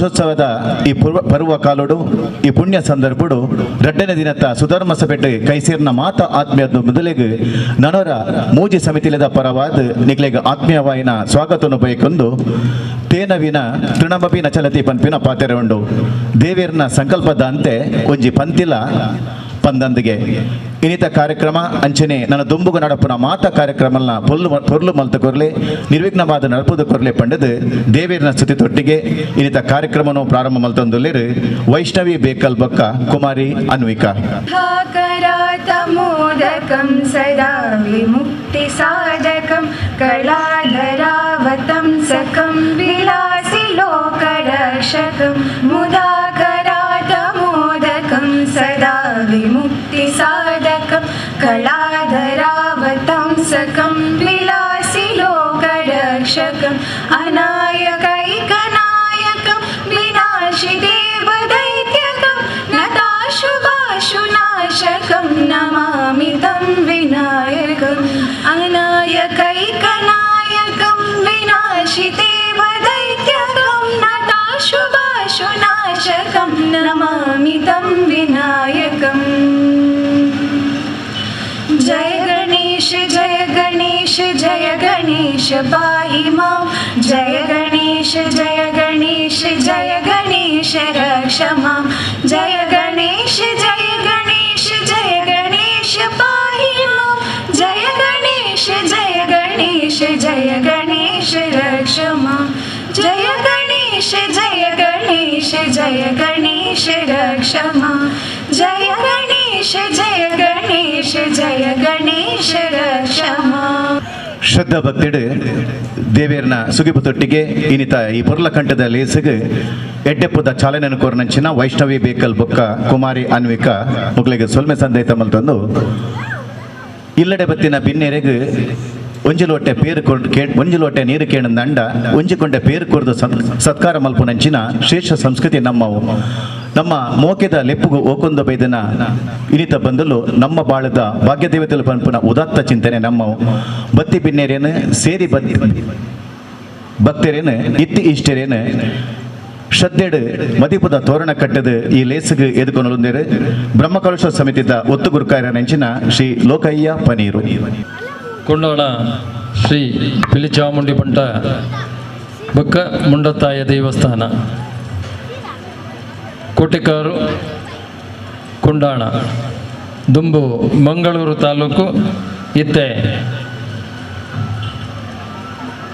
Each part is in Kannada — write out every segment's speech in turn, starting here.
ವರ್ಷೋತ್ಸವದ ಈ ಪರ್ವ ಕಾಲೋಡು ಈ ಪುಣ್ಯ ಸಂದರ್ಭಡು ರಡ್ಡನೇ ದಿನದ ಸುಧರ್ಮ ಸಭೆಟ್ ಕೈಸೇರ್ನ ಮಾತ ಆತ್ಮೀಯದ ಮೊದಲಿಗೆ ನನರ ಮೂಜಿ ಸಮಿತಿಲದ ಪರವಾದ ನಿಗ್ಲೆಗೆ ಆತ್ಮೀಯವಾಯಿನ ಸ್ವಾಗತವನ್ನು ಬಯಕೊಂದು ತೇನವಿನ ತೃಣಮಪಿ ನಚಲತಿ ಪಂಪಿನ ಪಾತೆರೆ ಉಂಡು ದೇವೇರ್ನ ಸಂಕಲ್ಪದ ಅಂತೆ ಒಂಜಿ ಪಂತಿಲ ಪಂದಂದಿಗೆ ಇನ್ನಿತ ಕಾರ್ಯಕ್ರಮ ಅಂಚನೆ ನನ್ನ ದುಂಬುಗ ನಡಪುನ ಮಾತ ಕಾರ್ಯಕ್ರಮನ ಪೊರ್ಲು ಮಲ್ತ ಕೊರ್ಲೆ ನಿರ್ವಿಘ್ನವಾದ ನಡಪುದು ಕೊರ್ಲೆ ಪಂಡದು ದೇವೇರಿನ ಸ್ತುತಿ ತೊಟ್ಟಿಗೆ ಇನ್ನಿತ ಕಾರ್ಯಕ್ರಮವನ್ನು ಪ್ರಾರಂಭ ಮಲ್ತೊಂದುಲ್ಲೇರು ವೈಷ್ಣವಿ ಬೇಕಲ್ ಬೊಕ್ಕ ಕುಮಾರಿ ಅನ್ವಿಕಾ. ಮೋದಕಂ ಸದಾ ವಿಮುಕ್ತಿ ಸಾಧಕಂ ಕಳಾಧರಾವತಂ ಸಕಂ ವಿಲಾಸಿ ಲೋಕರಕ್ಷಕಂ ಮುದಾಕರಾತ ಮೋದಕಂ ಸದಾ ವಿಮುಕ್ತಿ ಸಾಧಕಂ ಕಳಾಧರಾವತಂ ಸಕಂ ವಿಲಾಸಿ ಲೋಕರಕ್ಷಕಂ ಅನಾಯಕೈಕನಾಯಕಂ ವಿನಾಶಿ ದೇವದೈತ್ಯಕಂ ನತಾಶುಭಾಶುನಾಶಕಂ ನಮಾಮಿ तं ವಿನಾಯಕಂ ಅನಾಯಕೈಕನಾಯಕಂ ವಿನಾಶಿ ದೇವದೈತ್ಯಕಂ ನತಾಶುಭಾಶುನಾಶಕಂ ನಮಾಮಿ तं ವಿನಾಯಕಂ. जय गणेश जय गणेश जय गणेश पाहि मां जय गणेश जय गणेश जय गणेश रक्ष मां जय गणेश जय गणेश जय गणेश पाहि मां जय गणेश जय गणेश जय गणेश रक्ष मां जय गणेश जय गणेश जय गणेश रक्ष मां जय गणेश जय गणेश जय गणेश रक्ष मां. ಶ್ರದ್ಧಾ ಭಕ್ತಿಡು ದೇವೇರ್ನ ಸುಗಿಪು ತೊಟ್ಟಿಗೆ ಇನ್ನಿತ ಈ ಪೊರ್ಲ ಕಂಠದ ಲೇಸಿಗೆ ಎಡ್ಡೆಪ್ಪುದ ಚಾಲನೆಯನ್ನು ಕೋರ್ನಂಚಿನ ವೈಷ್ಣವಿ ಬೇಕಲ್ ಬೊಕ್ಕ ಕುಮಾರಿ ಅನ್ವಿಕಾ ಮುಗ್ಲಿಗೆ ಸೊಲ್ಮೆ ಸಂದೇತ ಮಲ್ತೊಂದು ಇಲ್ಲಡೆ ಬತ್ತಿನ ಬಿನ್ನೆರೆಗೆ ಒಂಜಿ ಲೋಟೆ ಪೇರು ಒಂಜಿ ಲೋಟೆ ನೀರು ಕೇಣಂದಂಡ ಒಂಜಿಕೊಂಡೆ ಪೇರು ಕೊರ್ದು ಸತ್ಕಾರ ಮಲ್ಪುನಂಚಿನ ಶ್ರೇಷ್ಠ ಸಂಸ್ಕೃತಿ ನಮ್ಮವು ನಮ್ಮ ಮೋಕೆದ ಲೆಪ್ಪುಗು ಓಕೊಂದ ಬೈದನ ಇನಿತ ಬಂದಲು ನಮ್ಮ ಬಾಳದ ಭಾಗ್ಯದೇವತೆಲು ಪಂಪುನ ಉದಾತ್ತ ಚಿಂತನೆ ನಮ್ಮವು ಬತ್ತಿ ಬಿನ್ನೇರೇನು ಸೇರಿ ಭಕ್ತರೇನು ಇತ್ತಿ ಇಷ್ಟರೇನು ಶ್ರದ್ಧೆಡು ಮದಿಪುದ ತೋರಣ ಕಟ್ಟದ ಈ ಲೇಸಿಗೆ ಎದುಕೊನೊಂದೇರು ಬ್ರಹ್ಮಕಲಶ ಸಮಿತಿದ ಒತ್ತು ಗುರುಕಾರ್ಯ ನೆಂಚಿನ ಶ್ರೀ ಲೋಕಯ್ಯ ಪನೀರು ಕೊಂಡೋಳ ಶ್ರೀ ಪಿಲಿಚಾಮುಂಡಿ ಪಂಟ ಬೊಕ್ಕ ಮುಂಡತಾಯ ದೇವಸ್ಥಾನ ಕೋಟೆಕಾರು ಕೊಂಡಾಣ ದುಂಬು ಮಂಗಳೂರು ತಾಲೂಕು ಇತ್ತೆ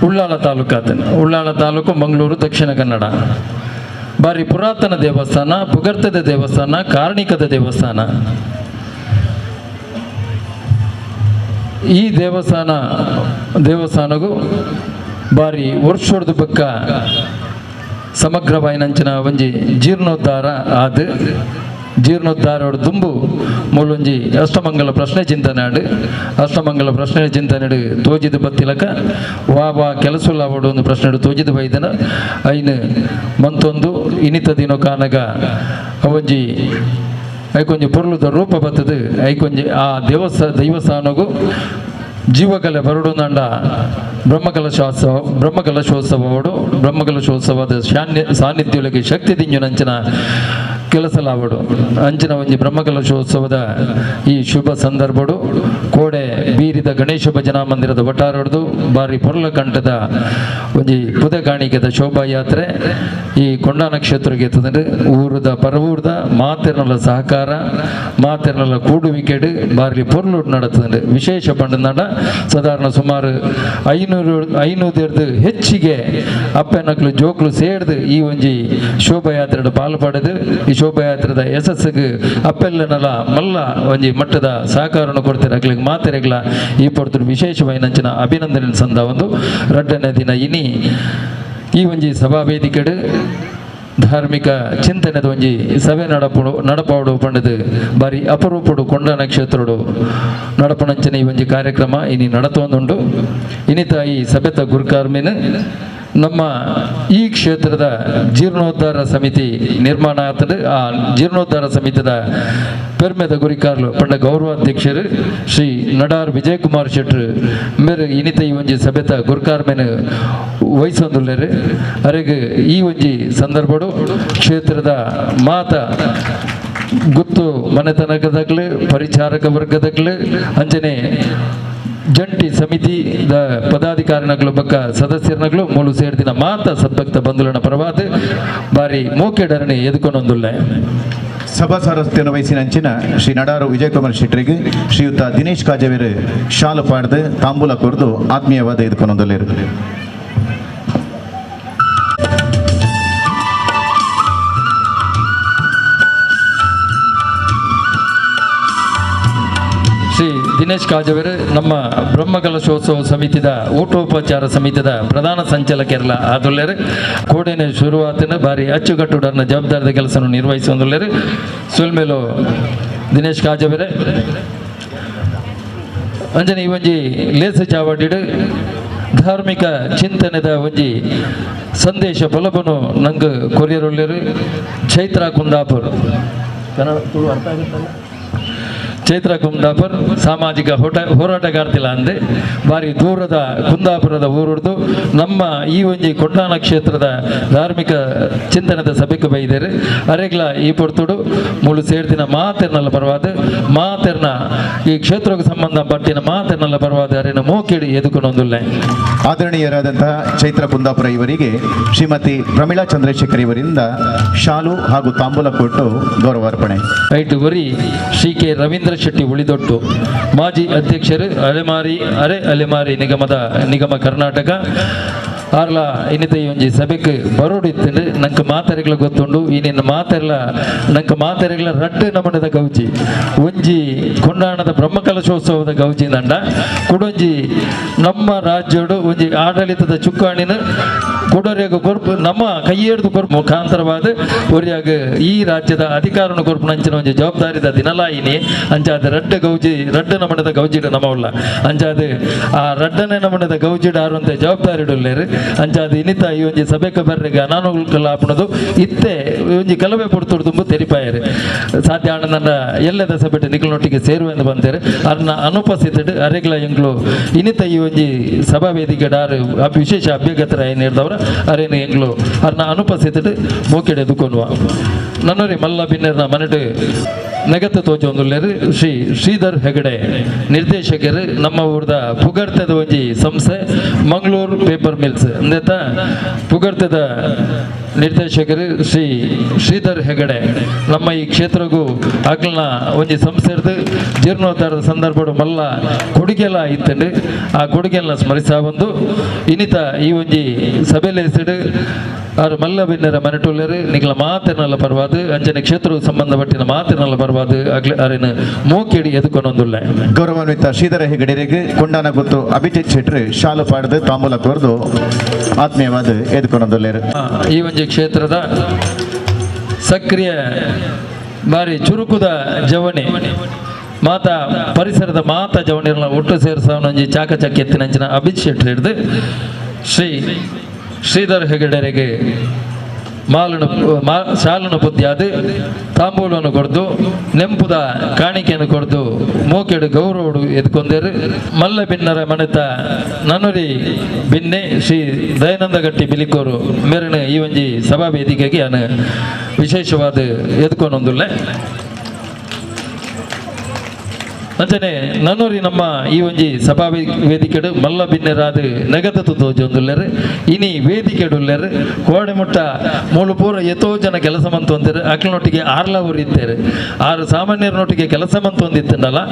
ಉಳ್ಳಾಳ ತಾಲೂಕಾತನ ಉಳ್ಳಾಳ ತಾಲೂಕು ಮಂಗಳೂರು ದಕ್ಷಿಣ ಕನ್ನಡ. ಬಾರಿ ಪುರಾತನ ದೇವಸ್ಥಾನ, ಪುಗರ್ತದ ದೇವಸ್ಥಾನ, ಕಾರ್ಣಿಕದ ದೇವಸ್ಥಾನ. ಈ ದೇವಸ್ಥಾನಗೂ ಬಾರಿ ವರ್ಷದ ಬಕ್ಕ ಸಮಗ್ರವಾಯಿನಂಚಿನ ಒಂಜಿ ಜೀರ್ಣೋದ್ಧಾರ ಆದ ಜೀರ್ಣೋದ್ಧಾರ ದುಂಬು ಮೂಲೊಂಜಿ ಅಷ್ಟಮಂಗಲ ಪ್ರಶ್ನೆ ಚಿಂತನಾಡು ಅಷ್ಟಮಂಗಲ ಪ್ರಶ್ನೆ ಚಿಂತನೆಡು ತೋಜಿದ ಬತ್ತಿಲಕ ವಾ ಕೆಲಸಲ್ಲ ಅವಡು ಒಂದು ಪ್ರಶ್ನೆ ತೋಜಿದ ಬೈದನ ಐನು ಮಂತೊಂದು ಇನಿತ ದಿನ ಕಾನಗ ಅವೊಂಜಿ ಐಕೊಂಜಿ ಪೊರ್ಲುದ ರೂಪ ಬತ್ತದು ಐಕೊಂಜಿ ಆ ದೇವಸ್ಥಾನಗೂ ಜೀವಕಲೆ ಬರಡುಂದಂಡ ಬ್ರಹ್ಮಕಲಶೋತ್ಸವಡು ಬ್ರಹ್ಮಕಲಶೋತ್ಸವದ ಸಾನ್ನಿಧ್ಯುಲಗೆ ಶಕ್ತಿ ದಿಂಜುನಂಚಿನ ಕೆಲಸಲಾವಡು ಅಂಚಿನ ಒಂಜಿ ಬ್ರಹ್ಮಕಲಶೋತ್ಸವದ ಈ ಶುಭ ಸಂದರ್ಭಡು ಕೋಡೆ ಬೀರಿದ ಗಣೇಶ ಭಜನಾ ಮಂದಿರದ ಒಟ್ಟಾರಡ್ದು ಬಾರಿ ಪೊರ್ಲ ಕಂಠದ ಒಂಜಿ ಪುದೆ ಕಾಣಿಕೆದ ಶೋಭಾಯಾತ್ರೆ ಈ ಕೊಂಡ ನಕ್ಷತ್ರಕ್ಕೆ ಎತ್ತದಂಡು ಊರದ ಪರವೂರ್ದ ಮಾತೆರ್ನಲ ಸಹಕಾರ ಮಾತೆರ್ನಲ ಕೂಡುವಿಕೆಡು ಬಾರಿ ಪೊರ್ಲು ನಡತದಂಡು ವಿಶೇಷ ಪಂಡ ಸಾಧಾರಣ ಸುಮಾರು 500 ಹೆಚ್ಚಿಗೆ ಅಪ್ಪೆನಕ್ಲು ಜೋಕ್ಲು ಸೇರ್ದು ಈ ಒಂಜಿ ಶೋಭಾಯಾತ್ರೆ ಪಾಲ್ಪಡೆದು ಈ ಶೋಭಾಯಾತ್ರದ ಯಶಸ್ಸಿಗೆ ಅಪ್ಪೆಲ್ಲನಲ ಮಲ್ಲ ಒಂಜಿ ಮಟ್ಟದ ಸಹಕಾರವನ್ನು ಕೊಡ್ತಾರೆ ಅಗ್ಲಿಗೆ ಮಾತೆರೆಗ್ಲ ಈ ಪೊರ್ತರು ವಿಶೇಷವಾಯಿನಂಚಿನ ಅಭಿನಂದನೆ ಸಂದ ಒಂದು ರಡ್ಡನೇ ದಿನ ಇನಿ ಈ ಒಂಜಿ ಸಭಾ ವೇದಿಕೆಡು ಧಾರ್ಮಿಕ ಚಿಂತನೆದ ಒಂಜಿ ಸಭೆ ನಡಪಾಡು ಪಂಡದು ಬಾರಿ ಅಪರೂಪಡು ಕೊಂಡ ನಕ್ಷತ್ರಡು ನಡಪಣಂಚನೆ ಈ ಒಂಜಿ ಕಾರ್ಯಕ್ರಮ ಇನಿ ನಡತೊಂದುಂಡು ಇನ್ನಿತ ಈ ಸಭೆತ ಗುರುಕಾರ್ಮಿನ ನಮ್ಮ ಈ ಕ್ಷೇತ್ರದ ಜೀರ್ಣೋದ್ಧಾರ ಸಮಿತಿ ನಿರ್ಮಾಣ ಆಗ್ತದೆ. ಆ ಜೀರ್ಣೋದ್ಧಾರ ಸಮಿತಿದ ಪೆರ್ಮೆದ ಗುರಿಕಾರ್ಲು ಪಂಡ ಗೌರವಾಧ್ಯಕ್ಷರು ಶ್ರೀ ನಡಾರ್ ವಿಜಯಕುಮಾರ್ ಶೆಟ್ರು ಮೇರೆ ಇನಿತ ಈ ಒಂಜಿ ಸಭೆತ ಗುರುಕಾರ್ ಮೇನು ವಹಿಸೊಂದುಲ್ಲೇರು. ಅರೆಗೆ ಈ ಒಂಜಿ ಸಂದರ್ಭಡು ಕ್ಷೇತ್ರದ ಮಾತ ಗುತ್ತು ಮನೆತನಕದಾಗ್ಲು ಪರಿಚಾರಕ ವರ್ಗದಾಗ್ಲು ಅಂಜನೆ ಜಂಟಿ ಸಮಿತಿದ ಪದಾಧಿಕಾರಿನಗಳು ಬಕ್ಕ ಸದಸ್ಯರನಗಳು ಮೂಲು ಸೇರ್ದಿನ ಮಾತ ಸದ್ಭಕ್ತ ಬಂಧುಲನ ಪರವಾದ ಬಾರಿ ಮೋಕೆಡರಣಿ ಎದುಕೊಂಡೊಂದುಲ್ಲ. ಸಭಾ ಸಾರಥ್ಯವನ್ನು ವಹಿಸಿನಂಚಿನ ಶ್ರೀ ನಡಾರು ವಿಜಯಕುಮಾರ್ ಶೆಟ್ಟರಿಗೆ ಶ್ರೀಯುತ ದಿನೇಶ್ ಕಾಜವೇರು ಶಾಲು ಪಾಡ್ದು ತಾಂಬೂಲ ಕೊರ್ದು ಆತ್ಮೀಯವಾದ ಎದುಕೊಂಡೊಂದುಲ್ಲೇರು. ಶ್ರೀ ದಿನೇಶ್ ಕಾಜವೇರು ನಮ್ಮ ಬ್ರಹ್ಮಕಲಶೋತ್ಸವ ಸಮಿತಿದ ಊಟೋಪಚಾರ ಸಮಿತಿದ ಪ್ರಧಾನ ಸಂಚಾಲಕರೆಲ್ಲ ಆದುಲ್ಲೇರು. ಕೋಡೆನೆ ಶುರುವಾತಿನ ಬಾರಿ ಅಚ್ಚುಕಟ್ಟುಡನ್ನ ಜವಾಬ್ದಾರಿದ ಕೆಲಸವನ್ನು ನಿರ್ವಹಿಸೊಂದುಲ್ಲೇರು. ಸುಲ್ಮೇಲು ದಿನೇಶ್ ಕಾಜವೇರು ಅಂಜನೆ ಈ ಒಂಜಿ ಲೇಸು ಚಾವಡಿಡು ಧಾರ್ಮಿಕ ಚಿಂತನೆದ ಒಂಜಿ ಸಂದೇಶ ಬಲಬನು ನಂಗೆ ಕೊರಿಯರುಳ್ಳೇರು. ಚೈತ್ರ ಕುಂದಾಪುರ್ ಕನ್ನಡ ತುಳು ಅರ್ಥ ಆಗುತ್ತಲ್ಲ. ಚೈತ್ರ ಕುಂದಾಪುರ್ ಸಾಮಾಜಿಕ ಹೋರಾಟಗಾರ್ತಿಲ್ಲ ಅಂದೆ ಬಾರಿ ದೂರದ ಕುಂದಾಪುರದ ಊರುಡ್ದು ನಮ್ಮ ಈ ಒಂಜಿ ಕೊಂಡಾನ ಕ್ಷೇತ್ರದ ಧಾರ್ಮಿಕ ಚಿಂತನದ ಸಭೆಗೆ ಬೈದೇರು. ಅರೆಗ್ಲ ಈ ಪೊರ್ತುಡು ಮೂಲು ಸೇರ್ತಿನ ಮಾತೆರ್ನಲ್ಲ ಪರವಾದ ಮಾತೆರ್ನ ಈ ಕ್ಷೇತ್ರಕ್ಕೆ ಸಂಬಂಧಪಟ್ಟಿನ ಮಾತೆರ್ನಲ್ಲ ಪರವಾದ ಅರೇನ ಮೋಕಿಡಿ ಎದುಕೊಂಡೊಂದುಲ್ಲ. ಆದರಣೀಯರಾದಂತಹ ಚೈತ್ರ ಕುಂದಾಪುರ ಇವರಿಗೆ ಶ್ರೀಮತಿ ಪ್ರಮೀಳಾ ಚಂದ್ರಶೇಖರ್ ಇವರಿಂದ ಶಾಲು ಹಾಗೂ ತಾಂಬೂಲ ಕೊಟ್ಟು ಗೌರವಾರ್ಪಣೆ. ಐಟು ಗುರಿ ಶ್ರೀ ಕೆ ರವೀಂದ್ರ ಶೆಟ್ಟಿ ಉಳಿದೊಟ್ಟು ಮಾಜಿ ಅಧ್ಯಕ್ಷರು ಅಲೆಮಾರಿ ನಿಗಮ ಕರ್ನಾಟಕ ಆರ್ಲ ಇನ್ನಿತ ಈ ಒಂಜಿ ಸಭೆಗೆ ಬರೋಡಿತ್ತು ನಂಗೆ ಮಾತಾರೆಗಳ ಗೊತ್ತುಂಡು. ಈ ನಿನ್ನ ಮಾತೆಲ್ಲ ನಂಗೆ ಮಾತಾರೆಗಳ ರಡ್ಡು ನಮನದ ಗೌಜಿ ಒಂಜಿ ಕೊಂಡಾಣದ ಬ್ರಹ್ಮಕಲಶೋತ್ಸವದ ಗೌಜಿ ದಂಡ ಕುಡೊಂಜಿ ನಮ್ಮ ರಾಜ್ಯಡು ಒಂಜಿ ಆಡಳಿತದ ಚುಕ್ಕಾಣಿನ ಕೊಡೋರಿಯಾಗ ಕೊರ್ಪು ನಮ್ಮ ಕೈಯೇಡ್ದು ಕೊರ್ಪು ಮುಖಾಂತರವಾದ ಒರಿಯಾಗ ಈ ರಾಜ್ಯದ ಅಧಿಕಾರನ ಕೊರ್ಪು ನಂಚಿನ ಒಂಜಿ ಜವಾಬ್ದಾರಿದ ದಿನಲಾಯಿನಿ ಅಂಚಾದ ರಡ್ಡ ಗೌಜಿ ರಡ್ಡ ನಮನದ ಗೌಜಿಡ ನಮವಲ್ಲ ಅಂಚಾದ ಆ ರಡ್ಡನೆ ನಮನದ ಗೌಜಿಡ ಆರುವಂತೆ ಜವಾಬ್ದಾರಿ ಇಡುಲ್ಲೇರು. ಅಂಚಾದ ಇನ್ನಿತ ಈ ಒಂಜಿ ಸಭೆಗೆ ಬರ್ರೆಗೆ ಅನಾನುಕೂಲ ಆಪಣದು ಇತ್ತೆ ಒಂಜಿ ಕಲವೆ ಪುಡ್ತುಡು ತುಂಬ ತೆರಿಪಾಯರು ಸಾಧ್ಯ ಆಣ ನನ್ನ ಎಲ್ಲದ ಸಭೆ ನಿಖಲನೊಟ್ಟಿಗೆ ಸೇರುವೆಂದು ಬಂತೇರು. ಅರ್ನ ಅನುಪಸ್ಥಿತಿಡು ಅರೆಗ್ಲ ಎಂಗ್ಲು ಇನ್ನಿತ ಈ ಒಂಜಿ ಸಭಾ ವೇದಿಕೆ ಆರು ವಿಶೇಷ ಅಭ್ಯಗತರ ಏನು ಹೇಳಿದವರ ಅರೇನು ಎಂಗ್ಲು ಅರ್ನ ಅನುಪಸ್ಥಿತಿಡು ಮೋಕೆಡೆ ಎದುಕೊನ್ನುವ ನನ್ನೂರಿ ಮಲ್ಲ ಬಿನ್ನೆರ್ನ ಮನೆಡು ನೆಗತ್ತು ತೋಚೊಂದುಲ್ಲೇರು. ಶ್ರೀ ಶ್ರೀಧರ್ ಹೆಗಡೆ ನಿರ್ದೇಶಕರು ನಮ್ಮ ಊರ್ದ ಪುಗರ್ತದ ಒಂಜಿ ಸಂಸ್ಥೆ ಮಂಗಳೂರು ಪೇಪರ್ ಮಿಲ್ಸ್ ಅಂದೇತ ಪುಗರ್ತದ ನಿರ್ದೇಶಕರು ಶ್ರೀ ಶ್ರೀಧರ್ ಹೆಗಡೆ ನಮ್ಮ ಈ ಕ್ಷೇತ್ರಗೂ ಅಗ್ಲನ ಒಂಜಿ ಸಂಸ್ಥೆರ್ದು ಜೀರ್ಣೋದ್ಧಾರದ ಸಂದರ್ಭಡು ಮಲ್ಲ ಕೊಡುಗೆಲ್ಲ ಇತ್ತಂಡು ಆ ಕೊಡುಗೆಲ್ಲ ಸ್ಮರಿಸ ಬಂದು ಇನ್ನಿತ ಈ ಒಂಜಿ ಸಭೆಯಲ್ಲಿ ಹೆಸರು ಅವರು ಮಲ್ಲ ಬಿನ್ನರ ಮನೆಟುಳ್ಳರು ನಿಗಳ ಮಾತಿನಲ್ಲ ಪರವಾದ ಅಂಜನೆ ಕ್ಷೇತ್ರಕ್ಕೆ ಸಂಬಂಧಪಟ್ಟಿನ ಮಾತಿನಲ್ಲ ಪರವಾದ ಅರೇನು ಮೋಕೆಡಿ ಎದುಕೊಂಡೊಂದುಲ್ಲ. ಗೌರವಾನ್ವಿತ ಶ್ರೀಧರ ಹೆಗಡೆರಿಗೆ ಕೊಂಡಾನ ಗೊತ್ತು ಅಭಿಜಿತ್ ಶೆಟ್ರು ಶಾಲು ಪಾಡ್ದು ತಾಂಬೂಲ ಕೊರ್ದು ಆತ್ಮೀಯವಾದ ಎದುಕೊಂಡೊಂದುಲ್ಲೇರು. ಈ ಒಂಜಿ ಕ್ಷೇತ್ರದ ಸಕ್ರಿಯ ಬಾರಿ ಚುರುಕುದ ಜವಣಿ ಮಾತಾ ಪರಿಸರದ ಮಾತಾ ಜವಣಿರಲ್ಲ ಒಟ್ಟು ಸೇರಿಸೋನೊಂಜಿ ಚಾಕಚಕ್ಯ ಎತ್ತಿನಂಚಿನ ಅಭಿಜಿತ್ ಶೆಟ್ರು ಹಿಡಿದು ಶ್ರೀಧರ್ ಹೆಗಡೆರಿಗೆ ಶಾಲನು ಬುದ್ಧಿಯಾದ ತಾಂಬೂಲನ್ನು ಕೊಡ್ದು ನೆಂಪುದ ಕಾಣಿಕೆಯನ್ನು ಕೊಡ್ದು ಮೋಕೆಡು ಗೌರವಡು ಎದ್ಕೊಂಡರು. ಮಲ್ಲ ಬಿನ್ನರ ಮನೆತ ನನ್ನೂರಿ ಬಿನ್ನೆ ಶ್ರೀ ದಯಾನಂದ ಗಟ್ಟಿ ಬಿಲಿಕೋರು ಮೇರಿನ ಈ ಒಂಜಿ ಸಭಾ ವೇದಿಕೆಗೆ ನಾನು ವಿಶೇಷವಾದ ಎದ್ಕೊಂಡೊಂದುಲ್ಲ. ಅಂಚನೆ ನನ್ನೂರಿ ನಮ್ಮ ಈ ಒಂಜಿ ಸಭಾ ವೇದಿಕೆಡು ಮಲ್ಲ ಬಿನ್ನೆರಾದ ನೆಗದತ್ತು ತೋಜೊಂದುಲ್ಲೆರು ಇನಿ ವೇದಿಕೆಡುಲ್ಲೆರು ಕೋಡೆ ಮುಟ್ಟ ಮೂಲು ಪೂರ ಎತೋ ಜನ ಕೆಲಸ ಮಂತೊಂದಿರು ಅಕ್ಲನೊಟ್ಟಿಗೆ ಆರ್ಲ ಊರಿತ್ತೇರು ಆರು ಸಾಮಾನ್ಯರನೊಟ್ಟಿಗೆ ಕೆಲಸ ಮಂತೊಂದಿತ್ತಂಡಲ್ಲ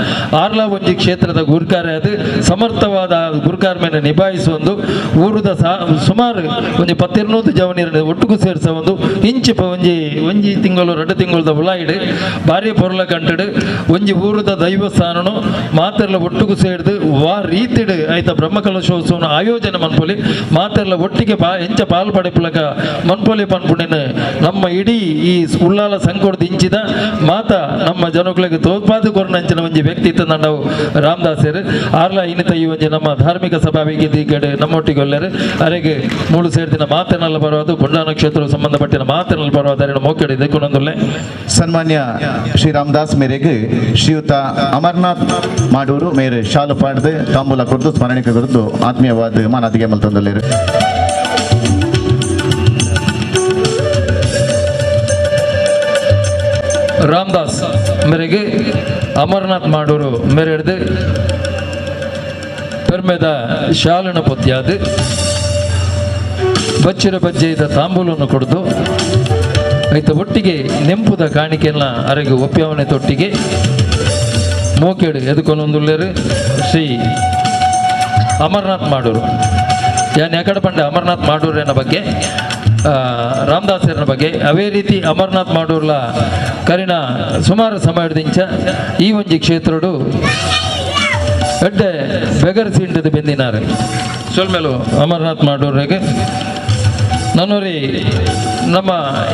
ಆರ್ಲ ಒಂಜಿ ಕ್ಷೇತ್ರದ ಗುರ್ಕಾರೆ ಅದು ಸಮರ್ಥವಾದ ಗುರ್ಕಾರ್ ಮೇಲೆ ನಿಭಾಯಿಸುವಂದು ಊರುದ ಸುಮಾರು ಒಂಜಿ 12 ಜವನಿರ ಒಟ್ಟಿಗೂ ಸೇರಿಸ ಒಂದು ಇಂಚು ಒಂಜಿ ತಿಂಗಳು 2 ತಿಂಗಳದ ಉಲಾಯಿಡು ಭಾರಿ ಪೊರ್ಲ ಕಂಟಡು ಒಂಜಿ ಊರುದ ದೈವಸ್ಥಾನ ಜನನು ಮಾತೆಲ್ಲ ಒಟ್ಟಿಗೂ ಸೇರಿದು ವಾ ರೀತಿಡ್ ಆಯ್ತಾ ಬ್ರಹ್ಮಕಲಶೋತ್ಸವನ ಆಯೋಜನೆ ಮನ್ಪೊಲಿ ಮಾತೆಲ್ಲ ಒಟ್ಟಿಗೆ ಎಂಚ ಪಾಲು ಪಡೆಪುಲಕ ಮನ್ಪೊಲಿ ಪನ್ಪುಣಿನ ನಮ್ಮ ಇಡೀ ಈ ಉಳ್ಳಾಲ ಸಂಕೋಡ್ ದಿಂಚಿದ ಮಾತ ನಮ್ಮ ಜನಗಳಿಗೆ ತೋತ್ಪಾದು ಕೊರನಂಚಿನ ಒಂಜಿ ವ್ಯಕ್ತಿತ್ವ ನಾವು ರಾಮದಾಸರು ಆರ್ಲ ಇನ್ನಿತ ಈ ಒಂಜಿ ನಮ್ಮ ಧಾರ್ಮಿಕ ಸಭಾ ವೇದಿಕೆ ಕಡೆ ನಮ್ಮೊಟ್ಟಿಗೆ ಒಳ್ಳೆರು ಅರೆಗೆ ಮೂಳು ಸೇರ್ತಿನ ಮಾತನಲ್ಲ ಬರುವುದು ಕೊಂಡ ನಕ್ಷತ್ರ ಸಂಬಂಧಪಟ್ಟಿನ ಮಾತನಲ್ಲ ಬರುವುದು ಎರಡು ಮೋಕೆಡೆ ಇದಕ್ಕೊಂದೊಂದುಲ್ಲೆ ಸನ್ಮಾನ್ಯ ಶ್ರೀ ರಾಮದಾಸ್ ಮೇರೆಗೆ ಶ್ರೀಯುತ ಅಮರನಾಥ್ ಮಾಡೂರು ಮೇರೆ ಶಾಲು ಪಾಡ್ದು ತಾಂಬೂಲ ಕುರಿತು ಸ್ಮರಣಿಕೆ ಕುರಿತು ಆತ್ಮೀಯವಾದ ಮಾನಾದಿಗೆ ಮಲ್ತೊಂದುಲ್ಲೇರು ರಾಮದಾಸ್ ಮೇರೆಗೆ ಅಮರನಾಥ್ ಮಾಡೂರು ಮೇರೆ ಹಿಡಿದು ಪೆರ್ಮೆದ ಶಾಲನ ಪೊತ್ಯಾದು ಬಚ್ಚಿರ ಬಜ್ಜೆದ ತಾಂಬೂಲನ್ನು ಕೊಡ್ದು ಆಯ್ತ ಒಟ್ಟಿಗೆ ನೆಂಪುದ ಕಾಣಿಕೆಲ್ಲ ಅರೆಗೆ ಒಪ್ಪ್ಯವನೆ ತೊಟ್ಟಿಗೆ ಮೋಕೆಡು ಎದುಕೊಂದೊಂದುಲ್ಲೇರು ಶ್ರೀ ಅಮರನಾಥ್ ಮಾಡೂರು ಯಾನ್ ಯಾಕಡೆ ಪಂಡ ಅಮರನಾಥ್ ಮಾಡೂರಿನ ಬಗ್ಗೆ ರಾಮದಾಸರನ ಬಗ್ಗೆ ಅವೇ ರೀತಿ ಅಮರನಾಥ್ ಮಾಡೂರ್ಲ ಕರಿನ ಸುಮಾರು ಸಮಯದಿಂಚ ಈ ಒಂಜಿ ಕ್ಷೇತ್ರಡು ಎಡ್ಡೆ ಬೆಗರಿಸಿಂಟದು ಬೆಂದಿನಾರೆ ಸೊಲ್ಮೇಲು ಅಮರನಾಥ್ ಮಾಡೂರಿಗೆ ನನ್ನೂರಿ ನಮ್ಮ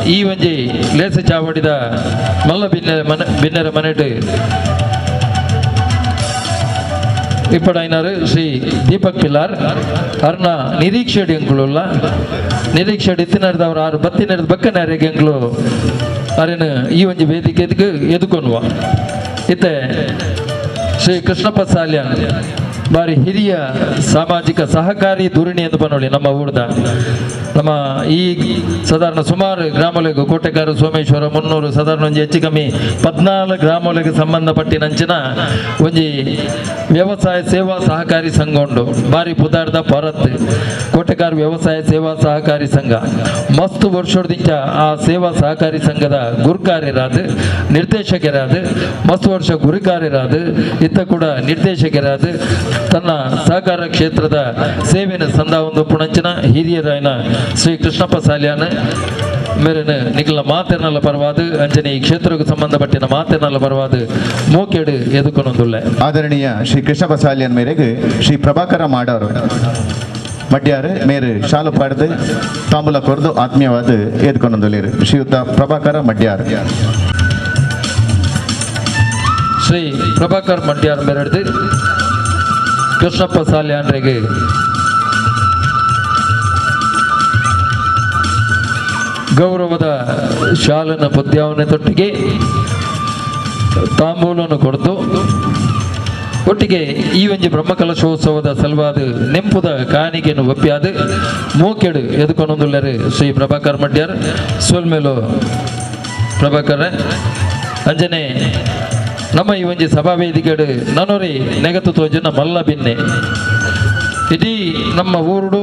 ಈ ಒಂಜಿ ಲೇಸ ಚಾವಡಿದ ಮಲ್ಲ ಬಿನ್ನೆರ ಮನೆಡು ಇಪ್ಪಡೈನಾರು ಶ್ರೀ ದೀಪಕ್ ಪಿಲ್ಲಾರ್ ಅರ್ನ ನಿರೀಕ್ಷೆಡಿ ಎಂಕ್ಳುಲ್ಲ ನಿರೀಕ್ಷೆಡಿ ಇತ್ತಿನರ್ದವ್ರು ಆರು ಬತ್ತಿನರ್ದ ಬಕ್ಕನಾರಿಗೆ ಎಂಕ್ಳು ಅರೇನು ಈ ಒಂಜಿ ವೇದಿಕೆಗೆ ಎದುಕೊನ್ವ ಇತ್ತೆ ಶ್ರೀ ಕೃಷ್ಣಪ್ಪ ಸಾಲ್ಯಾನ್ ಬಾರಿ ಹಿರಿಯ ಸಾಮಾಜಿಕ ಸಹಕಾರಿ ಧೂರಿಣಿ ಎಂದು ಬನ್ನೋಳಿ ನಮ್ಮ ಊರ್ದ ನಮ್ಮ ಈ ಸಾಧಾರಣ ಸುಮಾರು ಗ್ರಾಮಗಳಿಗೆ ಕೋಟೆಗಾರು ಸೋಮೇಶ್ವರ ಮುನ್ನೂರು ಸಾಧಾರಣ ಒಂಜಿ ಹೆಚ್ಚು ಕಮ್ಮಿ 14 ಗ್ರಾಮಗಳಿಗೆ ಸಂಬಂಧಪಟ್ಟಿನಂಚಿನ ಒಂಜಿ ವ್ಯವಸಾಯ ಸೇವಾ ಸಹಕಾರಿ ಸಂಘ ಉಂಡು ಬಾರಿ ಪುದಾರ್ದ ಪರತ್ ಕೋಟೆಗಾರು ವ್ಯವಸಾಯ ಸೇವಾ ಸಹಕಾರಿ ಸಂಘ ಮಸ್ತ್ ವರ್ಷದಿಂದ ಆ ಸೇವಾ ಸಹಕಾರಿ ಸಂಘದ ಗುರುಕಾರ್ಯರಾದ ನಿರ್ದೇಶಕರಾದ ಮಸ್ತ್ ವರ್ಷ ಗುರುಕಾರ್ಯರಾದ ಇತ್ತ ಕೂಡ ನಿರ್ದೇಶಕರಾದ ತನ್ನ ಸಹಕಾರ ಕ್ಷೇತ್ರದ ಸೇವೆಯನ್ನು ಸಂದ ಒಂದು ಪುಣಂಚಿನ ಹಿರಿಯರಾಯನ ಶ್ರೀ ಕೃಷ್ಣಪ್ಪ ಸಾಲ್ಯಾನ ಮೇರೆನ ನಿಖಲ ಮಾತೆನಲ್ಲ ಪರವಾದ ಅಂಜನೆ ಈ ಕ್ಷೇತ್ರಕ್ಕೆ ಸಂಬಂಧಪಟ್ಟಿನ ಮಾತೆನಲ್ಲ ಪರವಾದ ಮೋಕೆಡು ಎದುಕೊಂದೊಂದುಲ್ಲೆ ಆದರಣೀಯ ಶ್ರೀ ಕೃಷ್ಣಪ್ಪ ಸಾಲ್ಯಾನ್ ಮೇರೆಗೆ ಶ್ರೀ ಪ್ರಭಾಕರ ಮಾಡಾರು ಮಡ್ಯಾರು ಮೇರೆ ಶಾಲು ಪಾಡ್ದು ತಾಂಬೂಲ ಕೊರ್ದು ಆತ್ಮೀಯವಾದ ಎದುಕೊಂದೊಂದುಲ್ಲೇರು ಶ್ರೀಯುತ ಪ್ರಭಾಕರ ಮಡ್ಯಾರ್ ಶ್ರೀ ಪ್ರಭಾಕರ್ ಮಡ್ಯಾರ್ ಮೇರೆಡ್ದು ಕೃಷ್ಣಪ್ಪ ಸಾಲ್ಯಾನ್ರಿಗೆ ಗೌರವದ ಶಾಲನ ಪದ್ಯಾವನೆ ತೊಟ್ಟಿಗೆ ತಾಂಬೂಲನ್ನು ಕೊಡ್ತು ಒಟ್ಟಿಗೆ ಈ ಒಂಜಿ ಬ್ರಹ್ಮಕಲಶೋತ್ಸವದ ಸಲುವಾದ ನೆಂಪುದ ಕಾಣಿಕೆಯನ್ನು ಒಪ್ಪಿಯಾದ ಮೋಕೆಡು ಎದುಕೊಂದೊಂದುಲ್ಲರು ಶ್ರೀ ಪ್ರಭಾಕರ್ ಮಡ್ಯಾರ್ ಸೋಲ್ಮೇಲು ಪ್ರಭಾಕರ ಅಂಜನೆ ನಮ್ಮ ಈ ಒಂಜಿ ಸಭಾ ವೇದಿಕೆಡು ನನ್ನೂರಿ ನೆಗತು ತೋಜನ ಮಲ್ಲ ಬಿನ್ನೆ ಇಡೀ ನಮ್ಮ ಊರುಡು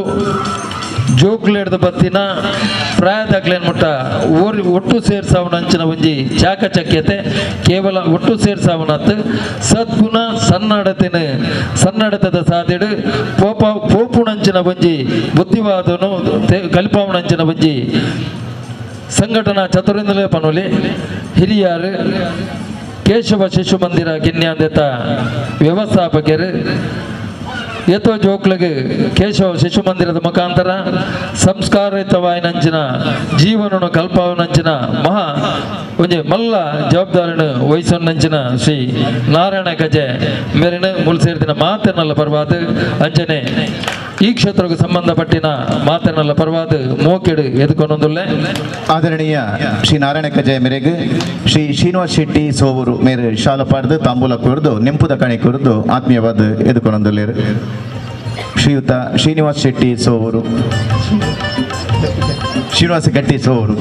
ಜೋಕ್ಲೆಡ್ದ ಬತ್ತಿನ ಪ್ರಾಯದಾಗ್ಲೇನು ಮುಟ್ಟ ಒಟ್ಟು ಸೇರ್ಸಾವನಂಚಿನ ಒಂಜಿ ಚಾಕಚಕ್ಯತೆ ಕೇವಲ ಒಟ್ಟು ಸೇರ್ಸಾವನತ್ ಸದ್ಗುಣ ಸನ್ನಡತದ ಸಾಧಿಡು ಪೋಪುಣಂಚಿನ ಒಂಜಿ ಬುದ್ಧಿವಾದನು ಕಲ್ಪಾವನಂಚಿನ ಒಂಜಿ ಸಂಘಟನಾ ಚತುರಿಂದಲೇ ಪನೋಲಿ ಹಿರಿಯರು ಕೇಶವ ಶಿಶು ಮಂದಿರ ಗಿನ್ಯಾಂದೆತ ವ್ಯವಸ್ಥಾಪಕರು ಏತೋ ಜೋಕ್ಲಿಗೆ ಕೇಶವ ಶಿಶು ಮಂದಿರದ ಮುಖಾಂತರ ಸಂಸ್ಕಾರಯುತವಾಯಿನಂಚಿನ ಜೀವನನು ಕಲ್ಪವನಂಚಿನ ಮಹಾ ಒಂಜಿ ಮಲ್ಲ ಜವಾಬ್ದಾರಿನ ವಹಿಸೋನಂಚಿನ ಶ್ರೀ ನಾರಾಯಣ ಕಜೆ ಮೇರಿನ ಮುಲ್ಸೇರ್ತಿನ ಮಾತೆನಲ್ಲ ಪರ್ವಾದ ಅಂಜನೆ ಈ ಕ್ಷೇತ್ರಕ್ಕೆ ಸಂಬಂಧಪಟ್ಟಿನ ಮಾತೆನಲ್ಲ ಪರ್ವಾದ ಮೋಕೆಡು ಎದುಕೊಂದೊಂದುಲ್ಲೆ ಆದರಣೀಯ ಶ್ರೀ ನಾರಾಯಣ ಕಜೆ ಮೇರೆಗೆ ಶ್ರೀ ಶ್ರೀನಿವಾಸ್ ಶೆಟ್ಟಿ ಸೋವೂರು ಮೇರೆ ಶಾಲು ಪಾಡ್ದು ತಾಂಬೂಲ ಕುರಿದು ನೆಂಪುದ ಕಣಿ ಕುರಿದು ಆತ್ಮೀಯವಾದ ಎದುಕೊಂದೊಂದುಲ್ಲೇರು ಶ್ರೀಯುತ ಶ್ರೀನಿವಾಸ್ ಶೆಟ್ಟಿ ಸೋವೂರು ಶ್ರೀನಿವಾಸ ಗಟ್ಟಿ ಸೋವೂರು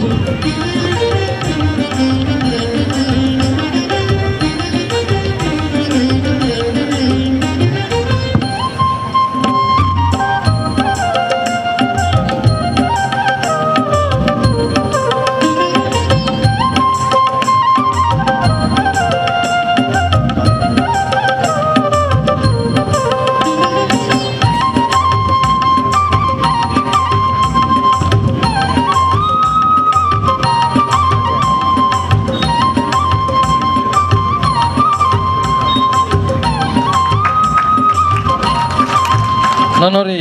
ನನ್ನೋರಿ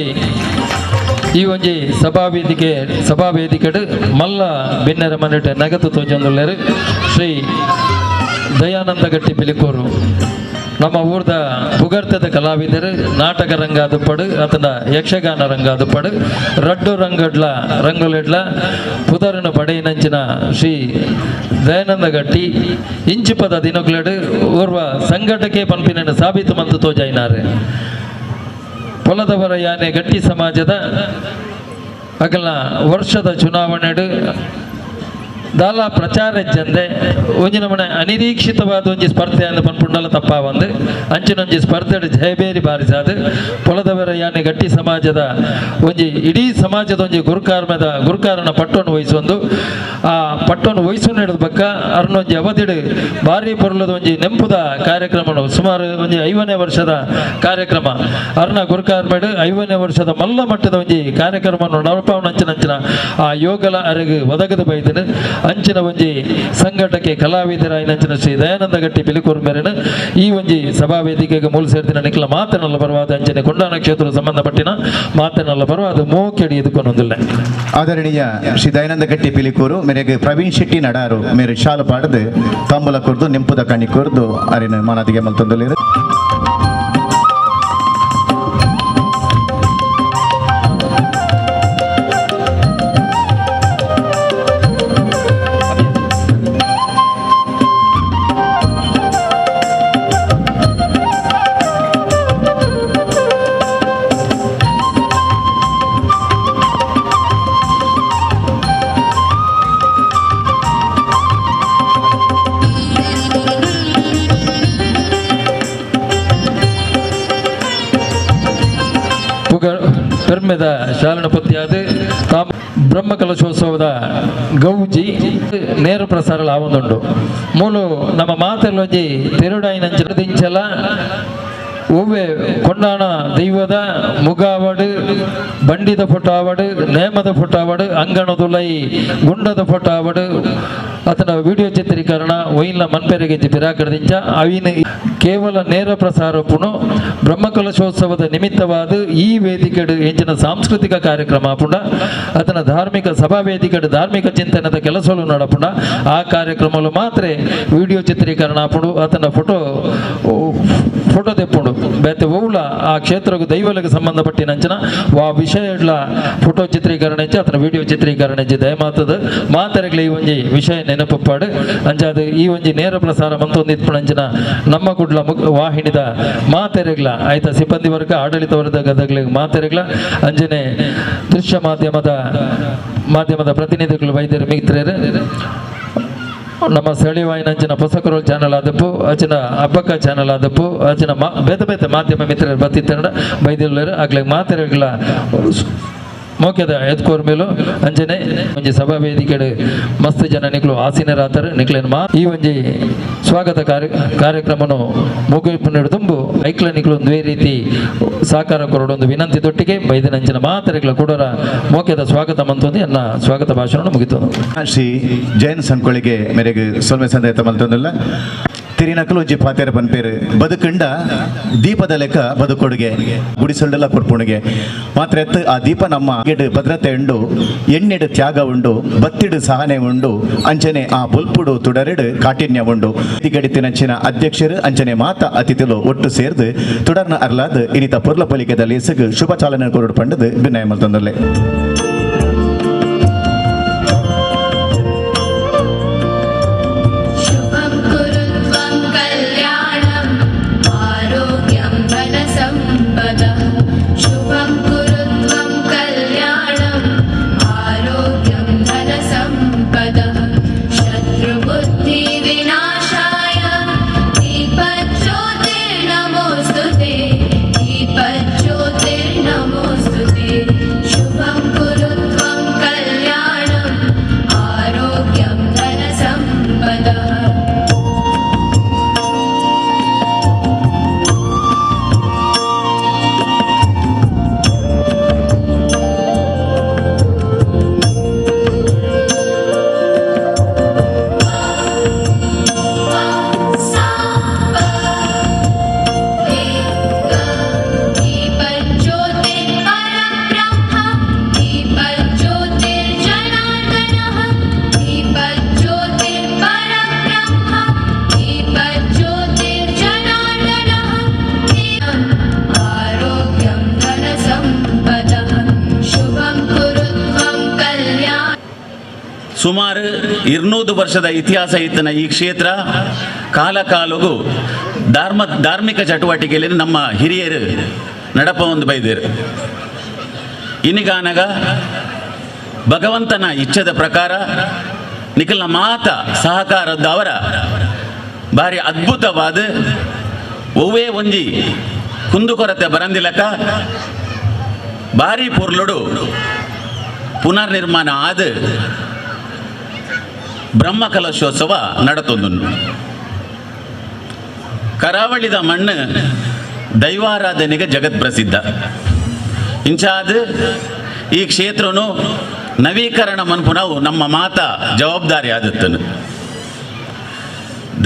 ಈ ಒಂಜಿ ಸಭಾವೇದಿಕೆಡು ಮಲ್ಲ ಬೆನ್ನೆರ ಮನೆಟ ನಗತು ತೋಜೊಂದುಲ್ಲೆರು ಶ್ರೀ ದಯಾನಂದ ಗಟ್ಟಿ ಪಿಲಿಕೂರು ನಮ್ಮ ಊರ್ದ ಪುಗರ್ತದ ಕಲಾವಿದರು ನಾಟಕ ರಂಗ ಆದುಪಡು ಆತನ ಯಕ್ಷಗಾನ ರಂಗ ಆದುಪಡು ರಡ್ಡು ರಂಗುಲೆಡ್ಲ ಪುದರನ ಪಡೆಯಿನಂಚಿನ ಶ್ರೀ ದಯಾನಂದ ಗಟ್ಟಿ ಇಂಚಿಪದ ದಿನಕ್ಲೆಡು ಓರ್ವ ಸಂಘಟಕ್ಕೆ ಪಂಪಿನ ಸಾಬೀತು ಮಂತು ತೋಜಾಯಿನಾರೆ ಪೊಲದವರ ಯಾನೆ ಗಟ್ಟಿ ಸಮಾಜದ ಅಗಲ ವರ್ಷದ ಚುನಾವಣೆಡು ದಾಲ ಪ್ರಚಾರ ಹೆಚ್ಚಂದೆ ಒಂಜಿನ ಮನೆ ಅನಿರೀಕ್ಷಿತವಾದ ಒಂಜಿ ಸ್ಪರ್ಧೆ ಅಂದು ಪನ್ಪುಂಡಲ ತಪ್ಪ ಒಂದು ಅಂಚಿನೊಂಜಿ ಸ್ಪರ್ಧೆಡು ಜಯಬೇರಿ ಬಾರಿಸಾದು ಪೊಲದವರ ಯಾನೆ ಗಟ್ಟಿ ಸಮಾಜದ ಒಂಜಿ ಇಡೀ ಸಮಾಜದ ಒಂಜಿ ಗುರುಕಾರನ ಪಟ್ಟವನ್ನು ವಹಿಸೊಂದು ಆ ಪಟ್ಟವನ್ನು ವಹಿಸು ನಡೆದ ಬಕ್ಕ ಅರ್ನೊಂಜಿ ಅವಧಿಡು ಭಾರಿ ಪೊರ್ಲದ ಒಂಜಿ ನೆಂಪುದ ಕಾರ್ಯಕ್ರಮ ಸುಮಾರು ಒಂಜಿ 5ನೇ ವರ್ಷದ ಕಾರ್ಯಕ್ರಮ ಅರ್ನ ಗುರುಕಾರ್ಮೆಡು 5ನೇ ವರ್ಷದ ಮಲ್ಲ ಮಟ್ಟದ ಒಂಜಿ ಕಾರ್ಯಕ್ರಮವನ್ನು ನಡಪಾವನ ಅಂಚಿನ ಆ ಯೋಗಲ ಅರಗು ಒದಗದು ಬೈದನು ಅಂಚಿನ ಒಂಜಿ ಸಂಘಟಕ್ಕೆ ಕಲಾವಿದರಾಯಿನಂಚಿನ ಶ್ರೀ ದಯಾನಂದ ಗಟ್ಟಿ ಪಿಲಿಕೂರು ಮೇರೆನು ಈ ಒಂಜಿ ಸಭಾವೇದಿಕೆಗೆ ಮೂಲ ಸೇರ್ತಿನ ನಿಖಲ ಮಾತನಲ್ಲ ಬರವಾದ ಅಂಚನೆ ಕೊಂಡಾನ ಕ್ಷೇತ್ರ ಸಂಬಂಧಪಟ್ಟಿನ ಮಾತನಲ್ಲ ಬರವಾದ ಮೋಕೆಡಿ ಇದಕ್ಕೊಂದೊಂದಿಲ್ಲ ಆದರಣೀಯ ಶ್ರೀ ದಯಾನಂದ ಗಟ್ಟಿ ಪಿಲಿಕೂರು ಮೇರೆಗೆ ಪ್ರವೀಣ್ ಶೆಟ್ಟಿ ನಡಾರು ಮೇರೆ ಶಾಲು ಪಾಡದು ತಾಂಬೂಲ ಕುರ್ದು ನೆಂಪುದ ಕಣಿ ಕುರ್ದು ಅರಿನ ಮಾನಾದಿಗೆ ಮಲ್ತೊಂದುಲ್ಲೆರು ಪೆರ್ಮೆದ ಶಾಲನ ಪತ್ಯಾದ ಬ್ರಹ್ಮಕಲಶೋತ್ಸವದ ಗೌಜಿ ನೇರ ಪ್ರಸಾರ ಆವೊಂದುಂಡು ಮೂಲು ನಮ್ಮ ಮಾತೆಲ್ಲೊಂಜಿ ತೆರುಡಾಯಿನಂಚಲ ಒವ್ವೆ ಕೊಂಡಾಣ ದೈವದ ಮುಗಾವಡು ಬಂಡಿದ ಫೋಟಾವಡು ನೇಮದ ಫೋಟಾವಡು ಅಂಗಣದುಲೈ ಗುಂಡದ ಫೋಟಾವಡು ಅತನ ವಿಡಿಯೋ ಚಿತ್ರೀಕರಣ ಒಯ್ಲ ಮನ್ಪೆರೆಗೆ ಪಿರಾಕಡದಿಂಚ ಅವಿನ ಕೇವಲ ನೇರ ಪ್ರಸಾರಪುನು ಬ್ರಹ್ಮಕಲಶೋತ್ಸವದ ನಿಮಿತ್ತವಾದ ಈ ವೇದಿಕೆಡು ಹೆಚ್ಚಿನ ಸಾಂಸ್ಕೃತಿಕ ಕಾರ್ಯಕ್ರಮ ಪುಂಡ ಅತನ ಧಾರ್ಮಿಕ ಸಭಾ ವೇದಿಕೆಡು ಧಾರ್ಮಿಕ ಚಿಂತನದ ಕೆಲಸಗಳು ನಡಪುಂಡ ಆ ಕಾರ್ಯಕ್ರಮಗಳು ಮಾತ್ರ ವಿಡಿಯೋ ಚಿತ್ರೀಕರಣ ಆಪುಂಡು ಅತನ ಫೋಟೋ ತೆಪ್ಪುಂಡು ಬೇತೆ ಓವುಲ ಆ ಕ್ಷೇತ್ರಕ್ಕೆ ದೈವಲಿಗೆ ಸಂಬಂಧಪಟ್ಟಿನಂಚಿನ ಆ ವಿಷಯಗಳ ಫೋಟೋ ಚಿತ್ರೀಕರಣ ಹೆಚ್ಚು ಅತನ ವಿಡಿಯೋ ಚಿತ್ರೀಕರಣ ಹೆಚ್ಚು ದಯಮಾತದ ಮಾತರೆಗಳ ಈ ಒಂಜಿ ವಿಷಯ ನೆನಪುಪ್ಪಾಡು ಅಂಚಾದ ಈ ಒಂಜಿ ನೇರ ಪ್ರಸಾರ ಮಂತೊಂದಿತ್ಪುಣಂಚಿನ ನಮ್ಮ ಕುಡ್ಲ ವಾಹಿನಿದ ಮಾತೆರೆಗಳ ಆಯ್ತ ಸಿಬ್ಬಂದಿ ವರ್ಗ ಆಡಳಿತ ವರ್ಗಗಳಿಗೆ ಮಾತೆರೆಗಳ ಅಂಜನೆ ದೃಶ್ಯ ಮಾಧ್ಯಮದ ಪ್ರತಿನಿಧಿಗಳು ವೈದ್ಯರು ಮಿತ್ರರು ನಮ್ಮ ಸ್ಥಳೀಯವಾಯಿನಂಚಿನ ಪುಸ್ತಕರು ಚಾನಲ್ ಆದಪ್ಪು ಅಚಿನ ಹಬ್ಬಕ್ಕ ಚಾನಲ್ ಆದಪ್ಪು ಅಚಿನ ಬೇತೆ ಮಾಧ್ಯಮ ಮಿತ್ರರು ಬತ್ತಿತ್ತಂಡ ಬೈದಿಲ್ಲರು ಆಗ್ಲಿಗೆ ಮಾತೆರೆಗಳ ಮೋಕ್ಯದ ಎತ್ಕೋರ್ ಮೇಲೂ ಅಂಜನೆ ಒಂಜಿ ಸಭಾ ವೇದಿಕೆಡು ಮಸ್ತ್ ಜನ ನಿಕ್ಲು ಆಸೀನರಾತರು ನಿಕ್ಲೇನು ಈ ಒಂಜಿ ಸ್ವಾಗತ ಕಾರ್ಯಕ್ರಮನು ಮುಗಿಪು ತುಂಬು ಐಕ್ಲ ನಿಕ್ಲು ಒಂದೇ ರೀತಿ ಸಾಕಾರ ಕೊರಡೊಂದು ವಿನಂತಿ ತೊಟ್ಟಿಗೆ ಬೈದಿನಂಚಿನ ಮಾತರೆಗಳ ಕೂಡರ ಮೋಕ್ಯದ ಸ್ವಾಗತ ಮಂತೊಂದು ಎನ್ನ ಸ್ವಾಗತ ಭಾಷಣ ಮುಗಿತು ಶ್ರೀ ಜೈನ್ ಸಂಕೊಳಿಗೆ ಮೇರೆಗೆ ಸೊಲ್ಮೆ ಸಂದೇತ ಮಲ್ತೊಂದಿಲ್ಲ ತಿರಿನಕಲು ಒಂಜಿ ಪಾತೆರ ಪನ್ಪೇರು ಬದುಕಂಡ ದೀಪದ ಲೆಕ್ಕ ಬದುಕೊಡುಗೆ ಗುಡಿಸೊಂಡಲ್ಲ ಕೊರ್ಪುಣಿಗೆ ಮಾತ್ರ ಎತ್ತು ಆ ದೀಪ ನಮ್ಮ ಗೆಡು ಭದ್ರತೆ ಉಂಡು ಎಣ್ಣೆಡು ತ್ಯಾಗ ಉಂಡು ಬತ್ತಿಡು ಸಹನೆ ಉಂಡು ಅಂಚನೆ ಆ ಬುಲ್ಪುಡು ತುಡರೆಡು ಕಾಠಿಣ್ಯ ಉಂಡು ಗಡಿತಿನಂಚಿನ ಅಧ್ಯಕ್ಷರು ಅಂಚನೆ ಮಾತ ಅತಿಥಿಲು ಒಟ್ಟು ಸೇರ್ದು ತುಡರ್ನ ಅರ್ಲಾದ್ ಇನಿತ ಪುರ್ಲ ಪಲಿಕೆದಲ್ಲಿ ಎಸಗು ಶುಭ ಚಾಲನೆ ಕೊರಡು ಪಂಡದು ಭಿನ್ನಯ ಮಲ್ತೊಂದಲ್ಲೇ शुभं ಸುಮಾರು 200 ವರ್ಷದ ಇತಿಹಾಸ ಇತ್ತಿನ ಈ ಕ್ಷೇತ್ರ ಕಾಲಕಾಲಗೂ ಧಾರ್ಮಿಕ ಚಟುವಟಿಕೆಯಲ್ಲಿ ನಮ್ಮ ಹಿರಿಯರು ನಡಪ ಒಂದು ಬೈದೇರು. ಇನ್ನಿಗಾನಗ ಭಗವಂತನ ಇಚ್ಛದ ಪ್ರಕಾರ ನಿಖಲ್ನ ಮಾತ ಸಹಕಾರದವರ ಭಾರಿ ಅದ್ಭುತವಾದ ಒವ್ವೇ ಒಂಜಿ ಕುಂದುಕೊರತೆ ಬರಂದಿಲಕ ಭಾರಿ ಪೊರ್ಲುಡು ಪುನರ್ನಿರ್ಮಾಣ ಆದ ಬ್ರಹ್ಮಕಲಶೋತ್ಸವ ನಡತೊಂದು. ಕರಾವಳಿದ ಮಣ್ಣು ದೈವಾರಾಧನೆಗೆ ಜಗತ್ ಪ್ರಸಿದ್ಧ. ಇಂಚಾದ ಈ ಕ್ಷೇತ್ರನು ನವೀಕರಣ ಮನ್ಪುನವು ನಮ್ಮ ಮಾತ ಜವಾಬ್ದಾರಿ ಆದತ್ತನು.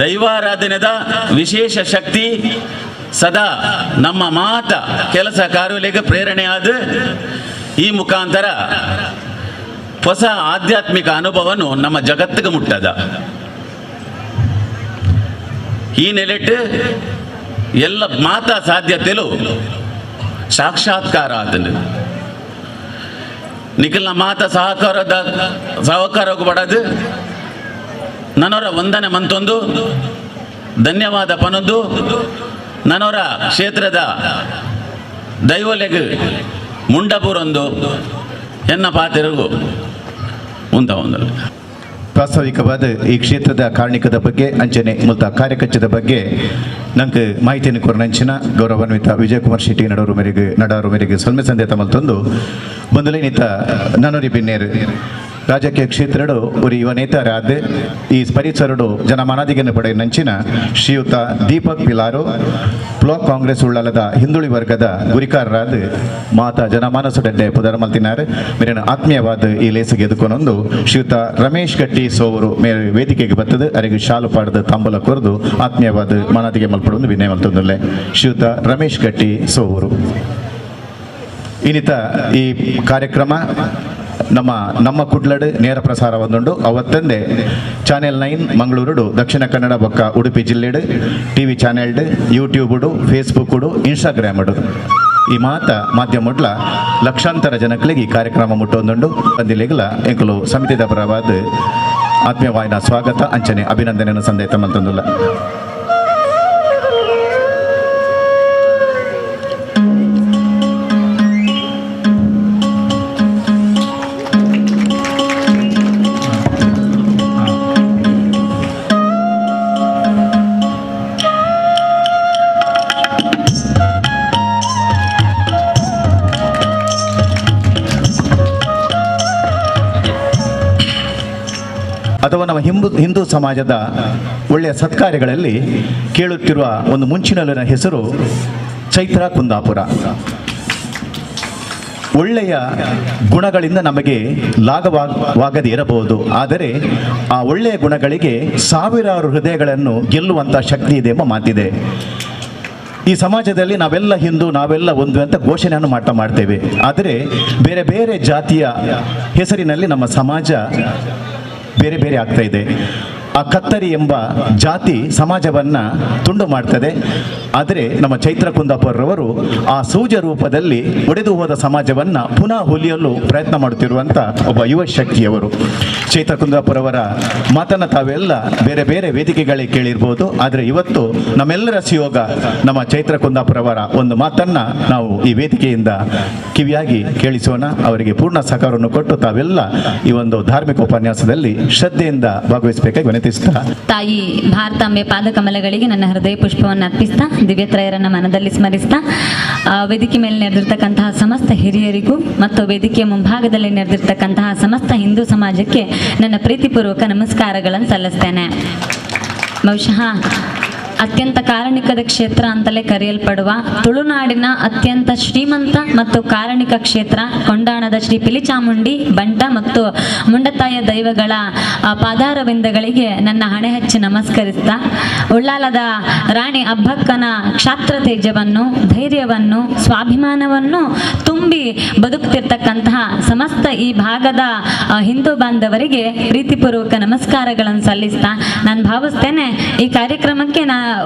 ದೈವಾರಾಧನೆದ ವಿಶೇಷ ಶಕ್ತಿ ಸದಾ ನಮ್ಮ ಮಾತ ಕೆಲಸ ಕಾರ್ಯಗಳಿಗೆ ಪ್ರೇರಣೆ ಆದ ಈ ಮುಖಾಂತರ ಹೊಸ ಆಧ್ಯಾತ್ಮಿಕ ಅನುಭವನು ನಮ್ಮ ಜಗತ್ತಿಗೆ ಮುಟ್ಟದ. ಈ ನೆಲೆಟ್ಟು ಎಲ್ಲ ಮಾತಾ ಸಾಧ್ಯತೆಲು ಸಾಕ್ಷಾತ್ಕಾರ ಆದನು. ನಿಖಲ್ನ ಮಾತ ಸಹಕಾರ ಪಡದು ನನ್ನವರ ವಂದನೆ ಮಂತೊಂದು ಧನ್ಯವಾದ ಪನೊಂದು ನನ್ನವರ ಕ್ಷೇತ್ರದ ದೈವಲೆಗ್ ಮುಂಡಪುರೊಂದು ಎನ್ನ ಪಾತೆರಿಗೂ ಉಂತ ಒಂದಲ್ಲ. ಪ್ರಾಸ್ತಾವಿಕವಾದ ಈ ಕ್ಷೇತ್ರದ ಕಾರಣಿಕದ ಬಗ್ಗೆ ಅಂಚನೆ ಮೂಲತ ಕಾರ್ಯಕಚ್ಚದ ಬಗ್ಗೆ ನಂಗೆ ಮಾಹಿತಿಯನ್ನು ಕೊರನಂಚಿನ ಗೌರವಾನ್ವಿತ ವಿಜಯಕುಮಾರ್ ಶೆಟ್ಟಿ ನಡವರು ಮೇರೆಗೆ ಸೊಲ್ಮೆ ಸಂದೇತ ಮಲ್ತೊಂದು ಬಂದುಲೇನಿತ ನನೂರಿ ಬಿನ್ನೇರು ರಾಜಕೀಯ ಕ್ಷೇತ್ರಡು ಒಂದು ಯುವ ನೇತಾರಾದ ಈ ಪರಿಸರಡು ಜನಮಾನದಿಗೆನ್ನು ಪಡೆಯ ನಂಚಿನ ಶ್ರೀಯುತ ದೀಪಕ್ ಪಿಲಾರು ಬ್ಲಾಕ್ ಕಾಂಗ್ರೆಸ್ ಉಳ್ಳಾಲದ ಹಿಂದುಳಿ ವರ್ಗದ ಗುರಿಕಾರರಾದ ಮಾತಾ ಜನಮಾನಸುಡಡ್ಡೆ ಪುದರ್ ಮಲ್ತಿನಾರು ಮೇರಿನ ಆತ್ಮೀಯವಾದ ಈ ಲೇಸಿಗೆ ಎದುಕೊಂಡೊಂದು ಶ್ರೀಯುತ ರಮೇಶ್ ಗಟ್ಟಿ ಸೋವರು ಮೇರೆ ವೇದಿಕೆಗೆ ಬರ್ತದೆ ಅವರಿಗೆ ಶಾಲು ಪಾಡದ ತಾಂಬೂಲ ಕೊರೆದು ಆತ್ಮೀಯವಾದ ಮಾನದಿಗೆ ಮಲ್ಪಡೊಂದು ವಿನಯ ಮಲ್ತೊಂದುಲ್ಲೆ ಶ್ರೀಯುತ ರಮೇಶ್ ಗಟ್ಟಿ ಸೋವರು. ಇನ್ನಿತ ಈ ಕಾರ್ಯಕ್ರಮ ನಮ್ಮ ಕುಡ್ಲಡ್ ನೇರ ಪ್ರಸಾರ ಒಂದುಂಡು ಅವತ್ತಂದೆ ಚಾನೆಲ್ 9 ಮಂಗಳೂರುಡು ದಕ್ಷಿಣ ಕನ್ನಡ ಬೊಕ್ಕ ಉಡುಪಿ ಜಿಲ್ಲೆಡು TV ಚಾನೆಲ್ಡ್ ಯೂಟ್ಯೂಬುಡು ಫೇಸ್ಬುಕ್ಡು ಇನ್ಸ್ಟಾಗ್ರಾಮ್ಡು ಈ ಮಾಧ್ಯಮಡ್ಲ ಲಕ್ಷಾಂತರ ಜನಗಳಿಗೆ ಈ ಕಾರ್ಯಕ್ರಮ ಮುಟ್ಟೊಂದುಂಡು. ಬಂದಿಲೆಗಲ ಎಂಕುಲು ಸಮಿತಿದ ಪರವಾದ ಆತ್ಮೀಯವಾಯಿನ ಸ್ವಾಗತ ಅಂಚನೆ ಅಭಿನಂದನೆಯನ್ನು ಸಂದೇತ ಮಂತಂದುಲ್ಲ. ಅಥವಾ ನಮ್ಮ ಹಿಂದೂ ಸಮಾಜದ ಒಳ್ಳೆಯ ಸತ್ಕಾರ್ಯಗಳಲ್ಲಿ ಕೇಳುತ್ತಿರುವ ಒಂದು ಮುಂಚಿನಲ್ಲಿನ ಹೆಸರು ಚೈತ್ರ ಕುಂದಾಪುರ. ಒಳ್ಳೆಯ ಗುಣಗಳಿಂದ ನಮಗೆ ಲಾಭವಾಗದೇ ಇರಬಹುದು, ಆದರೆ ಆ ಒಳ್ಳೆಯ ಗುಣಗಳಿಗೆ ಸಾವಿರಾರು ಹೃದಯಗಳನ್ನು ಗೆಲ್ಲುವಂಥ ಶಕ್ತಿ ಇದೆ ಎಂಬ ಮಾತಿದೆ. ಈ ಸಮಾಜದಲ್ಲಿ ನಾವೆಲ್ಲ ಹಿಂದೂ, ನಾವೆಲ್ಲ ಒಂದು ಅಂತ ಘೋಷಣೆಯನ್ನು ಮಾಡ್ತೇವೆ. ಆದರೆ ಬೇರೆ ಬೇರೆ ಜಾತಿಯ ಹೆಸರಿನಲ್ಲಿ ನಮ್ಮ ಸಮಾಜ ಬೇರೆ ಬೇರೆ ಆಗ್ತಾ ಇದೆ. ಆ ಕತ್ತರಿ ಎಂಬ ಜಾತಿ ಸಮಾಜವನ್ನು ತುಂಡು ಮಾಡ್ತದೆ. ಆದರೆ ನಮ್ಮ ಚೈತ್ರ ಕುಂದಾಪುರರವರು ಆ ಸೂಜ ರೂಪದಲ್ಲಿ ಒಡೆದು ಹೋದ ಸಮಾಜವನ್ನು ಪುನಃ ಹೊಲಿಯಲು ಪ್ರಯತ್ನ ಮಾಡುತ್ತಿರುವಂಥ ಒಬ್ಬ ಯುವ ಶಕ್ತಿಯವರು. ಚೈತ್ರ ಕುಂದಾಪುರವರ ಮಾತನ್ನು ತಾವೆಲ್ಲ ಬೇರೆ ಬೇರೆ ವೇದಿಕೆಗಳಿಗೆ ಕೇಳಿರ್ಬೋದು, ಆದರೆ ಇವತ್ತು ನಮ್ಮೆಲ್ಲರ ಸಿಯೋಗ ನಮ್ಮ ಚೈತ್ರ ಕುಂದಾಪುರವರ ಒಂದು ಮಾತನ್ನು ನಾವು ಈ ವೇದಿಕೆಯಿಂದ ಕಿವಿಯಾಗಿ ಕೇಳಿಸೋಣ. ಅವರಿಗೆ ಪೂರ್ಣ ಸಹಕಾರವನ್ನು ಕೊಟ್ಟು ತಾವೆಲ್ಲ ಈ ಒಂದು ಧಾರ್ಮಿಕ ಉಪನ್ಯಾಸದಲ್ಲಿ ಶ್ರದ್ಧೆಯಿಂದ ಭಾಗವಹಿಸಬೇಕಾಗಿ ವಿನಂತಿಸ್ತಾ, ತಾಯಿ ಭಾರತಾಂಬೆ ಪಾದಕಮಲಗಳಿಗೆ ನನ್ನ ಹೃದಯ ಪುಷ್ಪವನ್ನು ಅರ್ಪಿಸ್ತಾ, ದಿವ್ಯತ್ರಯರನ್ನ ಮನದಲ್ಲಿ ಸ್ಮರಿಸ್ತಾ, ವೇದಿಕೆ ಮೇಲೆ ನೆರೆದಿರ್ತಕ್ಕಂತಹ ಸಮಸ್ತ ಹಿರಿಯರಿಗೂ ಮತ್ತು ವೇದಿಕೆಯ ಮುಂಭಾಗದಲ್ಲಿ ನೆರೆದಿರ್ತಕ್ಕಂತಹ ಸಮಸ್ತ ಹಿಂದೂ ಸಮಾಜಕ್ಕೆ ನನ್ನ ಪ್ರೀತಿಪೂರ್ವಕ ನಮಸ್ಕಾರಗಳನ್ನು ಸಲ್ಲಿಸ್ತೇನೆ. ಬಹುಶಃ ಅತ್ಯಂತ ಕಾರಣಿಕದ ಕ್ಷೇತ್ರ ಅಂತಲೇ ಕರೆಯಲ್ಪಡುವ ತುಳುನಾಡಿನ ಅತ್ಯಂತ ಶ್ರೀಮಂತ ಮತ್ತು ಕಾರಣಿಕ ಕ್ಷೇತ್ರ ಕೊಂಡಾಣದ ಶ್ರೀ ಪಿಲಿಚಾಮುಂಡಿ ಬಂಟ ಮತ್ತು ಮುಂಡತಾಯ ದೈವಗಳ ಪಾದಾರವಿಂದಗಳಿಗೆ ನನ್ನ ಹಣೆ ಹಚ್ಚಿ ನಮಸ್ಕರಿಸ್ತಾ, ಉಳ್ಳಾಲದ ರಾಣಿ ಅಬ್ಬಕ್ಕನ ಕ್ಷಾತ್ರ ತೇಜವನ್ನು, ಧೈರ್ಯವನ್ನು, ಸ್ವಾಭಿಮಾನವನ್ನು ತುಂಬಿ ಬದುಕ್ತಿರ್ತಕ್ಕಂತಹ ಸಮಸ್ತ ಈ ಭಾಗದ ಹಿಂದೂ ಬಾಂಧವರಿಗೆ ಪ್ರೀತಿಪೂರ್ವಕ ನಮಸ್ಕಾರಗಳನ್ನು ಸಲ್ಲಿಸ್ತಾ, ನಾನು ಭಾವಿಸ್ತೇನೆ ಈ ಕಾರ್ಯಕ್ರಮಕ್ಕೆ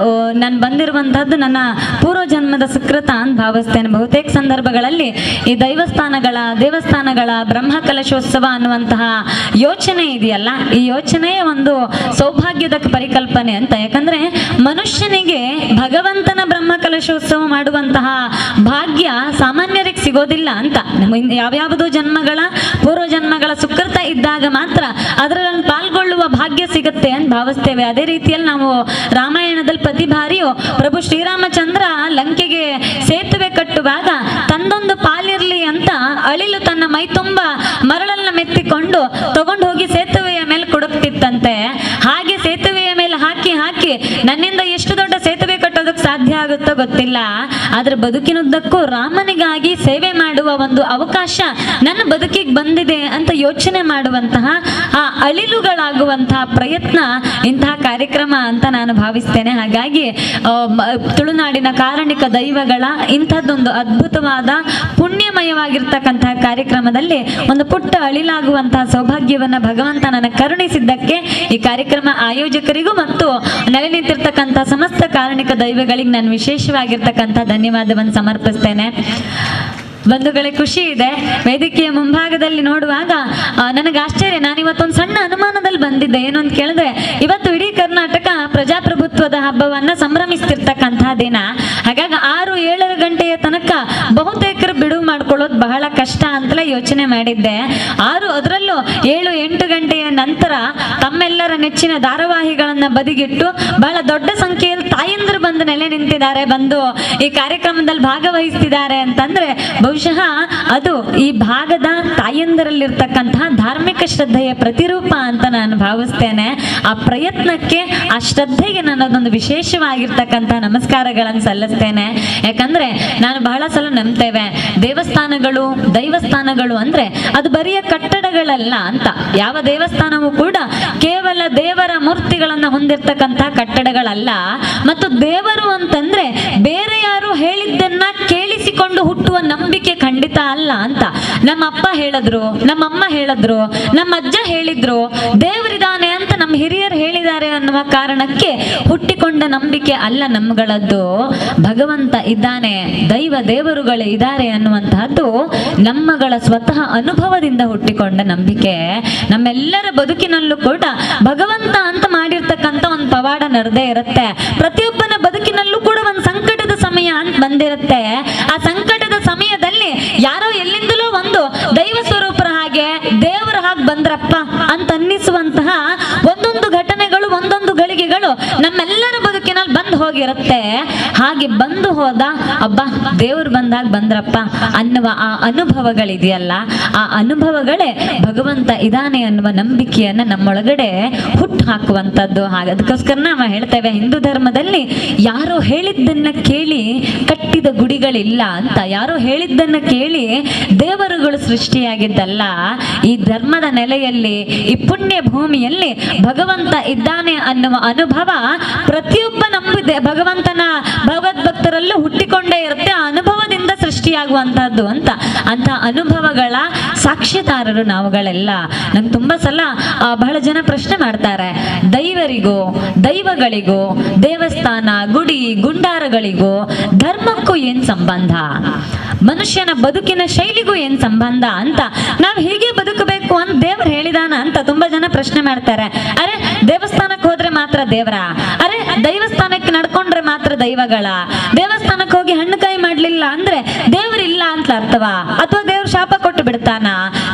ನಾನು ಬಂದಿರುವಂತಹದ್ದು ನನ್ನ ಪೂರ್ವ ಜನ್ಮದ ಸುಕೃತ ಅಂತ ಭಾವಿಸ್ತೇನೆ. ಬಹುತೇಕ ಸಂದರ್ಭಗಳಲ್ಲಿ ಈ ದೇವಸ್ಥಾನಗಳ ಬ್ರಹ್ಮ ಕಲಶೋತ್ಸವ ಅನ್ನುವಂತಹ ಯೋಚನೆ ಇದೆಯಲ್ಲ, ಈ ಯೋಚನೆಯ ಒಂದು ಸೌಭಾಗ್ಯದ ಪರಿಕಲ್ಪನೆ ಅಂತ. ಯಾಕಂದ್ರೆ ಮನುಷ್ಯನಿಗೆ ಭಗವಂತನ ಬ್ರಹ್ಮ ಕಲಶೋತ್ಸವ ಮಾಡುವಂತಹ ಭಾಗ್ಯ ಸಾಮಾನ್ಯರಿಗೆ ಸಿಗೋದಿಲ್ಲ ಅಂತ. ಯಾವ್ಯಾವುದೋ ಪೂರ್ವ ಜನ್ಮಗಳ ಸುಕೃತ ಇದ್ದಾಗ ಮಾತ್ರ ಅದರಲ್ಲಿ ಪಾಲ್ಗೊಳ್ಳುವ ಭಾಗ್ಯ ಸಿಗುತ್ತೆ ಅಂತ ಭಾವಿಸ್ತೇವೆ. ಅದೇ ರೀತಿಯಲ್ಲಿ ನಾವು ರಾಮಾಯಣದಲ್ಲಿ ಪ್ರತಿ ಬಾರಿಯೂ ಪ್ರಭು ಶ್ರೀರಾಮಚಂದ್ರ ಲಂಕೆಗೆ ಸೇತುವೆ ಕಟ್ಟುವಾಗ ತಂದೊಂದು ಪಾಲಿರ್ಲಿ ಅಂತ ಅಳಿಲು ತನ್ನ ಮೈ ತುಂಬ ಮರಳನ್ನ ಮೆತ್ತಿಕೊಂಡು ತಗೊಂಡು ಹೋಗಿ ಸೇತುವೆಯ ಮೇಲೆ ಕೊಡುತ್ತಿತ್ತಂತೆ. ಹಾಗೆ ಸೇತುವೆಯ ಮೇಲೆ ಹಾಕಿ ನನ್ನಿಂದ ಎಷ್ಟು ದೊಡ್ಡ ಸೇತುವೆ ಕಟ್ಟೋದಕ್ಕೆ ಸಾಧ್ಯ ಆಗುತ್ತೋ ಗೊತ್ತಿಲ್ಲ, ಆದ್ರೆ ಬದುಕಿನುದ್ದಕ್ಕೂ ರಾಮನಿಗಾಗಿ ಸೇವೆ ಮಾಡುವ ಒಂದು ಅವಕಾಶ ನನ್ನ ಬದುಕಿಗೆ ಬಂದಿದೆ ಅಂತ ಯೋಚನೆ ಮಾಡುವಂತಹ ಆ ಅಳಿಲುಗಳಾಗುವಂತಹ ಪ್ರಯತ್ನ ಇಂತಹ ಕಾರ್ಯಕ್ರಮ ಅಂತ ನಾನು ಭಾವಿಸ್ತೇನೆ. ಹಾಗಾಗಿ ತುಳುನಾಡಿನ ಕಾರಣಿಕ ದೈವಗಳ ಇಂಥದ್ದೊಂದು ಅದ್ಭುತವಾದ ಪುಣ್ಯಮಯವಾಗಿರ್ತಕ್ಕಂತಹ ಕಾರ್ಯಕ್ರಮದಲ್ಲಿ ಒಂದು ಪುಟ್ಟ ಅಳಿಲಾಗುವಂತಹ ಸೌಭಾಗ್ಯವನ್ನ ಭಗವಂತ ನನಗೆ ಕರುಣಿಸಿದ್ದಕ್ಕೆ ಈ ಕಾರ್ಯಕ್ರಮ ಆಯೋಜಕರಿಗೂ ಮತ್ತು ನೆಲೆ ನಿಂತಿರ್ತಕ್ಕಂಥ ಸಮಸ್ತ ಕಾರಣಿಕ ದೈವಗಳಿಗೆ ನಾನು ವಿಶೇಷವಾಗಿರ್ತಕ್ಕಂಥ ಧನ್ಯವಾದವನ್ನು ಸಮರ್ಪಿಸ್ತೇನೆ. ಬಂಧುಗಳೇ, ಖುಷಿ ಇದೆ. ವೇದಿಕೆಯ ಮುಂಭಾಗದಲ್ಲಿ ನೋಡುವಾಗ ನನಗೆ ಆಶ್ಚರ್ಯ. ನಾನು ಇವತ್ತೊಂದು ಸಣ್ಣ ಅನುಮಾನದಲ್ಲಿ ಬಂದಿದ್ದೆ. ಏನು ಅಂತ ಕೇಳಿದ್ರೆ, ಇವತ್ತು ಇಡೀ ಕರ್ನಾಟಕ ಪ್ರಜಾಪ್ರಭುತ್ವದ ಹಬ್ಬವನ್ನ ಸಂಭ್ರಮಿಸ್ತಿರ್ತಕ್ಕಂತಹ ದಿನ. ಹಾಗಾಗಿ 6-7 ಗಂಟೆಯ ತನಕ ಬಹುತೇಕರು ಬಿಡುವು ಮಾಡ್ಕೊಳ್ಳೋದು ಬಹಳ ಕಷ್ಟ ಅಂತಲೇ ಯೋಚನೆ ಮಾಡಿದ್ದೆ. ಅದರಲ್ಲೂ 7-8 ಗಂಟೆಯ ನಂತರ ತಮ್ಮೆಲ್ಲರ ನೆಚ್ಚಿನ ಧಾರಾವಾಹಿಗಳನ್ನ ಬದಿಗಿಟ್ಟು ಬಹಳ ದೊಡ್ಡ ಸಂಖ್ಯೆಯಲ್ಲಿ ತಾಯಂದಿರು ಬಂದು ನೆಲೆ ನಿಂತಿದ್ದಾರೆ, ಬಂದು ಈ ಕಾರ್ಯಕ್ರಮದಲ್ಲಿ ಭಾಗವಹಿಸ್ತಿದ್ದಾರೆ ಅಂತಂದ್ರೆ ಬಹುಶಃ ಅದು ಈ ಭಾಗದ ತಾಯಂದಿರಲ್ಲಿರ್ತಕ್ಕಂತಹ ಧಾರ್ಮಿಕ ಶ್ರದ್ಧೆಯ ಪ್ರತಿರೂಪ ಅಂತ ನಾನು ಭಾವಿಸ್ತೇನೆ. ಆ ಪ್ರಯತ್ನಕ್ಕೆ, ಆ ಶ್ರದ್ಧೆಗೆ ನನ್ನದೊಂದು ವಿಶೇಷವಾಗಿರ್ತಕ್ಕಂಥ ನಮಸ್ಕಾರಗಳನ್ನು ಸಲ್ಲಿಸ್ತೇನೆ. ಯಾಕಂದ್ರೆ ನಾನು ಬಹಳ ಸಲ ನಂಬ್ತೇವೆ, ದೈವಸ್ಥಾನಗಳು ಅಂದ್ರೆ ಅದು ಬರಿಯ ಕಟ್ಟಡಗಳಲ್ಲ ಅಂತ. ಯಾವ ದೇವಸ್ಥಾನವೂ ಕೂಡ ಕೇವಲ ದೇವರ ಮೂರ್ತಿಗಳನ್ನ ಹೊಂದಿರತಕ್ಕಂತಹ ಕಟ್ಟಡಗಳಲ್ಲ. ಮತ್ತು ದೇವರು ಅಂತಂದ್ರೆ ಬೇರೆ ಯಾರು ಹೇಳಿದ್ದನ್ನ ಕೇಳಿಸಿಕೊಂಡು ಹುಟ್ಟುವ ನಂಬಿಕೆ ಖಂಡಿತ ಅಲ್ಲ ಅಂತ. ನಮ್ಮ ಅಪ್ಪ ಹೇಳಿದ್ರು, ನಮ್ಮಮ್ಮ ಹೇಳಿದ್ರು, ನಮ್ಮ ಅಜ್ಜ ಹೇಳಿದ್ರು, ದೇವರಿದಾನೆ ಅಂತ ನಮ್ಮ ಹಿರಿಯರು ಹೇಳಿದ್ದಾರೆ ಅನ್ನುವ ಕಾರಣಕ್ಕೆ ಹುಟ್ಟಿಕೊಂಡ ನಂಬಿಕೆ ಅಲ್ಲ ನಮ್ಮಗಳದ್ದು. ಭಗವಂತ ಇದ್ದಾನೆ, ದೇವರುಗಳು ಇದ್ದಾರೆ ಅನ್ನುವಂತಹದ್ದು ನಮ್ಮಗಳ ಸ್ವತಃ ಅನುಭವದಿಂದ ಹುಟ್ಟಿಕೊಂಡ ನಂಬಿಕೆ. ನಮ್ಮೆಲ್ಲರ ಬದುಕಿನಲ್ಲೂ ಕೂಡ ಭಗವಂತ ಅಂತ ಮಾಡಿರ್ತಕ್ಕಂಥ ಒಂದು ಪವಾಡ ನಡೆದೇ ಇರುತ್ತೆ. ಪ್ರತಿಯೊಬ್ಬನ ಬದುಕಿನಲ್ಲೂ ಕೂಡ ಒಂದು ಸಂಕಟದ ಸಮಯ ಅಂತ ಬಂದಿರುತ್ತೆ. ಆ ಸಂಕಟದ ಸಮಯದಲ್ಲಿ ಯಾರೋ ಎಲ್ಲಿಂದಲೂ ಒಂದು ದೈವ ಸ್ವರೂಪರ ಹಾಗೆ ದೇವರ ಹಾಗೆ ಬಂದ್ರಪ್ಪ ಅಂತ ಅನ್ನಿಸುವಂತಹ ಒಂದೊಂದು ಘಟನೆಗಳು, ಒಂದೊಂದು ಗಳಿಗೆಗಳು ನಮ್ಮೆಲ್ಲರ ಬದುಕಿನಲ್ಲಿ ಬಂದು ಹೋಗಿರುತ್ತೆ. ಹಾಗೆ ಬಂದು ಹೋದ ಅಬ್ಬಾ ದೇವ್ರು ಬಂದಾಗ ಬಂದ್ರಪ್ಪ ಅನ್ನುವ ಆ ಅನುಭವಗಳಿದೆಯಲ್ಲ, ಆ ಅನುಭವಗಳೇ ಭಗವಂತ ಇದಾನೆ ಅನ್ನುವ ನಂಬಿಕೆಯನ್ನ ನಮ್ಮೊಳಗಡೆ ಹುಟ್ಟು ಹಾಕುವಂಥದ್ದು. ಹಾಗೆ ಅದಕ್ಕೋಸ್ಕರ ನಾವು ಹೇಳ್ತೇವೆ, ಹಿಂದೂ ಧರ್ಮದಲ್ಲಿ ಯಾರೋ ಹೇಳಿದ್ದನ್ನ ಕೇಳಿ ಕಟ್ಟಿದ ಗುಡಿಗಳಿಲ್ಲ ಅಂತ. ಯಾರೋ ಹೇಳಿದ್ದನ್ನ ಕೇಳಿ ದೇವರುಗಳು ಸೃಷ್ಟಿಯಾಗಿದ್ದಲ್ಲ. ಈ ಧರ್ಮದ ನೆಲೆಯಲ್ಲಿ, ಈ ಪುಣ್ಯ ಭೂಮಿಯಲ್ಲಿ ಭಗವಂತ ಇದ್ದಾನೆ ಅನ್ನುವ ಅನುಭವ ಪ್ರತಿಯೊಬ್ಬ ಭಗವಂತನ ಭಗವದ್ಭಕ್ತರಲ್ಲೂ ಹುಟ್ಟಿಕೊಂಡೇ ಇರುತ್ತೆ. ಆ ಅನುಭವದಿಂದ ಸೃಷ್ಟಿಯಾಗುವಂತಹದ್ದು ಅಂತ. ಅಂತ ಅನುಭವಗಳ ಸಾಕ್ಷ್ಯತಾರರು ನಾವುಗಳೆಲ್ಲ. ನಂಗೆ ತುಂಬಾ ಸಲ ಬಹಳ ಜನ ಪ್ರಶ್ನೆ ಮಾಡ್ತಾರೆ, ದೈವಗಳಿಗೂ ದೇವಸ್ಥಾನ, ಗುಡಿ, ಗುಂಡಾರಗಳಿಗೂ ಧರ್ಮಕ್ಕೂ ಏನ್ ಸಂಬಂಧ, ಮನುಷ್ಯನ ಬದುಕಿನ ಶೈಲಿಗೂ ಏನ್ ಸಂಬಂಧ ಅಂತ. ನಾವು ಹೀಗೆ ಬದುಕಬೇಕು ಅಂತ ದೇವ್ರು ಹೇಳಿದಾನ ಅಂತ ತುಂಬಾ ಜನ ಪ್ರಶ್ನೆ ಮಾಡ್ತಾರೆ. ಅರೆ, ದೇವಸ್ಥಾನಕ್ಕೆ ಹೋದ್ರೆ ಮಾತ್ರ ದೇವರ? ಅರೆ, ದೈವಸ್ಥಾನಕ್ಕೆ ನಡ್ಕೊಂಡ್ರೆ ಮಾತ್ರ ದೈವಗಳ? ದೇವಸ್ಥಾನಕ್ಕೆ ಹೋಗಿ ಹಣ್ಣು ಕಾಯಿ ಮಾಡ್ಲಿಲ್ಲ ಅಂದ್ರೆ ದೇವ್ರಿಲ್ಲ ಅಂತ ಅರ್ಥವಾ? ಅಥವಾ ದೇವ್ರ ಶಾಪ ಕೊಟ್ಟು ಬಿಡ್ತಾನ?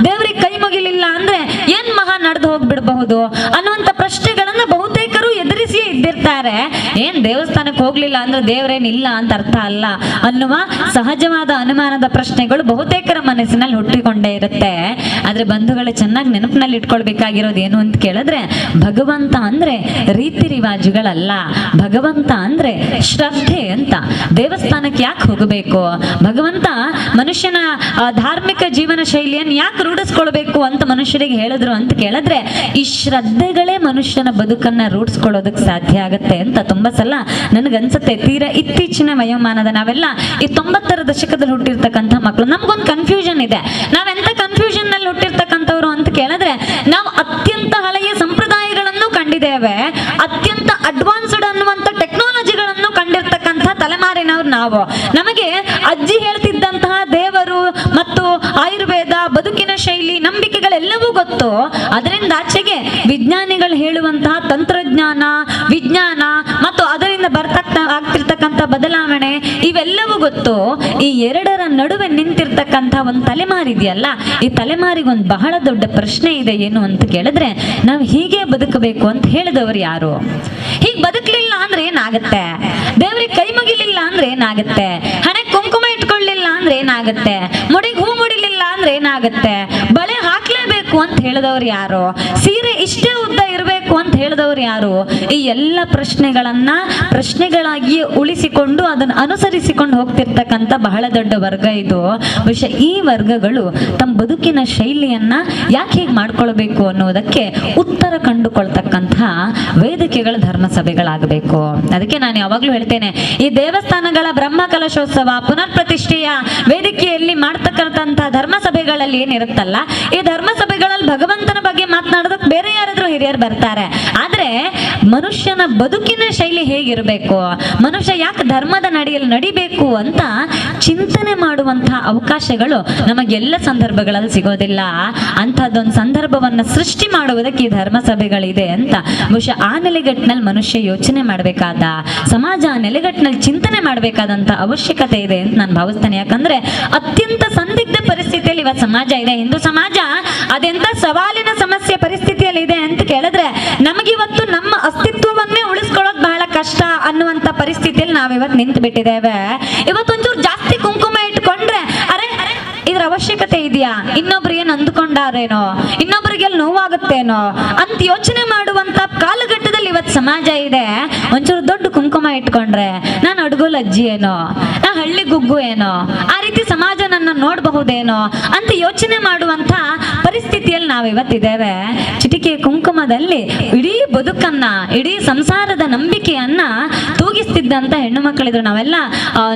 ದೇವ್ರಿಗೆ ಕೈ ಮುಗಿಲಿಲ್ಲ ಅಂದ್ರೆ ಏನ್ ಮಹಾ ನಡೆದು ಹೋಗ್ಬಿಡ್ಬಹುದು ಅನ್ನುವಂತ ಪ್ರಶ್ನೆಗಳನ್ನ ಬಹುತೇಕರು ಎದುರಿಸಿ ಇದ್ದಿರ್ತಾರೆ. ಏನ್ ದೇವಸ್ಥಾನಕ್ಕೆ ಹೋಗ್ಲಿಲ್ಲ ಅಂದ್ರೆ ದೇವ್ರೇನಿಲ್ಲ ಅಂತ ಅರ್ಥ ಅಲ್ಲ ಅನ್ನುವ ಸಹಜವಾದ ಅನುಮಾನದ ಪ್ರಶ್ನೆಗಳು ಬಹುತೇಕರ ಮನಸ್ಸಿನಲ್ಲಿ ಹುಟ್ಟಿಕೊಂಡೇ ಇರುತ್ತೆ. ಆದ್ರೆ ಬಂಧುಗಳು ಚೆನ್ನಾಗಿ ನೆನಪಿನಲ್ಲಿ ಇಟ್ಕೊಳ್ಬೇಕಾಗಿರೋದು ಏನು ಅಂತ ಕೇಳಿದ್ರೆ, ಭಗವಂತ ಅಂದ್ರೆ ರೀತಿ ರಿವಾಜುಗಳಲ್ಲ, ಭಗವಂತ ಅಂದ್ರೆ ಶ್ರದ್ಧೆ ಅಂತ. ದೇವಸ್ಥಾನಕ್ಕೆ ಯಾಕೆ ಹೋಗಬೇಕು, ಭಗವಂತ ಮನುಷ್ಯನ ಧಾರ್ಮಿಕ ಜೀವನ ಶೈಲಿಯನ್ನು ಯಾಕೆ ರೂಢಿಸ್ಕೊಳ್ಬೇಕು ಅಂತ ಮನುಷ್ಯರಿಗೆ ಹೇಳಿದ್ರು ಅಂತ ಕೇಳಿದ್ರೆ, ಈ ಶ್ರದ್ಧೆಗಳೇ ಮನುಷ್ಯನ ಬದುಕನ್ನ ರೂಢಿಸ್ಕೊಳ್ಳೋದಕ್ಕೆ ಸಾಧ್ಯ ಆಗುತ್ತೆ ಅಂತ ತುಂಬಾ ಸಲ ನನಗನ್ಸುತ್ತೆ. ತೀರಾ ಇತ್ತೀಚಿನ ವಯೋಮಾನದ ನಾವೆಲ್ಲ ಈ 90ರ ದಶಕದಲ್ಲಿ ಹುಟ್ಟಿರ್ತಕ್ಕಂಥ ಮಕ್ಕಳು, ನಮ್ಗೊಂದು ಕನ್ಫ್ಯೂಷನ್ ಇದೆ. ನಾವೆಂತ ಕನ್ಫ್ಯೂಷನ್ ನಲ್ಲಿ ಹುಟ್ಟಿರ್ತಕ್ಕಂಥವ್ರು ಅಂತ ಕೇಳಿದ್ರೆ, ನಾವು ಅತ್ಯಂತ ಹಳೆಯ ಸಂಪ್ರದಾಯಗಳನ್ನು ಕಂಡಿದ್ದೇವೆ, ಅತ್ಯಂತ ಅಡ್ವಾನ್ಸ್ಡ್ ಅನ್ನುವಂಥ ಟೆಕ್ನಾಲಜಿ ನಾವು. ನಮಗೆ ಅಜ್ಜಿ ಹೇಳ್ತಿದ್ದಂತಹ ದೇವರು ಮತ್ತು ಆಯುರ್ವೇದ, ಬದುಕಿನ ಶೈಲಿ, ನಂಬಿಕೆಗಳೆಲ್ಲವೂ ಗೊತ್ತು. ಅದರಿಂದ ಆಚೆಗೆ ವಿಜ್ಞಾನಿಗಳು ಹೇಳುವಂತಹ ತಂತ್ರಜ್ಞಾನ, ವಿಜ್ಞಾನ ಮತ್ತು ಅದರಿಂದ ಆಗ್ತಿರ್ತಕ್ಕಂಥ ಬದಲಾವಣೆ ಇವೆಲ್ಲವೂ ಗೊತ್ತು. ಈ ಎರಡರ ನಡುವೆ ನಿಂತಿರ್ತಕ್ಕಂಥ ಒಂದು ತಲೆಮಾರಿದೆಯಲ್ಲ, ಈ ತಲೆಮಾರಿಗೊಂದು ಬಹಳ ದೊಡ್ಡ ಪ್ರಶ್ನೆ ಇದೆ. ಏನು ಅಂತ ಕೇಳಿದ್ರೆ, ನಾವು ಹೀಗೆ ಬದುಕಬೇಕು ಅಂತ ಹೇಳಿದವರು ಯಾರು? ಹೀಗೆ ಬದುಕಲಿಲ್ಲ ಅಂದ್ರೆ ಏನಾಗುತ್ತೆ? ದೇವರಿಗೆ ಕೈ ಮುಗಿಲಿಲ್ಲ ಅಂದ್ರೆ ಏನಾಗುತ್ತೆ? ಹಣೆ ಕುಂಕುಮ ಇಟ್ಕೊಳ್ಳಿಲ್ಲ ಅಂದ್ರೆ ಏನಾಗುತ್ತೆ? ಮುಡಿಗೆ ಹೂ ಮುಡಿಲಿಲ್ಲ ಅಂದ್ರೆ ಏನಾಗುತ್ತೆ? ಬಳೆ ಹಾಕ್ಲೇಬೇಕು ಅಂತ ಹೇಳಿದವರು ಯಾರು? ಸೀರೆ ಇಷ್ಟೇ ಉದ್ದ ಇರಬೇಕು ಅಂತ ಹೇಳಿದವರು ಯಾರು? ಈ ಎಲ್ಲ ಪ್ರಶ್ನೆಗಳಾಗಿಯೇ ಉಳಿಸಿಕೊಂಡು ಅದನ್ನು ಅನುಸರಿಸಿಕೊಂಡು ಹೋಗ್ತಿರ್ತಕ್ಕಂಥ ಬಹಳ ದೊಡ್ಡ ವರ್ಗ ಇದು. ಬಹುಶಃ ಈ ವರ್ಗಗಳು ತಮ್ಮ ಬದುಕಿನ ಶೈಲಿಯನ್ನ ಯಾಕೆ ಹೀಗೆ ಮಾಡ್ಕೊಳ್ಬೇಕು ಅನ್ನೋದಕ್ಕೆ ಉತ್ತರ ಕಂಡುಕೊಳ್ತಕ್ಕಂಥ ವೇದಿಕೆಗಳ ಧರ್ಮಸಭೆಗಳಾಗಬೇಕು. ಅದಕ್ಕೆ ನಾನು ಯಾವಾಗಲೂ ಹೇಳ್ತೇನೆ, ಈ ದೇವಸ್ಥಾನಗಳ ಬ್ರಹ್ಮ ಕಲಶೋತ್ಸವ ಪುನರ್ ಪ್ರತಿಷ್ಠೆಯ ವೇದಿಕೆಯಲ್ಲಿ ಮಾಡ್ತಕ್ಕಂಥ ಧರ್ಮಸಭೆಗಳಲ್ಲಿ ಏನಿರುತ್ತಲ್ಲ, ಈ ಧರ್ಮಸಭೆಗಳಲ್ಲಿ ಭಗವಂತನ ಬಗ್ಗೆ ಮಾತನಾಡೋದಕ್ಕೆ ಬೇರೆ ಯಾರಾದ್ರೂ ಹಿರಿಯರು ಬರ್ತಾರೆ. ಆದ್ರೆ ಮನುಷ್ಯನ ಬದುಕಿನ ಶೈಲಿ ಹೇಗಿರಬೇಕು, ಮನುಷ್ಯ ಯಾಕೆ ಧರ್ಮದ ನಡೆಯಲ್ಲಿ ನಡಿಬೇಕು ಅಂತ ಚಿಂತನೆ ಮಾಡುವಂತಹ ಅವಕಾಶಗಳು ನಮಗೆಲ್ಲ ಸಂದರ್ಭಗಳಲ್ಲಿ ಸಿಗೋದಿಲ್ಲ. ಅಂಥದ್ದೊಂದು ಸಂದರ್ಭವನ್ನ ಸೃಷ್ಟಿ ಮಾಡುವುದಕ್ಕೆ ಈ ಧರ್ಮಸಭೆಗಳಿದೆ ಅಂತ ಬಹುಶಃ ಆ ನೆಲೆಗಟ್ಟಿನಲ್ಲಿ ಮನುಷ್ಯ ಯೋಚನೆ ಮಾಡಬೇಕಾದ, ಸಮಾಜ ಆ ನೆಲೆಗಟ್ಟಿನಲ್ಲಿ ಚಿಂತನೆ ಮಾಡಬೇಕಾದಂತ ಅವಶ್ಯಕತೆ ಇದೆ ಅಂತ ನಾನು ಭಾವಿಸ್ತೇನೆ. ಯಾಕಂದ್ರೆ ಅತ್ಯಂತ ಸಂದಿಗ್ಧ ಪರಿಸ್ಥಿತಿಯಲ್ಲಿ ಇವತ್ತು ಸಮಾಜ ಇದೆ. ಹಿಂದೂ ಸಮಾಜ ಅದೆಂತ ಸವಾಲಿನ ಸಮಸ್ಯೆ ಪರಿಸ್ಥಿತಿಯಲ್ಲಿ ಇದೆ ಅಂತ ಕೇಳಿದ್ರೆ, ನಮಗಿವತ್ತು ನಮ್ಮ ಅಸ್ತಿತ್ವವನ್ನೇ ಉಳಿಸ್ಕೊಳ್ಳೋದು ಬಹಳ ಕಷ್ಟ ಅನ್ನುವಂತ ಪರಿಸ್ಥಿತಿಯಲ್ಲಿ ನಾವಿವತ್ತು ನಿಂತು ಬಿಟ್ಟಿದ್ದೇವೆ. ಇವತ್ತೊಂಚೂರು ಜಾಸ್ತಿ ಕುಂಕುಮ ಇಟ್ಕೊಂಡ್ರೆ ಅರೆ ಇದ್ರ ಅವಶ್ಯಕತೆ ಇದೆಯಾ, ಇನ್ನೊಬ್ರು ಏನ್ ಅಂದ್ಕೊಂಡಾರೇನೋ, ಇನ್ನೊಬ್ರಿಗೆ ನೋವಾಗುತ್ತೇನೋ ಅಂತ ಯೋಚನೆ ಮಾಡುವಂತ ಕಾಲಘಟ್ಟದಲ್ಲಿ ಇವತ್ತು ಸಮಾಜ ಇದೆ. ಒಂಚೂರು ದೊಡ್ಡ ಕುಂಕುಮ ಇಟ್ಕೊಂಡ್ರೆ ನಾನು ಅಡ್ಗೋಲ್ ಅಜ್ಜಿ ಏನೋ, ನಾ ಹಳ್ಳಿ ಗುಗ್ಗು ಏನೋ, ಆ ರೀತಿ ಸಮಾಜ ನನ್ನ ನೋಡಬಹುದೇನೋ ಅಂತ ಯೋಚನೆ ಮಾಡುವಂತ ಪರಿಸ್ಥಿತಿಯಲ್ಲಿ ನಾವಿವತ್ತಿದ್ದೇವೆ. ಚಿಟಿಕೆ ಕುಂಕುಮದಲ್ಲಿ ಇಡೀ ಬದುಕನ್ನ, ಇಡೀ ಸಂಸಾರದ ನಂಬಿಕೆಯನ್ನ ತೂಗಿಸ್ತಿದ್ದಂತ ಹೆಣ್ಣು ಮಕ್ಕಳಿದ್ರು. ನಾವೆಲ್ಲ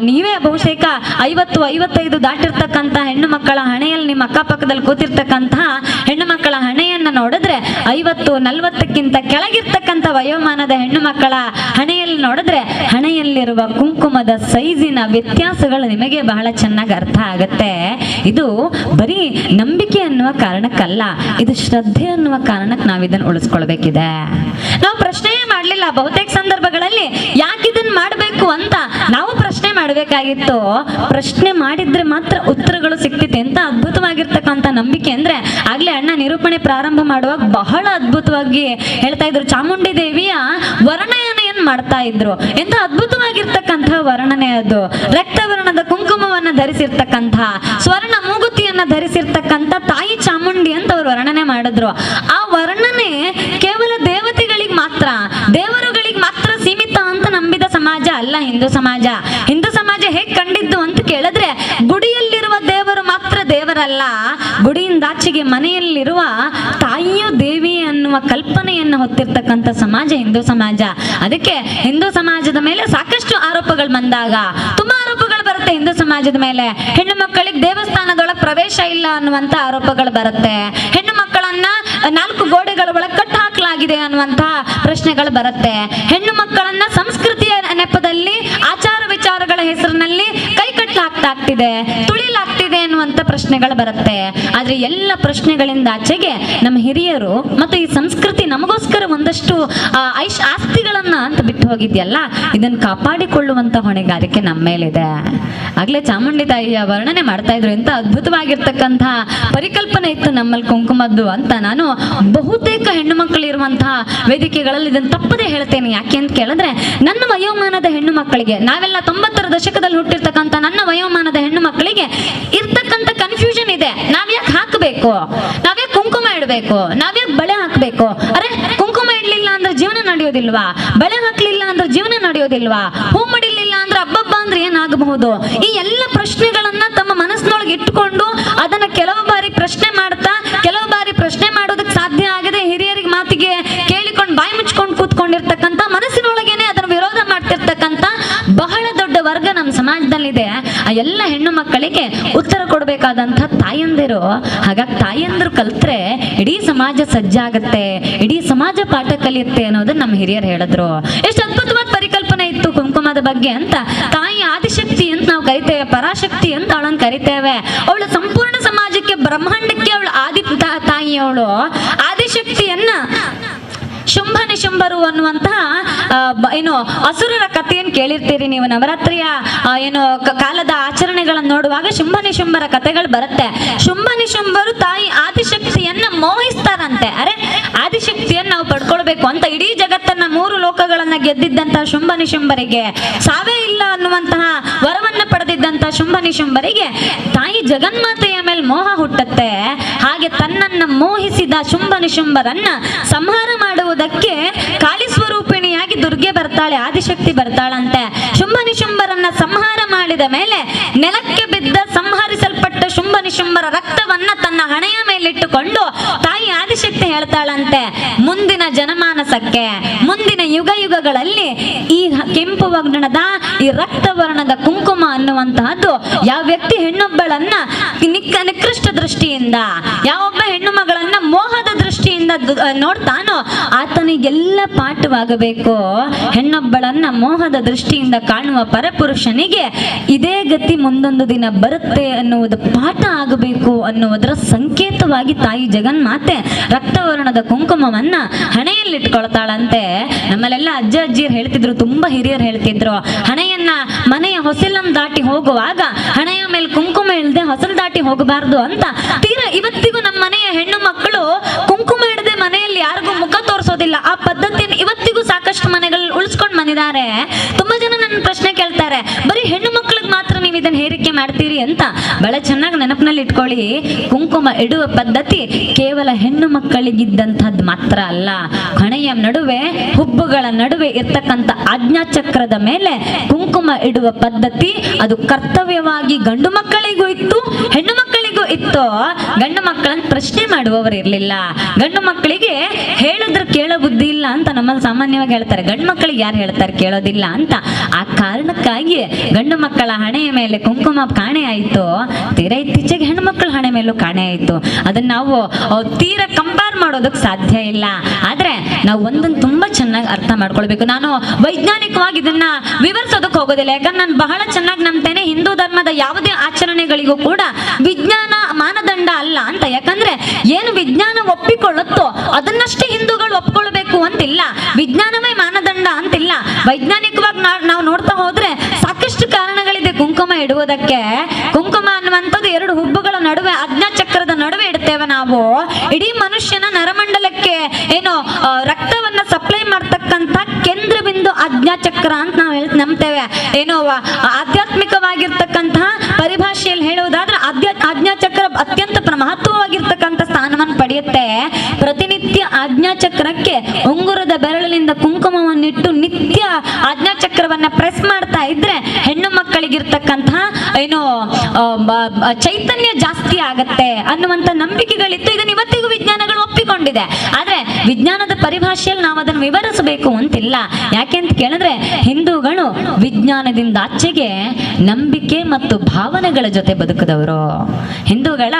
ನೀವೇ ಬಹುಶೇಕ 50-55 ದಾಟಿರ್ತಕ್ಕಂಥ ಹೆಣ್ಣು ಮಕ್ಕಳ ಹಣೆಯಲ್ಲಿ, ನಿಮ್ಮ ಅಕ್ಕಪಕ್ಕದಲ್ಲಿ ಕೂತಿರ್ತಕ್ಕಂತಹ ಹೆಣ್ಣು ಮಕ್ಕಳ ಹಣೆಯನ್ನ ನೋಡಿದ್ರೆ 50-40ಕ್ಕಿಂತ ಕೆಳಗಿರ್ತಕ್ಕಂಥ ವಯೋಮಾನದ ಹೆಣ್ಣು ಮಕ್ಕಳ ಹಣೆಯಲ್ಲಿ ನೋಡಿದ್ರೆ ಹಣೆಯಲ್ಲಿರುವ ಕುಂಕುಮದ ಸೈಜಿನ ವ್ಯತ್ಯಾಸಗಳು ನಿಮಗೆ ಬಹಳ ಚೆನ್ನಾಗಿ ಅರ್ಥ ಆಗುತ್ತೆ. ಇದು ಬರೀ ನಂಬಿಕೆ ಅನ್ನುವ ಕಾರಣಕ್ಕಲ್ಲ, ಇದು ಶ್ರದ್ಧೆ ಅನ್ನುವ ಕಾರಣಕ್ಕೆ ನಾವು ಇದನ್ನು ಉಳಿಸ್ಕೊಳ್ಬೇಕಿದೆ. ನಾವು ಪ್ರಶ್ನೆಯೇ ಮಾಡಲಿಲ್ಲ ಬಹುತೇಕ ಸಂದರ್ಭಗಳಲ್ಲಿ, ಯಾಕೆ ಇದನ್ನ ಮಾಡಬೇಕು ಅಂತ ನಾವು ಪ್ರಶ್ನೆ ಮಾಡಬೇಕಾಗಿತ್ತು. ಪ್ರಶ್ನೆ ಮಾಡಿದ್ರೆ ಮಾತ್ರ ಉತ್ತರಗಳು ಸಿಕ್ತಿದೆ. ಎಂತ ಅದ್ಭುತವಾಗಿರ್ತಕ್ಕಂಥ ನಂಬಿಕೆ ಅಂದ್ರೆ, ಆಗ್ಲೇ ಅಣ್ಣ ನಿರೂಪಣೆ ಪ್ರಾರಂಭ ಮಾಡುವಾಗ ಬಹಳ ಅದ್ಭುತವಾಗಿ ಹೇಳ್ತಾ ಇದ್ರು. ಚಾಮುಂಡಿ ದೇವಿಯ ವರ್ಣನೆಯನ್ನು ಮಾಡ್ತಾ ಇದ್ರು. ಎಂತ ಅದ್ಭುತವಾಗಿರ್ತಕ್ಕಂಥ ವರ್ಣನೆ ಅದು. ರಕ್ತವರ್ಣದ ಕುಂಕುಮವನ್ನ ಧರಿಸಿರ್ತಕ್ಕಂಥ, ಸ್ವರ್ಣ ಮೂಗುತಿಯನ್ನ ಧರಿಸಿರ್ತಕ್ಕಂಥ ತಾಯಿ ಚಾಮುಂಡಿ ಅಂತ ಅವರು ವರ್ಣನೆ ಮಾಡಿದ್ರು. ಆ ವರ್ಣನೆ ಕೇವಲ ದೇವತೆಗಳಿಗೆ ಮಾತ್ರ, ದೇವರುಗಳಿಗೆ ಮಾತ್ರ ಸೀಮಿತ ಅಂತ ನಂಬಿದ ಸಮಾಜ ಅಲ್ಲ ಹಿಂದೂ ಸಮಾಜ. ಹಿಂದೂ ಸಮಾಜ ಹೇಗೆ ಕಂಡಿದ್ದು ಅಂತ ಕೇಳಿದ್ರೆ, ಗುಡಿಯಲ್ಲಿರುವ ದೇವರು ಮಾತ್ರ ದೇವರಲ್ಲ, ಗುಡಿಯಿಂದಾಚೆಗೆ ಮನೆಯಲ್ಲಿರುವ ತಾಯಿಯು ದೇವಿ ಅನ್ನುವ ಕಲ್ಪನೆಯನ್ನು ಹೊತ್ತಿರ್ತಕ್ಕಂಥ ಸಮಾಜ ಹಿಂದೂ ಸಮಾಜ. ಅದಕ್ಕೆ ಹಿಂದೂ ಸಮಾಜದ ಮೇಲೆ ಸಾಕಷ್ಟು ಆರೋಪಗಳು ಬಂದಾಗ, ತುಂಬಾ ಆರೋಪಗಳು ಬರುತ್ತೆ ಹಿಂದೂ ಸಮಾಜದ ಮೇಲೆ. ಹೆಣ್ಣು ಮಕ್ಕಳಿಗೆ ದೇವಸ್ಥಾನದೊಳಗೆ ಪ್ರವೇಶ ಇಲ್ಲ ಅನ್ನುವಂತ ಆರೋಪಗಳು ಬರುತ್ತೆ. ಹೆಣ್ಣು ಮಕ್ಕಳನ್ನ 4 ಗೋಡೆಗಳ ಒಳಗೆ ಕಟ್ಟು ಹಾಕಲಾಗಿದೆ ಅನ್ನುವಂತ ಪ್ರಶ್ನೆಗಳು ಬರುತ್ತೆ. ಹೆಣ್ಣು ಮಕ್ಕಳನ್ನ ಸಂಸ್ಕೃತಿಯ ನೆಪದಲ್ಲಿ, ಆಚಾರ ವಿಚಾರಗಳ ಹೆಸರಿನಲ್ಲಿ ಕೈ ಕಟ್ಟಲಾಗ್ತಿದೆ, ತುಳಿಲಾಗ್ತಿದೆ ಅನ್ನುವಂತ ಪ್ರಶ್ನೆಗಳು ಬರುತ್ತೆ. ಆದ್ರೆ ಎಲ್ಲ ಪ್ರಶ್ನೆಗಳಿಂದ ಆಚೆಗೆ ನಮ್ಮ ಹಿರಿಯರು ಮತ್ತು ಈ ಸಂಸ್ಕೃತಿ ನಮಗೋಸ್ಕರ ಒಂದಷ್ಟು ಆಸ್ತಿಗಳನ್ನ ಅಂತ ಬಿಟ್ಟು ಹೋಗಿದ್ಯಲ್ಲ, ಇದನ್ನ ಕಾಪಾಡಿಕೊಳ್ಳುವಂತ ಹೊಣೆಗಾರಿಕೆ ನಮ್ಮ ಮೇಲಿದೆ. ಆಗ್ಲೇ ಚಾಮುಂಡಿ ತಾಯಿಯ ವರ್ಣನೆ ಮಾಡ್ತಾ ಇದ್ರು. ಎಂತ ಅದ್ಭುತವಾಗಿರ್ತಕ್ಕಂಥ ಪರಿಕಲ್ಪನೆ ಇತ್ತು ನಮ್ಮಲ್ಲಿ ಕುಂಕುಮದ್ದು ಅಂತ ನಾನು ಬಹುತೇಕ ಹೆಣ್ಣು ಮಕ್ಕಳು ಇರುವಂತಹ ವೇದಿಕೆಗಳಲ್ಲಿ ಇದನ್ನು ತಪ್ಪದೇ ಹೇಳ್ತೇನೆ. ಯಾಕೆ ಅಂತ ಕೇಳಿದ್ರೆ, ನನ್ನ ವಯೋಮಾನದ ಹೆಣ್ಣು ಮಕ್ಕಳಿಗೆ, ನಾವೆಲ್ಲ 90ರ ದಶಕದಲ್ಲಿ ಹುಟ್ಟಿರ್ತಕ್ಕಂಥ ನನ್ನ ವಯೋಮಾನದ ಹೆಣ್ಣು ಮಕ್ಕಳಿಗೆ ಇರ್ತಕ್ಕಂಥ ಕನ್ಫ್ಯೂಷನ್ ಇದೆ. ನಾವ್ಯಾಕೆ ಹಾಕಬೇಕು, ನಾವ್ಯಾಕೆ ಕುಂಕುಮ ಇಡಬೇಕು, ನಾವ್ಯಾಕೆ ಬಳೆ ಹಾಕಬೇಕು? ಅರೆ ಕುಂಕುಮ ಇಡ್ಲಿಲ್ಲ ಅಂದ್ರೆ ಜೀವನ ನಡೆಯೋದಿಲ್ವಾ? ಬಳೆ ಹಾಕ್ಲಿಲ್ಲ ಅಂದ್ರೆ ಜೀವನ ನಡೆಯೋದಿಲ್ವಾ? ಹೂ ಮಡಿಲಿಲ್ಲ ಅಂದ್ರೆ ಹಬ್ಬಬ್ಬ ಅಂದ್ರೆ ಏನಾಗಬಹುದು? ಈ ಎಲ್ಲ ಪ್ರಶ್ನೆಗಳನ್ನ ತಮ್ಮ ಮನಸ್ಸಿನೊಳಗೆ ಇಟ್ಟುಕೊಂಡು ಅದನ್ನ ಕೆಲವು ಬಾರಿ ಪ್ರಶ್ನೆ ಮಾಡ್ತಾ, ಕೆಲವು ಬಾರಿ ಪ್ರಶ್ನೆ ಮಾಡೋದಕ್ಕೆ ಸಾಧ್ಯ ಆಗದೆ ಹಿರಿಯರಿಗೆ ಮಾತಿಗೆ ಕೇಳಿಕೊಂಡು ಬಾಯಿ ಮುಚ್ಕೊಂಡು ಕೂತ್ಕೊಂಡಿರ್ತಕ್ಕಂಥ, ಮನಸ್ಸಿನೊಳಗೇನೆ ಅದನ್ನ ವಿರೋಧ ಮಾಡ್ತಿರ್ತಕ್ಕಂಥ ಬಹಳ ದೊಡ್ಡ ವರ್ಗ ನಮ್ಮ ಸಮಾಜದಲ್ಲಿದೆ ಆ ಎಲ್ಲ ಹೆಣ್ಣು ಮಕ್ಕಳಿಗೆ ಉತ್ತರ ಕೊಡಬೇಕಾದಂಥ ತಾಯಂದಿರು. ಹಾಗಾಗಿ ತಾಯಂದಿರು ಕಲ್ತ್ರೆ ಇಡೀ ಸಮಾಜ ಸಜ್ಜಾಗತ್ತೆ, ಇಡೀ ಸಮಾಜ ಪಾಠ ಕಲಿಯುತ್ತೆ ಅನ್ನೋದನ್ನ ನಮ್ಮ ಹಿರಿಯರು ಹೇಳಿದ್ರು. ಎಷ್ಟು ಅದ್ಭುತವಾದ ಪರಿಕಲ್ಪನೆ ಇತ್ತು ಕುಂಕುಮದ ಬಗ್ಗೆ ಅಂತ. ತಾಯಿ ಆದಿಶಕ್ತಿ ಅಂತ ನಾವು ಕರಿತೇವೆ, ಪರಾಶಕ್ತಿ ಅಂತ ಅವಳನ್ನು ಕರಿತೇವೆ. ಅವಳು ಸಂಪೂರ್ಣ ಸಮಾಜಕ್ಕೆ, ಬ್ರಹ್ಮಾಂಡಕ್ಕೆ ಅವಳು ಆದಿ ತಾಯಿ. ಅವಳು ಆದಿಶಕ್ತಿಯನ್ನ ಶುಂಭ ನಿಶುಂಭರು ಅನ್ನುವಂತಹ ಏನು ಅಸುರರ ಕಥೆಯನ್ನು ಕೇಳಿರ್ತೀರಿ ನೀವು. ನವರಾತ್ರಿಯ ಏನು ಕಾಲದ ಆಚರಣೆಗಳನ್ನು ನೋಡುವಾಗ ಶುಂಭ ನಿಶುಂಭರ ಕಥೆಗಳು ಬರುತ್ತೆ. ಶುಂಭ ನಿಶುಂಭರು ತಾಯಿ ಆದಿಶಕ್ತಿಯನ್ನ ಮೋಹಿಸ್ತಾರಂತೆ. ಅರೆ, ಆದಿಶಕ್ತಿಯನ್ನು ನಾವು ಪಡ್ಕೊಳ್ಬೇಕು ಅಂತ ಇಡೀ ಜಗತ್ತನ್ನ 3 ಲೋಕಗಳನ್ನ ಗೆದ್ದಿದ್ದಂತಹ ಶುಂಭ ನಿಶುಂಭರಿಗೆ, ಸಾವೇ ಇಲ್ಲ ಅನ್ನುವಂತಹ ವರವನ್ನ ಪಡೆದಿದ್ದಂತಹ ಶುಂಭ ನಿಶುಂಭರಿಗೆ ತಾಯಿ ಜಗನ್ಮಾತೆಯ ಮೇಲೆ ಮೋಹ ಹುಟ್ಟತ್ತೆ. ಹಾಗೆ ತನ್ನನ್ನ ಮೋಹಿಸಿದ ಶುಂಭ ನಿಶುಂಭರನ್ನ ಸಂಹಾರ ಮಾಡುವುದಕ್ಕೆ ಕಾಳಿ ಸ್ವರೂಪಿಣಿಯಾಗಿ ದುರ್ಗೆ ಬರ್ತಾಳೆ, ಆದಿಶಕ್ತಿ ಬರ್ತಾಳಂತೆ. ಶುಂಭ ನಿಶುಂಭರನ್ನ ಸಂಹಾರ ಮಾಡಿದ ಮೇಲೆ ನೆಲಕ್ಕೆ ಬಿದ್ದ ಸಂಹರಿಸಲ್ಪಟ್ಟ ಶುಂಭ ನಿಶುಂಭರ ರಕ್ತವನ್ನ ತನ್ನ ಹಣೆಯ ಮೇಲಿಟ್ಟುಕೊಂಡು ತಾಯಿ ಆದಿಶಕ್ತಿ ಹೇಳ್ತಾಳಂತೆ, ಮುಂದಿನ ಜನಮಾನಸಕ್ಕೆ, ಮುಂದಿನ ಯುಗ ಯುಗಗಳಲ್ಲಿ ಈ ಕೆಂಪು ವರ್ಣದ ಈ ರಕ್ತ ವರ್ಣದ ಕುಂಕುಮ ಅನ್ನುವಂತಹದ್ದು ಯಾವ ವ್ಯಕ್ತಿ ಹೆಣ್ಣೊಬ್ಬಳನ್ನ ನಿಕೃಷ್ಟ ದೃಷ್ಟಿಯಿಂದ, ಯಾವೊಬ್ಬ ಹೆಣ್ಣು ಮಗಳನ್ನ ಮೋಹದ ದೃಷ್ಟಿಯಿಂದ ನೋಡ್ತಾನೋ ಆತನಿಗೆಲ್ಲ ಪಾಠವಾಗಬೇಕು. ಹೆಣ್ಣೊಬ್ಬಳನ್ನ ಮೋಹದ ದೃಷ್ಟಿಯಿಂದ ಕಾಣುವ ಪರಪುರುಷನಿಗೆ ಇದೇ ಗತಿ ಮುಂದೊಂದು ದಿನ ಬರುತ್ತೆ ಅನ್ನುವುದು ಪಾಠ ಆಗಬೇಕು ಅನ್ನುವುದರ ಸಂಕೇತವಾಗಿ ತಾಯಿ ಜಗನ್ಮಾತೆ ರಕ್ತವರ್ಣದ ಕುಂಕುಮವನ್ನ ಹಣೆಯಲ್ಲಿಟ್ಕೊಳ್ತಾಳಂತೆ. ನಮ್ಮಲ್ಲೆಲ್ಲ ಅಜ್ಜ ಅಜ್ಜಿಯರು ಹೇಳ್ತಿದ್ರು, ತುಂಬಾ ಹಿರಿಯರು ಹೇಳ್ತಿದ್ರು, ಹಣೆಯನ್ನ ಮನೆಯ ಹೊಸಲನ್ನು ದಾಟಿ ಹೋಗುವಾಗ ಹಣೆಯ ಮೇಲೆ ಕುಂಕುಮ ಇಲ್ಲದೆ ಹೊಸಲು ದಾಟಿ ಹೋಗಬಾರ್ದು ಅಂತ. ತೀರಾ ಇವತ್ತಿಗೂ ನಮ್ಮ ಮನೆಯ ಹೆಣ್ಣು ಮಕ್ಕಳು ಕುಂಕುಮ ಹಿಡದೆ ಮನೆಯಲ್ಲಿ ಯಾರಿಗೂ ಮುಖ ತೋರಿಸೋದಿಲ್ಲ. ಆ ಪದ್ಧತಿಯನ್ನು ಇವತ್ತಿಗೂ ಸಾಕಷ್ಟು ಮನೆಗಳಲ್ಲಿ ಉಳಿಸ್ಕೊಂಡು ಬಂದಿದ್ದಾರೆ. ತುಂಬಾ ಜನ ನನ್ನ ಪ್ರಶ್ನೆ ಕೇಳ್ತಾರೆ, ಬರೀ ಹೆಣ್ಣು ಮಕ್ಕಳಿಗೆ ಮಾತ್ರ ನೀವು ಇದನ್ನ ಹೇರಿಕೆ ಮಾಡ್ತೀರಿ ಅಂತ. ಬಹಳ ಚೆನ್ನಾಗಿ ನೆನಪಿನಲ್ಲಿ ಇಟ್ಕೊಳ್ಳಿ, ಕುಂಕುಮ ಇಡುವ ಪದ್ಧತಿ ಕೇವಲ ಹೆಣ್ಣು ಮಕ್ಕಳಿಗಿದ್ದಂಥದ್ದು ಮಾತ್ರ ಅಲ್ಲ. ಹಣೆಯ ನಡುವೆ, ಹುಬ್ಬುಗಳ ನಡುವೆ ಇರ್ತಕ್ಕಂಥ ಆಜ್ಞಾಚಕ್ರದ ಮೇಲೆ ಕುಂಕುಮ ಇಡುವ ಪದ್ಧತಿ ಅದು ಕರ್ತವ್ಯವಾಗಿ ಗಂಡು ಮಕ್ಕಳಿಗೂ ಇತ್ತು, ಹೆಣ್ಣು ಮಕ್ಕಳಿಗೂ ಇತ್ತು. ಗಂಡು ಮಕ್ಕಳನ್ನ ಪ್ರಶ್ನೆ ಮಾಡುವವರು ಇರ್ಲಿಲ್ಲ. ಗಂಡು ಮಕ್ಕಳಿಗೆ ಹೇಳಿದ್ರೆ ಕೇಳೋ ಬುದ್ಧಿ ಇಲ್ಲ ಅಂತ ನಮ್ಮಲ್ಲಿ ಸಾಮಾನ್ಯವಾಗಿ ಹೇಳ್ತಾರೆ. ಗಂಡು ಮಕ್ಕಳಿಗೆ ಯಾರು ಹೇಳ್ತಾರೆ ಕೇಳೋದಿಲ್ಲ ಅಂತ. ಆ ಕಾರಣಕ್ಕಾಗಿ ಗಂಡು ಮಕ್ಕಳ ಹಣೆಯ ಮೇಲೆ ಕುಂಕುಮ ಕಾಣೆ ಆಯಿತು. ತೀರಾ ಇತ್ತೀಚೆಗೆ ಹೆಣ್ಣು ಮಕ್ಕಳ ಹಣೆ ಮೇಲೂ ಕಾಣೆ ಆಯಿತು. ಅದನ್ನ ನಾವು ತೀರಾ ಕಂಪೇರ್ ಮಾಡೋದಕ್ಕೆ ಸಾಧ್ಯ ಇಲ್ಲ. ಆದ್ರೆ ನಾವು ಒಂದನ್ನು ತುಂಬಾ ಚೆನ್ನಾಗಿ ಅರ್ಥ ಮಾಡ್ಕೊಳ್ಬೇಕು. ನಾನು ವೈಜ್ಞಾನಿಕವಾಗಿ ಇದನ್ನ ವಿವರಿಸೋದಕ್ಕೆ ಹೋಗೋದಿಲ್ಲ, ಯಾಕಂದ್ರೆ ನಾನು ಬಹಳ ಚೆನ್ನಾಗಿ ನಂಬ್ತೇನೆ ಹಿಂದೂ ಧರ್ಮದ ಯಾವುದೇ ಆಚರಣೆಗಳಿಗೂ ಕೂಡ ವಿಜ್ಞಾನ ಮಾನದಂಡ ಅಲ್ಲ ಅಂತ. ಯಾಕಂದ್ರೆ ಏನು ವಿಜ್ಞಾನ ಒಪ್ಪಿಕೊಳ್ಳುತ್ತೋ ಅದನ್ನಷ್ಟೇ ಹಿಂದೂಗಳು ಒಪ್ಕೊಳ್ಬೇಕು ಅಂತಿಲ್ಲ, ವಿಜ್ಞಾನವೇ ಮಾನದಂಡ ಅಂತಿಲ್ಲ. ವೈಜ್ಞಾನಿಕವಾಗಿ ನಾವು ನೋಡ್ತಾ ಹೋದ್ರೆ ಸಾಕಷ್ಟು ಕಾರಣಗಳಿದೆ ಕುಂಕುಮ ಇಡುವುದಕ್ಕೆ. ಕುಂಕುಮ ಅನ್ನುವಂಥದ್ದು 2 ಹುಬ್ಬುಗಳ ನಡುವೆ, ಆಜ್ಞಾಚಕ್ರದ ನಡುವೆ ಇಡ್ತೇವೆ ನಾವು. ಇಡೀ ಮನುಷ್ಯನ ನರಮಂಡಲಕ್ಕೆ ಏನು ರಕ್ತವನ್ನ ಸಪ್ಲೈ ಮಾಡ್ತಕ್ಕಂಥ ಕೇಂದ್ರ ಬಿಂದು ಆಜ್ಞಾಚಕ್ರ ಅಂತ ನಾವು ನಂಬ್ತೇವೆ. ಏನು ಆಧ್ಯಾತ್ಮಿಕವಾಗಿರ್ತಕ್ಕಂತಹ ಪರಿಭಾಷೆಯಲ್ಲಿ ಹೇಳುವುದಾದ್ರೆ ಆಜ್ಞಾಚಕ್ರ ಅತ್ಯಂತ ಮಹತ್ವವಾಗಿರ್ತಕ್ಕಂಥ ಸ್ಥಾನವನ್ನು ಪಡೆಯುತ್ತೆ. ಪ್ರತಿನಿತ್ಯ ಆಜ್ಞಾಚಕ್ರಕ್ಕೆ ಉಂಗುರದ ಬೆರಳಿನಿಂದ ಕುಂಕುಮವನ್ನಿಟ್ಟು ನಿತ್ಯ ಆಜ್ಞಾಚಕ್ರವನ್ನ ಪ್ರೆಸ್ ಮಾಡ್ತಾ ಇದ್ರೆ ಹೆಣ್ಣು ಮಕ್ಕಳಿಗಿರ್ತಕ್ಕಂತಹ ಏನು ಚೈತನ್ಯ ಜಾಸ್ತಿ ಆಗತ್ತೆ ಅನ್ನುವಂತ ನಂಬಿಕೆಗಳಿತ್ತು. ಇದನ್ನ ಇವತ್ತಿಗೂ ವಿಜ್ಞಾನಗಳು ಒಪ್ಪಿಕೊಂಡಿದೆ. ಆದ್ರೆ ವಿಜ್ಞಾನದ ಪರಿಭಾಷೆಯಲ್ಲಿ ನಾವು ಅದನ್ನು ವಿವರಿಸಬೇಕು ಅಂತಿಲ್ಲ. ಯಾಕೆ ಅಂತ ಕೇಳಿದ್ರೆ ಹಿಂದೂಗಳು ವಿಜ್ಞಾನದಿಂದ ಆಚೆಗೆ ನಂಬಿಕೆ ಮತ್ತು ಭಾವನೆಗಳ ಜೊತೆ ಬದುಕಿದವರು. ಹಿಂದೂಗಳ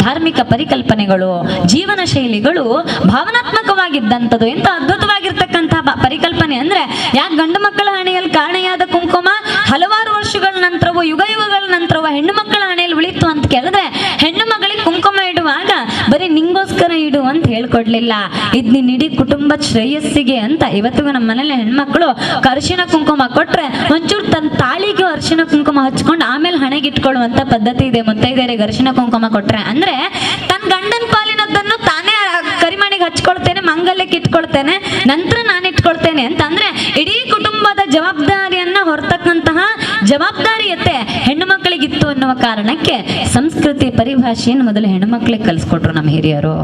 ಧಾರ್ಮಿಕ ಪರಿಕಲ್ಪನೆಗಳು, ಜೀವನ ಶೈಲಿಗಳು ಭಾವನಾತ್ಮಕವಾಗಿದ್ದಂಥದ್ದು. ಎಂತ ಅದ್ಭುತವಾಗಿರ್ತಕ್ಕಂತಹ ಪರಿಕಲ್ಪನೆ ಅಂದ್ರೆ, ಯಾಕೆ ಗಂಡು ಮಕ್ಕಳ ಹಣೆಯಲ್ಲಿ ಕಾಣೆಯಾದ ಕುಂಕುಮ ಹಲವಾರು ವರ್ಷಗಳ ನಂತರವೂ, ಯುಗ ಯುಗಗಳ ನಂತರವೂ ಹೆಣ್ಣು ಮಕ್ಕಳ ಹಣೆಯಲ್ಲಿ ಉಳಿತು ಅಂತ ಕೇಳಿದ್ರೆ, ಹೆಣ್ಣು ಮಗಳಿಗೆ ಕುಂಕುಮ ಇಡುವಾಗ ಬರೀ ನಿಂಗೋಸ್ಕರ ಇಡು ಅಂತ ಹೇಳ್ಕೊಡ್ಲಿಲ್ಲ, ಇದ್ ನಿನ್ನ ಇಡೀ ಕುಟುಂಬ ಶ್ರೇಯಸ್ಸಿಗೆ ಅಂತ. ಇವತ್ತಿಗೂ ನಮ್ಮ ಮನೇಲಿ ಹೆಣ್ಮಕ್ಳು ಅರಿಶಿನ ಕುಂಕುಮ ಕೊಟ್ರೆ ಒಂಚೂರು ತನ್ನ ತಾಳಿಗೆ ಅರಿಶಿನ ಕುಂಕುಮ ಹಚ್ಕೊಂಡು ಆಮೇಲೆ ಹಣೆಗೆ ಇಟ್ಕೊಳ್ಳುವಂತ ಪದ್ಧತಿ ಇದೆ. ಮುತ್ತೈದೆಯರಿಗೆ ಅರಿಶಿನ ಕುಂಕುಮ ಕೊಟ್ರೆ ಅಂದ್ರೆ ತನ್ನ ಗಂಡನ ಪಾಲಿನದನ್ನು ತಾನೇ ಕರಿಮಣಿಗೆ ಹಚ್ಕೊಳ್ತೇನೆ, ಮಂಗಲ್ಯಕ್ಕೆ ಇಟ್ಕೊಳ್ತೇನೆ, ನಂತರ ನಾನು ಇಟ್ಕೊಳ್ತೇನೆ ಅಂತ. ಅಂದ್ರೆ ಇಡೀ ಕುಟುಂಬದ ಜವಾಬ್ದಾರಿಯನ್ನ ಹೊರತಕ್ಕಂತಹ ಜವಾಬ್ದಾರಿಯತೆ ಹೆಣ್ಣು ಮಕ್ಕಳಿಗಿತ್ತು ಅನ್ನುವ ಕಾರಣಕ್ಕೆ ಸಂಸ್ಕೃತಿ ಪರಿಭಾಷೆಯನ್ನು ಮೊದಲು ಹೆಣ್ಣು ಮಕ್ಕಳಿಗೆ ಕಲಿಸ್ಕೊಟ್ರು ನಮ್ಮ ಹಿರಿಯರು.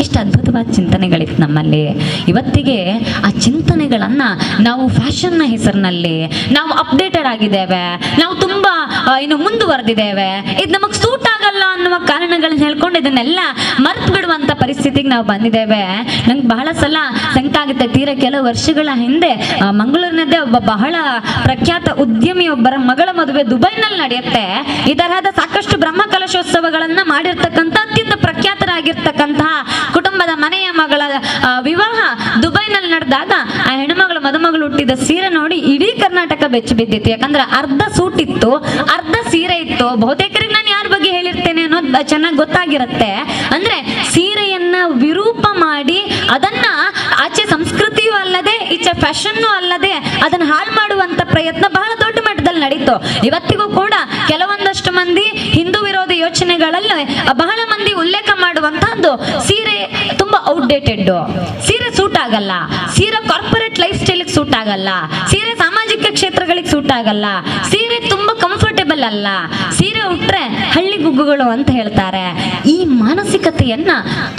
ಎಷ್ಟು ಅದ್ಭುತವಾದ ಚಿಂತನೆಗಳಿತ್ತು ನಮ್ಮಲ್ಲಿ. ಇವತ್ತಿಗೆ ಆ ಚಿಂತನೆಗಳನ್ನು ನಾವು ಫ್ಯಾಷನ್ನ ಹೆಸರಿನಲ್ಲಿ ನಾವು ಅಪ್ಡೇಟೆಡ್ ಆಗಿದ್ದೇವೆ, ನಾವು ತುಂಬ ಇನ್ನು ಮುಂದುವರೆದಿದ್ದೇವೆ, ಇದು ನಮಗೆ ಸೂಟ್ ಆಗಲ್ಲ ಅನ್ನುವ ಕಾರಣಗಳನ್ನ ಹೇಳ್ಕೊಂಡು ಇದನ್ನೆಲ್ಲ ಮರ್ತು ಬಿಡುವಂಥ ಪರಿಸ್ಥಿತಿಗೆ ನಾವು ಬಂದಿದ್ದೇವೆ. ನಂಗೆ ಬಹಳ ಸಲ ಸಂಕಟ ಆಗುತ್ತೆ. ತೀರಾ ಕೆಲವು ವರ್ಷಗಳ ಹಿಂದೆ ಮಂಗಳೂರಿನದ್ದೇ ಒಬ್ಬ ಬಹಳ ಪ್ರಖ್ಯಾತ ಉದ್ಯಮಿಯೊಬ್ಬರ ಮಗಳ ಮದುವೆ ದುಬೈನಲ್ಲಿ ನಡೆಯುತ್ತೆ. ಈ ತರಹದ ಸಾಕಷ್ಟು ಬ್ರಹ್ಮ ಕಲಶೋತ್ಸವಗಳನ್ನ ಮಾಡಿರ್ತಕ್ಕಂಥ ಅತ್ಯಂತ ಪ್ರಖ್ಯಾತರಾಗಿರ್ತಕ್ಕಂತಹ ಕುಟುಂಬದ ಮನೆಯ ಮಗಳ ವಿವಾಹ ದುಬೈನಲ್ಲಿ ನಡೆದಾಗ ಆ ಹೆಣ್ಮಗಳು ಮದುಮಗಳು ಹುಟ್ಟಿದ ಸೀರೆ ನೋಡಿ ಇಡೀ ಕರ್ನಾಟಕ ಬೆಚ್ಚಿ ಬಿದ್ದಿತ್ತು. ಯಾಕಂದ್ರೆ ಅರ್ಧ ಸೂಟ್ ಇತ್ತು, ಅರ್ಧ ಸೀರೆ ಇತ್ತು. ಬಹುತೇಕರಿಗೆ ನಾನು ಯಾರ ಬಗ್ಗೆ ಹೇಳಿರ್ತೇನೆ ಅನ್ನೋದು ಚೆನ್ನಾಗಿ ಗೊತ್ತಾಗಿರುತ್ತೆ. ಅಂದ್ರೆ ಸೀರೆಯನ್ನ ವಿರೂಪ ಮಾಡಿ ಅದನ್ನ ಆಚೆ ಸಂಸ್ಕೃತಿಯೂ ಅಲ್ಲದೆ ಈಚೆ ಫ್ಯಾಷನ್ನು ಅಲ್ಲದೆ ಅದನ್ನ ಹಾಳು ಮಾಡುವಂತ ಪ್ರಯತ್ನ ಬಹಳ ದೊಡ್ಡ ಮಟ್ಟದಲ್ಲಿ ನಡೀತು. ಇವತ್ತಿಗೂ ಕೂಡ ಕೆಲವೊಂದಷ್ಟು ಮಂದಿ ಹಿಂದೂ ವಿರೋಧಿ ಯೋಚನೆಗಳಲ್ಲಿ ಬಹಳ ಮಂದಿ ಉಲ್ಲೇಖ ಮಾಡುವಂತಹದ್ದು ಸೀರೆ ತುಂಬಾ ಔಟ್ಡೇಟೆಡ್, ಸೀರೆ ಸೂಟ್ ಆಗಲ್ಲ, ಸೀರೆ ಕಾರ್ಪೊರೇಟ್ ಲೈಫ್ ಸ್ಟೈಲ್ಗೆ ಸೂಟ್ ಆಗಲ್ಲ, ಸೀರೆ ಸಾಮಾಜಿಕ ಕ್ಷೇತ್ರಗಳಿಗೆ ಸೂಟ್ ಆಗಲ್ಲ, ಸೀರೆ ತುಂಬಾ ಕಂಫರ್ಟೇಬಲ್ ಅಲ್ಲ, ಸೀರೆ ಉಟ್ರೆ ಹಳ್ಳಿ ಗುಗ್ಗುಗಳು ಅಂತ ಹೇಳ್ತಾರೆ. ಈ ಮಾನಸಿಕತೆಯನ್ನ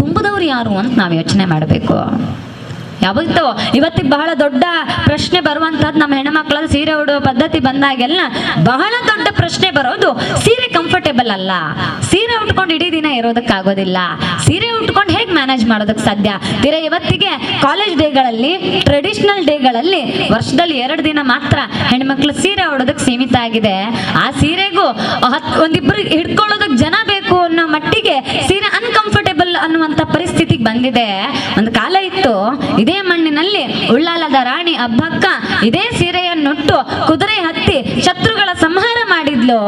ತುಂಬದವ್ರು ಯಾರು ಅಂತ ನಾವು ಯೋಚನೆ ಮಾಡಬೇಕು. ಯಾವತ್ತೋ ಇವತ್ತಿಗೆ ಬಹಳ ದೊಡ್ಡ ಪ್ರಶ್ನೆ ಬರುವಂತಹದ್ದು ನಮ್ಮ ಹೆಣ್ಮಕ್ಳಲ್ಲಿ ಸೀರೆ ಉಡುವ ಪದ್ಧತಿ ಬಂದಾಗೆಲ್ಲ ಬಹಳ ದೊಡ್ಡ ಪ್ರಶ್ನೆ ಬರೋದು ಸೀರೆ ಕಂಫರ್ಟೇಬಲ್ ಅಲ್ಲ, ಸೀರೆ ಉಟ್ಕೊಂಡು ಇಡೀ ದಿನ ಇರೋದಕ್ಕಾಗೋದಿಲ್ಲ, ಸೀರೆ ಉಟ್ಕೊಂಡು ಹೇಗೆ ಮ್ಯಾನೇಜ್ ಮಾಡೋದಕ್ಕೆ ಸಾಧ್ಯ. ತೀರಾ ಇವತ್ತಿಗೆ ಕಾಲೇಜ್ ಡೇಗಳಲ್ಲಿ, ಟ್ರೆಡಿಷನಲ್ ಡೇಗಳಲ್ಲಿ ವರ್ಷದಲ್ಲಿ 2 ದಿನ ಮಾತ್ರ ಹೆಣ್ಮಕ್ಳು ಸೀರೆ ಉಡೋದಕ್ಕೆ ಸೀಮಿತ ಆಗಿದೆ. ಆ ಸೀರೆಗೂ ಒಂದಿಬ್ರು ಹಿಡ್ಕೊಳ್ಳೋದಕ್ಕೆ ಜನ ಬೇಕು ಅನ್ನೋ ಮಟ್ಟಿಗೆ ಸೀರೆ ಅನ್ಕಂಫರ್ಟೇಬಲ್ ಅನ್ನುವಂಥ ಪರಿಸ್ಥಿತಿಗೆ ಬಂದಿದೆ. ಒಂದು ಕಾಲ ಇತ್ತು, ಇದೇ ಮಣ್ಣಿನಲ್ಲಿ ಉಳ್ಳಾಲದ ರಾಣಿ ಅಬ್ಬಕ್ಕ ಇದೇ ಸೀರೆಯನ್ನುಟ್ಟು ಕುದುರೆ ಹತ್ತಿ ಶತ್ರುಗಳ ಸಂಹಾರ ಮಾಡಿದ್ಲು,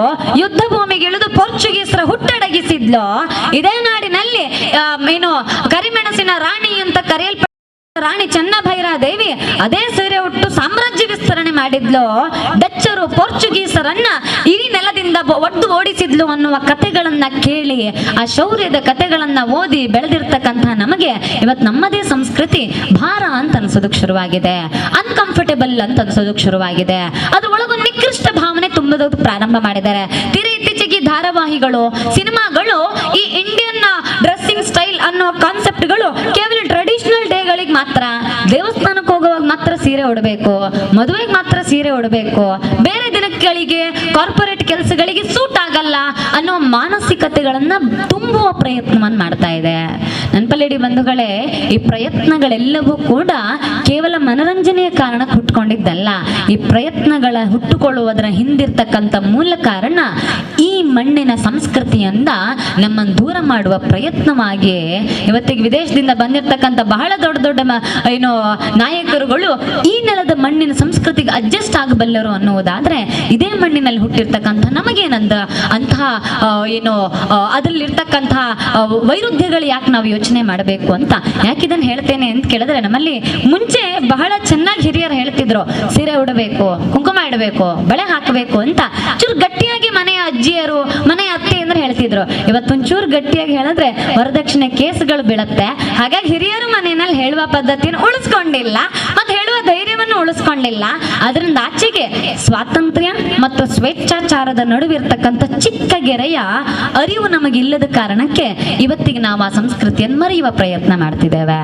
ಯುದ್ಧ ಭೂಮಿಗೆ ಇಳಿದು ಪೋರ್ಚುಗೀಸರ ಹುಟ್ಟಡಗಿಸಿದ್ಲು. ಇದೇ ನಾಡಿನಲ್ಲಿ ಕರಿಮೆಣಸಿನ ರಾಣಿ ಅಂತ ಕರೆಯಲ್ಪಟ್ಟ ರಾಣಿ ಚೆನ್ನಭೈರಾದೇವಿ ಅದೇ ಸೀರೆ ಉಟ್ಟು ಸಾಮ್ರಾಜ್ಯ ವಿಸ್ತರಣೆ ಮಾಡಿದ್ಲು. ಡಚ್ಚರು ಪೋರ್ಚುಗೀಸರನ್ನ ಇಡೀ ನೆಲದಿಂದ ಒದ್ದು ಓಡಿಸಿದ್ಲು ಅನ್ನುವ ಕಥೆಗಳನ್ನ ಕೇಳಿ, ಆ ಶೌರ್ಯದ ಕಥೆಗಳನ್ನ ಓದಿ ಬೆಳೆದಿರ್ತಕ್ಕಂಥ ನಮಗೆ ಇವತ್ತು ನಮ್ಮದೇ ಸಂಸ್ಕೃತಿ ಭಾರ ಅಂತ ಅನ್ಸೋದಕ್ಕೆ ಶುರುವಾಗಿದೆ, ಅನ್ಕಂಫರ್ಟೇಬಲ್ ಅಂತ ಅನ್ಸೋದಕ್ಕೆ ಶುರುವಾಗಿದೆ. ಅದ್ರೊಳಗೊಂದು ನಿಕೃಷ್ಟ ಭಾವನೆ ತುಂಬೋದಕ್ಕೆ ಪ್ರಾರಂಭ ಮಾಡಿದ್ದಾರೆ. ತೀರಾ ಇತ್ತೀಚೆಗೆ ಧಾರಾವಾಹಿಗಳು, ಸಿನಿಮಾಗಳು ಈ ಇಂಡಿಯನ್ ಡ್ರೆಸ್ಸಿಂಗ್ ಸ್ಟೈಲ್ ಅನ್ನೋ ಕಾನ್ಸೆಪ್ಟ್ಗಳು ಕೇವಲ ಟ್ರೆಡಿಷನಲ್ ಡೇಗಳಿಗೆ ಮಾತ್ರ, ದೇವಸ್ಥಾನಕ್ಕೆ ಹೋಗುವಾಗ ಮಾತ್ರ ಸೀರೆ ಉಡಬೇಕು, ಮದುವೆಗೆ ಮಾತ್ರ ಸೀರೆ ಉಡಬೇಕು, ಬೇರೆ ದಿನಗಳಿಗೆ ಕಾರ್ಪೊರೇಟ್ ಕೆಲಸಗಳಿಗೆ ಸೂಟ್ ಆಗಲ್ಲ ಅನ್ನೋ ಮಾನಸಿಕತೆಗಳನ್ನ ತುಂಬುವ ಪ್ರಯತ್ನವನ್ನು ಮಾಡ್ತಾ ಇದೆ. ನನ್ಪಲ್ಲೇಡಿ ಬಂಧುಗಳೇ, ಈ ಪ್ರಯತ್ನಗಳೆಲ್ಲವೂ ಕೂಡ ಕೇವಲ ಮನರಂಜನೆಯ ಕಾರಣಕ್ಕೆ ಹುಟ್ಟುಕೊಂಡಿದ್ದಲ್ಲ. ಈ ಪ್ರಯತ್ನಗಳ ಹುಟ್ಟುಕೊಳ್ಳುವುದರ ಹಿಂದಿರ್ತಕ್ಕಂಥ ಮೂಲ ಕಾರಣ ಈ ಮಣ್ಣಿನ ಸಂಸ್ಕೃತಿಯಿಂದ ನಮ್ಮನ್ನು ದೂರ ಮಾಡುವ ಪ್ರಯತ್ನವಾಗಿ ಇವತ್ತಿಗೆ ವಿದೇಶದಿಂದ ಬಂದಿರತಕ್ಕಂಥ ಬಹಳ ದೊಡ್ಡ ದೊಡ್ಡ ನಾಯಕರುಗಳು ಈ ನೆಲದ ಮಣ್ಣಿನ ಸಂಸ್ಕೃತಿಗೆ ಅಡ್ಜಸ್ಟ್ ಆಗಬಲ್ಲರು ಅನ್ನುವುದಾದ್ರೆ, ಇದೇ ಮಣ್ಣಿನಲ್ಲಿ ಹುಟ್ಟಿರ್ತಕ್ಕಂಥ ನಮಗೇನಂದ ಅಂತಹ ಅದರಲ್ಲಿರ್ತಕ್ಕಂತಹ ವೈರುಧ್ಯಗಳು ಯಾಕೆ ನಾವು ಯೋಚನೆ ಮಾಡಬೇಕು ಅಂತ. ಯಾಕೆ ಇದನ್ನು ಹೇಳ್ತೇನೆ ಅಂತ ಕೇಳಿದ್ರೆ, ನಮ್ಮಲ್ಲಿ ಮುಂಚೆ ಬಹಳ ಚೆನ್ನಾಗಿ ಹಿರಿಯರು ಹೇಳ್ತಿದ್ರು, ಸೀರೆ ಉಡಬೇಕು, ಕುಂಕುಮ ಇಡಬೇಕು, ಬಳೆ ಹಾಕಬೇಕು ಅಂತ ಚೂರು ಗಟ್ಟಿಯಾಗಿ ಮನೆಯ ಅಜ್ಜಿಯರು, ಮನೆಯ ಅತ್ತೆ ಅಂದ್ರೆ ಹೇಳ್ತಿದ್ರು. ಇವತ್ತೊಂಚೂರು ಗಟ್ಟಿಯಾಗಿ ಹೇಳಿದ್ರೆ ವರದಕ್ಷಿಣೆ ಕೇಸುಗಳು ಬೀಳುತ್ತೆ. ಹಾಗಾಗಿ ಹಿರಿಯರು ಮನೆಯಲ್ಲಿ ಹೇಳುವ ಪದ್ಧತಿಯನ್ನು ಉಳಿಸ್ಕೊಂಡಿಲ್ಲ, ಅದು ಹೇಳುವ ಧೈರ್ಯವನ್ನು ಉಳಿಸ್ಕೊಂಡಿಲ್ಲ. ಅದರಿಂದ ಆಚೆಗೆ ಸ್ವಾತಂತ್ರ್ಯ ಮತ್ತು ಸ್ವೇಚ್ಛಾಚಾರದ ನಡುವಿರ್ತಕ್ಕಂಥ ಚಿಕ್ಕ ಗೆರೆಯ ಅರಿವು ನಮಗಿಲ್ಲದ ಕಾರಣಕ್ಕೆ ಇವತ್ತಿಗೆ ನಾವು ಆ ಸಂಸ್ಕೃತಿಯನ್ನು ಮರೆಯುವ ಪ್ರಯತ್ನ ಮಾಡ್ತಿದ್ದೇವೆ.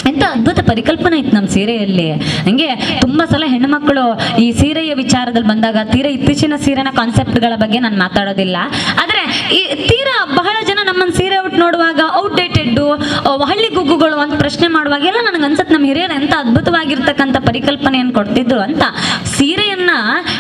ಎಂತ ಅದ್ಭುತ ಪರಿಕಲ್ಪನೆ ಇತ್ತು ನಮ್ಮ ಸೀರೆಯಲ್ಲಿ. ನನಗೆ ತುಂಬ ಸಲ ಹೆಣ್ಣುಮಕ್ಕಳು ಈ ಸೀರೆಯ ವಿಚಾರದಲ್ಲಿ ಬಂದಾಗ, ತೀರಾ ಇತ್ತೀಚಿನ ಸೀರೆನ ಕಾನ್ಸೆಪ್ಟ್ಗಳ ಬಗ್ಗೆ ನಾನು ಮಾತಾಡೋದಿಲ್ಲ, ಆದರೆ ಈ ತೀರಾ ಬಹಳ ಜನ ನಮ್ಮನ್ನು ಸೀರೆ ಉಟ್ಟು ನೋಡುವಾಗ ಔಟ್ಡೇಟೆಡ್ಡು, ಹಳ್ಳಿ ಗುಗ್ಗುಗಳು ಅಂತ ಪ್ರಶ್ನೆ ಮಾಡುವಾಗೆಲ್ಲ ನನಗೆ ಅನ್ಸತ್ತೆ ನಮ್ಮ ಹಿರಿಯರು ಎಂತ ಅದ್ಭುತವಾಗಿರ್ತಕ್ಕಂಥ ಪರಿಕಲ್ಪನೆಯನ್ನು ಕೊಡ್ತಿದ್ರು ಅಂತ. ಸೀರೆಯನ್ನ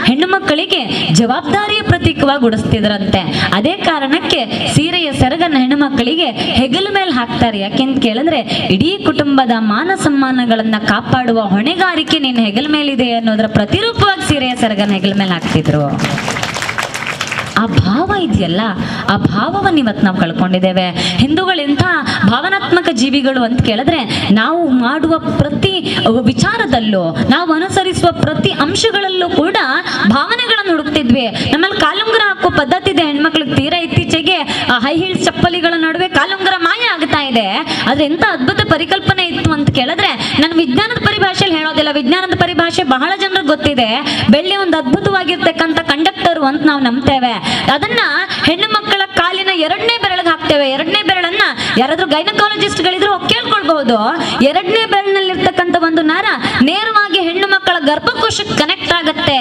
ಹೆಣ್ಣು ಮಕ್ಕಳಿಗೆ ಜವಾಬ್ದಾರಿಯ ಪ್ರತೀಕವಾಗಿ ಉಡಿಸ್ತಿದ್ರಂತೆ. ಅದೇ ಕಾರಣಕ್ಕೆ ಸೀರೆಯ ಸೆರಗನ್ನ ಹೆಣ್ಣು ಮಕ್ಕಳಿಗೆ ಹೆಗಲ ಮೇಲೆ ಹಾಕ್ತಾರೆ. ಯಾಕೆಂತ ಕೇಳಿದ್ರೆ, ಇಡೀ ಕುಟುಂಬದ ಮಾನ ಸಮ್ಮಾನಗಳನ್ನ ಕಾಪಾಡುವ ಹೊಣೆಗಾರಿಕೆ ನಿನ್ನ ಹೆಗಲ ಮೇಲಿದೆ ಅನ್ನೋದರ ಪ್ರತಿರೂಪವಾಗಿ ಸೀರೆಯ ಸೆರಗನ್ನ ಹೆಗಲ ಮೇಲೆ ಹಾಕ್ತಿದ್ರು. ಆ ಭಾವ ಇದೆಯಲ್ಲ, ಆ ಭಾವವನ್ನು ಇವತ್ತು ನಾವು ಕಳ್ಕೊಂಡಿದ್ದೇವೆ. ಹಿಂದೂಗಳೆಂಥ ಭಾವನಾತ್ಮಕ ಜೀವಿಗಳು ಅಂತ ಕೇಳಿದ್ರೆ, ನಾವು ಮಾಡುವ ಪ್ರತಿ ವಿಚಾರದಲ್ಲೂ, ನಾವು ಅನುಸರಿಸುವ ಪ್ರತಿ ಅಂಶಗಳಲ್ಲೂ ಕೂಡ ಭಾವನೆಗಳನ್ನು ಹುಡುಕ್ತಿದ್ವಿ. ನಮ್ಮಲ್ಲಿ ಕಾಲುಂಗುರ ಹಾಕೋ ಪದ್ಧತಿ ಇದೆ ಹೆಣ್ಮಕ್ಳಿಗೆ. ತೀರಾ ಇತ್ತೀಚೆಗೆ ಹೈ ಹೀಲ್ಸ್ ಚಪ್ಪಲಿಗಳ ನಡುವೆ ಕಾಲುಂಗುರ ಮಾಯ ಆಗ್ತಾ ಇದೆ. ಆದ್ರೆ ಎಂತ ಅದ್ಭುತ ಪರಿಕಲ್ಪನೆ ಇತ್ತು ಅಂತ ಕೇಳಿದ್ರೆ, ನಾನು ವಿಜ್ಞಾನದ ಪರಿಭಾಷೆಯಲ್ಲಿ ಹೇಳೋದಿಲ್ಲ, ವಿಜ್ಞಾನದ ಪರಿಭಾಷೆ ಬಹಳ ಜನರಿಗೆ ಗೊತ್ತಿದೆ. ಬೆಳ್ಳಿ ಒಂದು ಅದ್ಭುತವಾಗಿರ್ತಕ್ಕಂಥ ಕಂಡಕ್ಟರ್ ಅಂತ ನಾವು ನಂಬ್ತೇವೆ. ಅದನ್ನ ಹೆಣ್ಣು ಮಕ್ಕಳ ಕಾಲಿನ 2ನೇ ಬೆರಳಿಗೆ ಹಾಕ್ತೇವೆ. 2ನೇ ಬೆರಳನ್ನ ಯಾರಾದ್ರೂ ಗೈನಕಾಲಜಿಸ್ಟ್ಗಳಿದ್ರು ಕೇಳ್ಕೊಳ್ಬಹುದು. ಎರಡನೇ ಬೆರಳಿನಲ್ಲಿರ್ತಕ್ಕಂಥ ಒಂದು ನರ ನೇರವಾಗಿ ಹೆಣ್ಣು ಮಕ್ಕಳ ಗರ್ಭಕೋಶಕ್ಕೆ ಕನೆಕ್ಟ್ ಆಗುತ್ತೆ.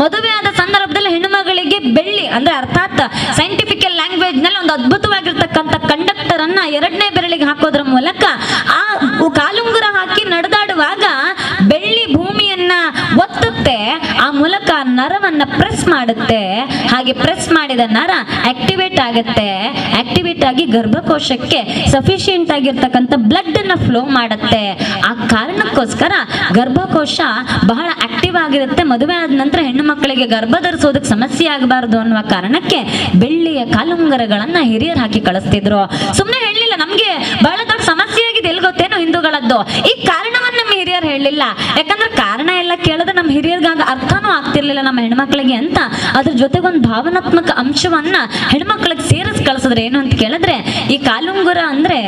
ಮದುವೆ ಆದ ಸಂದರ್ಭದಲ್ಲಿ ಹೆಣ್ಣು ಮಗಳಿಗೆ ಬೆಳ್ಳಿ ಅಂದ್ರೆ ಅರ್ಥಾತ್ ಸೈಂಟಿಫಿಕಲ್ ಲ್ಯಾಂಗ್ವೇಜ್ ನಲ್ಲಿ ಒಂದು ಅದ್ಭುತವಾಗಿರ್ತಕ್ಕಂಥ ಕಂಡಕ್ಟರ್ ಅನ್ನ ಎರಡನೇ ಬೆರಳಿಗೆ ಹಾಕೋದ್ರ ಮೂಲಕ ಆ ಕಾಲುಂಗುರ ಹಾಕಿ ನಡೆದಾಡುವಾಗ ಬೆಳ್ಳಿ ಭೂಮಿಯನ್ನ ಒತ್ತುತ್ತೆ. ಆ ಮೂಲಕ ನರವನ್ನ ಪ್ರೆಸ್ ಮಾಡುತ್ತೆ. ಹಾಗೆ ಪ್ರೆಸ್ ಮಾಡಿದ ನರ ಆಕ್ಟಿವೇಟ್ ಆಗುತ್ತೆ. ಆಕ್ಟಿವೇಟ್ ಆಗಿ ಗರ್ಭಕೋಶಕ್ಕೆ ಸಫಿಶಿಯಂಟ್ ಆಗಿರ್ತಕ್ಕಂಥ ಬ್ಲಡ್ ಅನ್ನ ಫ್ಲೋ ಮಾಡುತ್ತೆ. ಆ ಕಾರಣಕ್ಕೋಸ್ಕರ ಗರ್ಭಕೋಶ ಬಹಳ ಆಕ್ಟಿವ್ ಆಗಿರುತ್ತೆ. ಮದುವೆ ಆದ ನಂತರ ಹೆಣ್ಣು ಮಕ್ಕಳಿಗೆ ಗರ್ಭ ಧರಿಸೋದಕ್ಕೆ ಸಮಸ್ಯೆ ಆಗಬಾರದು ಅನ್ನುವ ಕಾರಣಕ್ಕೆ ಬೆಳ್ಳಿಯ ಕಾಲುಂಗರಗಳನ್ನ ಹಿರಿಯರು ಹಾಕಿ ಕಳಿಸ್ತಿದ್ರು. ಸುಮ್ಮನೆ ಹೇಳಲಿಲ್ಲ, ನಮ್ಗೆ ಬಹಳ ದೊಡ್ಡ ಸಮಸ್ಯೆ ಆಗಿದೆ ಎಲ್ಲಿ ಗೊತ್ತೇನೋ ಹಿಂದೂಗಳದ್ದು. ಈ ಕಾರಣವನ್ನ ನಮ್ಮ ಹಿರಿಯರು ಹೇಳಲಿಲ್ಲ. ಯಾಕಂದ್ರೆ ಕಾರಣ ಎಲ್ಲ ಕೇಳಿದ್ರೆ ನಮ್ಮ ಹಿರಿಯರಿಗಾಗ ಅರ್ಥನೂ ಆಗ್ತಿರ್ಲಿಲ್ಲ ನಮ್ಮ ಹೆಣ್ಮಕ್ಳಿಗೆ ಅಂತ. ಅದ್ರ ಜೊತೆಗೆ ಒಂದು ಭಾವನಾತ್ಮಕ ಅಂಶವನ್ನ ಹೆಣ್ಮಕ್ಳಿಗೆ ಸೇರಿಸಿ ಕಳಿಸಿದ್ರೆ ಏನು ಅಂತ ಕೇಳಿದ್ರೆ, ಈ ಕಾಲುಂಗುರ ಅಂದ್ರೆ